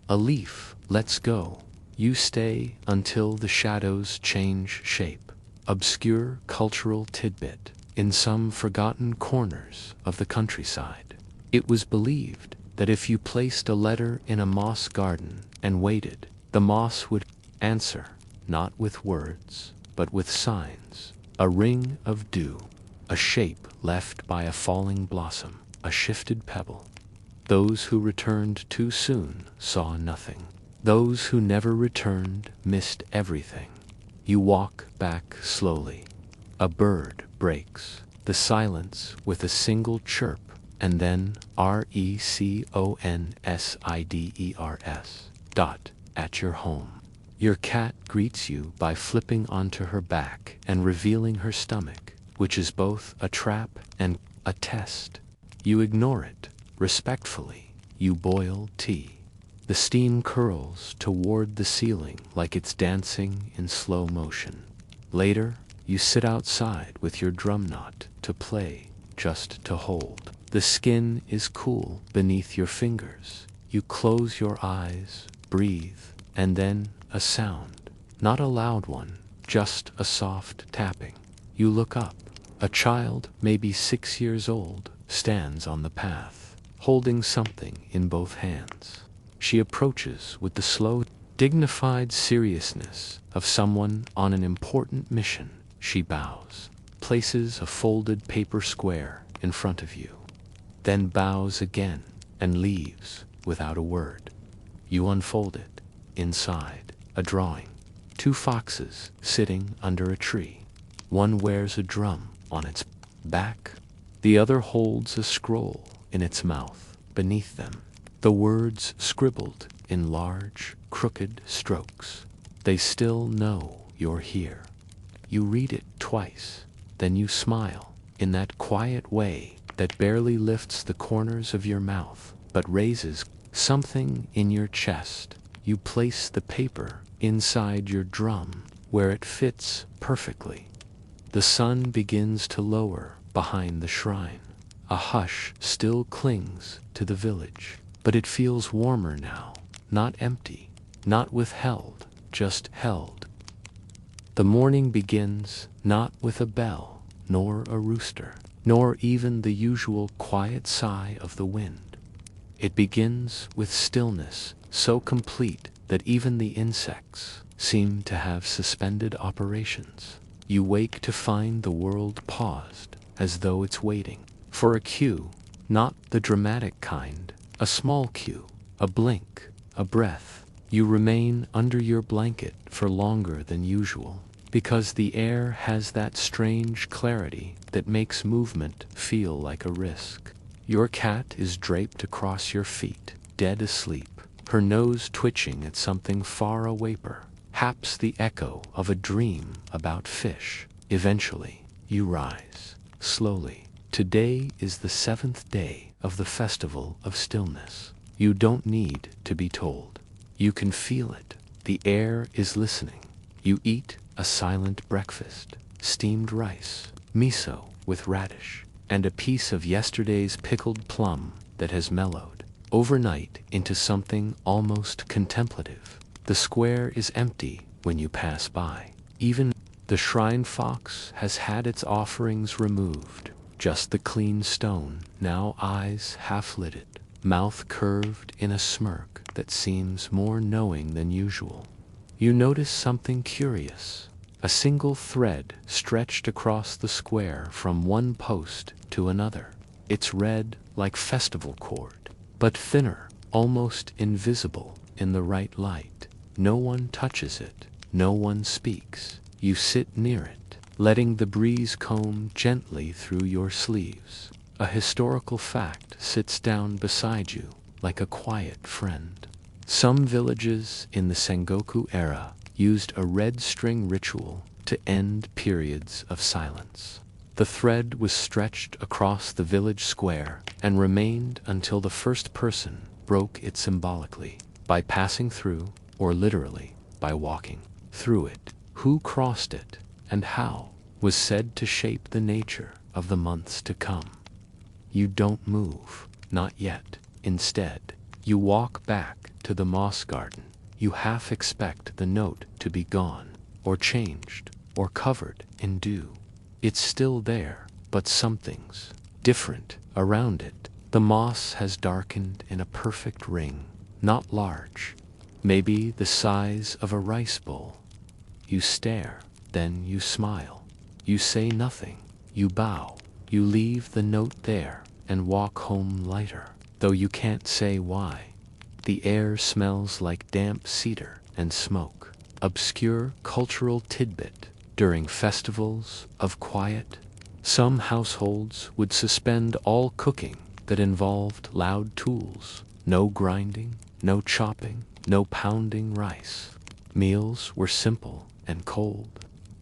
A leaf lets go. You stay until the shadows change shape. Obscure cultural tidbit in some forgotten corners of the countryside. It was believed that if you placed a letter in a moss garden and waited, the moss would answer, not with words, but with signs. A ring of dew, a shape left by a falling blossom, a shifted pebble. Those who returned too soon saw nothing. Those who never returned missed everything. You walk back slowly. A bird breaks the silence with a single chirp, and then reconsiders. At your home. Your cat greets you by flipping onto her back and revealing her stomach, which is both a trap and a test. You ignore it. Respectfully, you boil tea. The steam curls toward the ceiling like it's dancing in slow motion. Later, you sit outside with your drum knot to play, just to hold. The skin is cool beneath your fingers. You close your eyes, breathe, and then a sound. Not a loud one, just a soft tapping. You look up. A child, maybe 6 years old, stands on the path, holding something in both hands. She approaches with the slow, dignified seriousness of someone on an important mission. She bows, places a folded paper square in front of you, then bows again and leaves without a word. You unfold it. Inside, a drawing. 2 foxes sitting under a tree. One wears a drum on its back. The other holds a scroll in its mouth. Beneath them, the words scribbled in large, crooked strokes. They still know you're here. You read it twice, then you smile in that quiet way that barely lifts the corners of your mouth, but raises something in your chest. You place the paper inside your drum, where it fits perfectly. The sun begins to lower behind the shrine. A hush still clings to the village, but it feels warmer now, not empty, not withheld, just held. The morning begins not with a bell, nor a rooster, nor even the usual quiet sigh of the wind. It begins with stillness so complete that even the insects seem to have suspended operations. You wake to find the world paused, as though it's waiting for a cue, not the dramatic kind, a small cue, a blink, a breath. You remain under your blanket for longer than usual, because the air has that strange clarity that makes movement feel like a risk. Your cat is draped across your feet, dead asleep, her nose twitching at something far away, perhaps the echo of a dream about fish. Eventually, you rise, slowly. Today is the 7th day of the Festival of Stillness. You don't need to be told. You can feel it. The air is listening. You eat a silent breakfast, steamed rice, miso with radish, and a piece of yesterday's pickled plum that has mellowed overnight into something almost contemplative. The square is empty when you pass by. Even the shrine fox has had its offerings removed. Just the clean stone, now eyes half-lidded, mouth curved in a smirk that seems more knowing than usual. You notice something curious. A single thread stretched across the square from one post to another. It's red like festival cord, but thinner, almost invisible in the right light. No one touches it. No one speaks. You sit near it, letting the breeze comb gently through your sleeves. A historical fact sits down beside you like a quiet friend. Some villages in the Sengoku era used a red string ritual to end periods of silence. The thread was stretched across the village square and remained until the first person broke it symbolically, by passing through, or literally, by walking through it. Who crossed it, and how, was said to shape the nature of the months to come. You don't move, not yet. Instead, you walk back to the moss garden. You half expect the note to be gone, or changed, or covered in dew. It's still there, but something's different around it. The moss has darkened in a perfect ring, not large, maybe the size of a rice bowl. You stare, then you smile. You say nothing. You bow. You leave the note there and walk home lighter, though you can't say why. The air smells like damp cedar and smoke. Obscure cultural tidbit. During festivals of quiet, some households would suspend all cooking that involved loud tools. No grinding, no chopping, no pounding rice. Meals were simple and cold.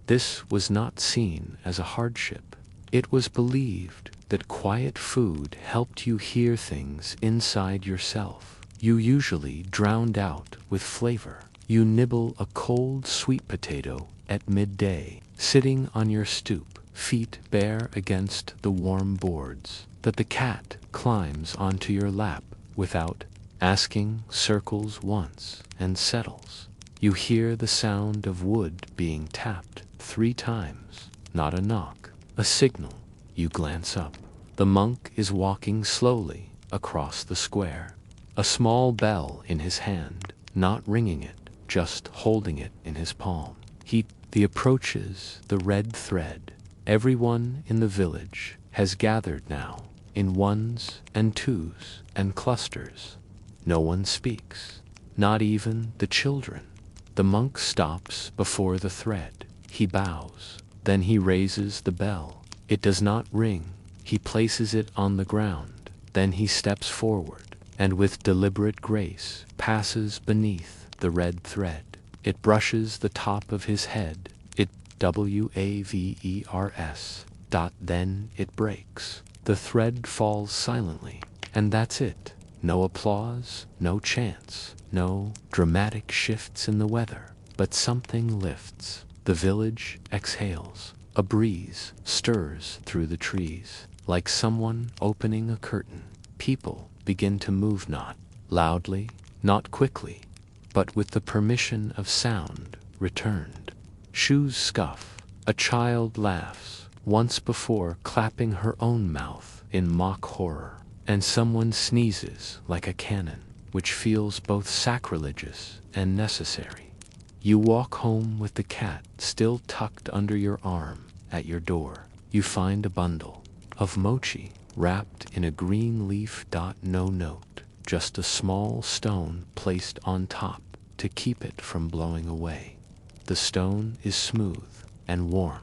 This was not seen as a hardship. It was believed that quiet food helped you hear things inside yourself. You usually drowned out with flavor. You nibble a cold sweet potato at midday, sitting on your stoop, feet bare against the warm boards, that the cat climbs onto your lap without asking, circles once, and settles. You hear the sound of wood being tapped 3 times, not a knock, a signal. You glance up. The monk is walking slowly across the square, a small bell in his hand, not ringing it, just holding it in his palm. He approaches the red thread. Everyone in the village has gathered now, in ones and twos and clusters. No one speaks, not even the children. The monk stops before the thread. He bows. Then he raises the bell. It does not ring. He places it on the ground. Then he steps forward, and with deliberate grace passes beneath the red thread. It brushes the top of his head. It wavers. Then it breaks. The thread falls silently, and that's it. No applause, no chants, no dramatic shifts in the weather, but something lifts. The village exhales. A breeze stirs through the trees, like someone opening a curtain. People begin to move, not loudly, not quickly, but with the permission of sound returned. Shoes scuff. A child laughs, once before clapping her own mouth in mock horror, and someone sneezes like a cannon, which feels both sacrilegious and necessary. You walk home with the cat still tucked under your arm. At your door, you find a bundle of mochi wrapped in a green leaf. No note, just a small stone placed on top to keep it from blowing away. The stone is smooth and warm.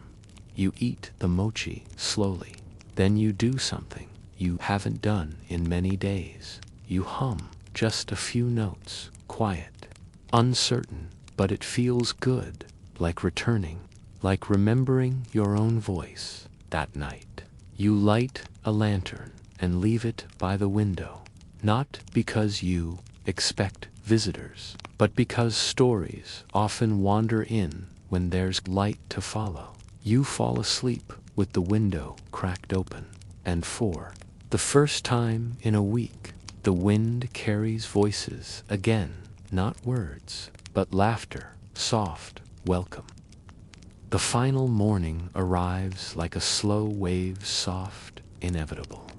You eat the mochi slowly. Then you do something you haven't done in many days. You hum just a few notes, quiet, uncertain, but it feels good, like returning, like remembering your own voice. That night, you light a lantern and leave it by the window, not because you expect visitors, but because stories often wander in when there's light to follow. You fall asleep with the window cracked open, and for the first time in a week, the wind carries voices again, not words, but laughter, soft, welcome. The final morning arrives like a slow wave, soft, inevitable,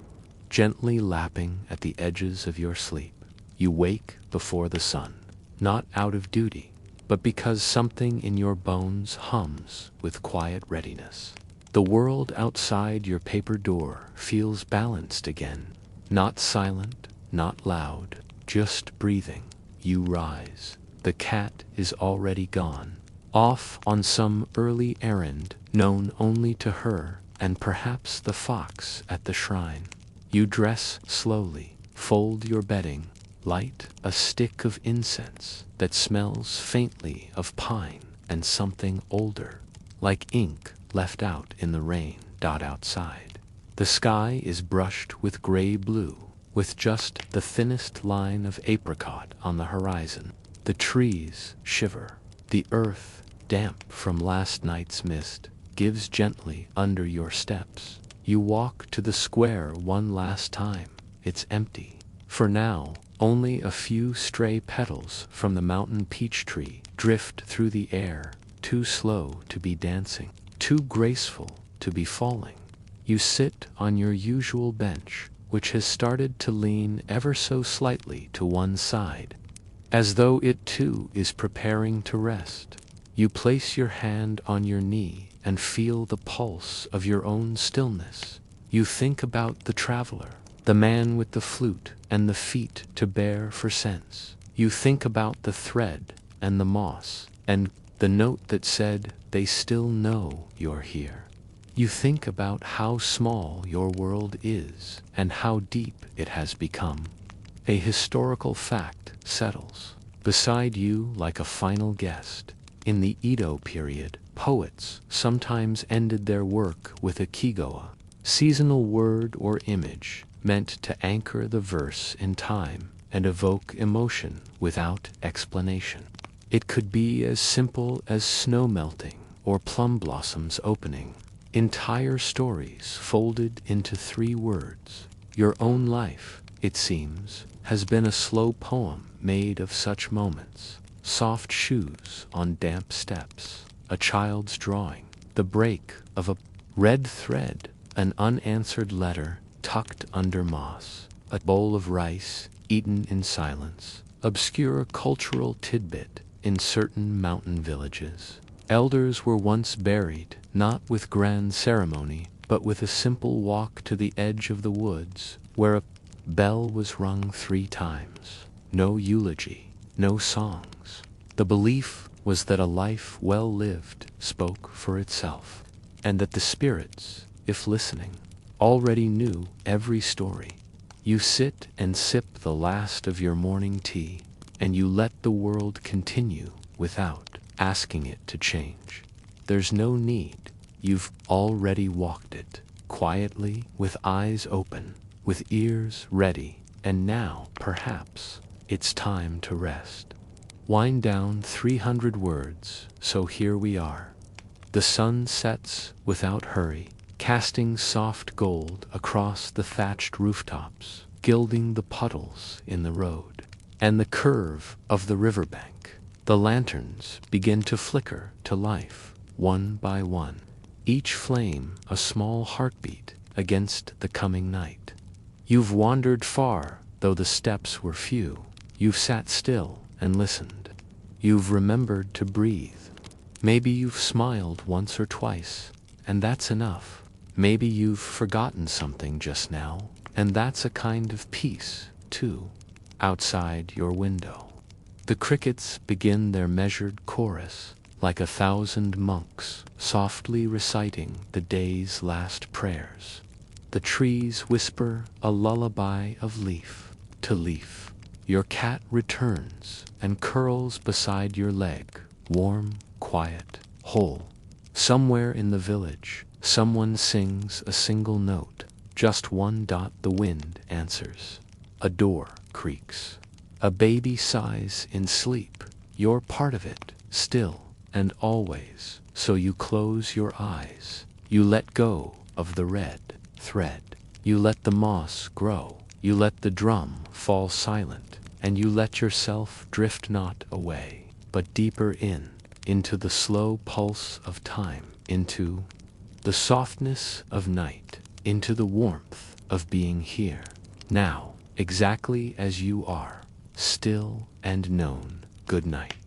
gently lapping at the edges of your sleep. You wake before the sun, not out of duty, but because something in your bones hums with quiet readiness. The world outside your paper door feels balanced again, not silent, not loud, just breathing. You rise. The cat is already gone, off on some early errand known only to her and perhaps the fox at the shrine. You dress slowly, fold your bedding, light a stick of incense that smells faintly of pine and something older, like ink left out in the rain. Outside, the sky is brushed with gray blue, with just the thinnest line of apricot on the horizon. The trees shiver. The earth, damp from last night's mist, gives gently under your steps. You walk to the square one last time. It's empty. For now, only a few stray petals from the mountain peach tree drift through the air, too slow to be dancing, too graceful to be falling. You sit on your usual bench, which has started to lean ever so slightly to one side, as though it too is preparing to rest. You place your hand on your knee and feel the pulse of your own stillness. You think about the traveler, the man with the flute and the feet to bear for scents. You think about the thread and the moss and the note that said they still know you're here. You think about how small your world is and how deep it has become. A historical fact settles beside you like a final guest. In the Edo period, poets sometimes ended their work with a kigoa, seasonal word or image meant to anchor the verse in time and evoke emotion without explanation. It could be as simple as snow melting or plum blossoms opening, entire stories folded into 3 words. Your own life, it seems, has been a slow poem made of such moments. Soft shoes on damp steps, a child's drawing, the break of a red thread, an unanswered letter tucked under moss, a bowl of rice eaten in silence, obscure cultural tidbit in certain mountain villages. Elders were once buried, not with grand ceremony, but with a simple walk to the edge of the woods, where a bell was rung 3 times. No eulogy, no songs. The belief was that a life well lived spoke for itself, and that the spirits, if listening, already knew every story. You sit and sip the last of your morning tea, and you let the world continue without asking it to change. There's no need. You've already walked it, quietly, with eyes open, with ears ready, and now, perhaps, it's time to rest. Wind down 300 words, so here we are. The sun sets without hurry, casting soft gold across the thatched rooftops, gilding the puddles in the road, and the curve of the riverbank. The lanterns begin to flicker to life. one by one, each flame a small heartbeat against the coming night. You've wandered far, though the steps were few. You've sat still and listened. You've remembered to breathe. Maybe you've smiled once or twice, and that's enough. Maybe you've forgotten something just now, and that's a kind of peace, too. Outside your window, the crickets begin their measured chorus, like 1,000 monks softly reciting the day's last prayers. The trees whisper a lullaby of leaf to leaf. Your cat returns and curls beside your leg, warm, quiet, whole. Somewhere in the village, someone sings a single note, just one dot. The wind answers. A door creaks. A baby sighs in sleep. You're part of it, still and always, so you close your eyes. You let go of the red thread. You let the moss grow. You let the drum fall silent, and you let yourself drift not away, but deeper into the slow pulse of time, into the softness of night, into the warmth of being here, now, exactly as you are, still and known. Good night.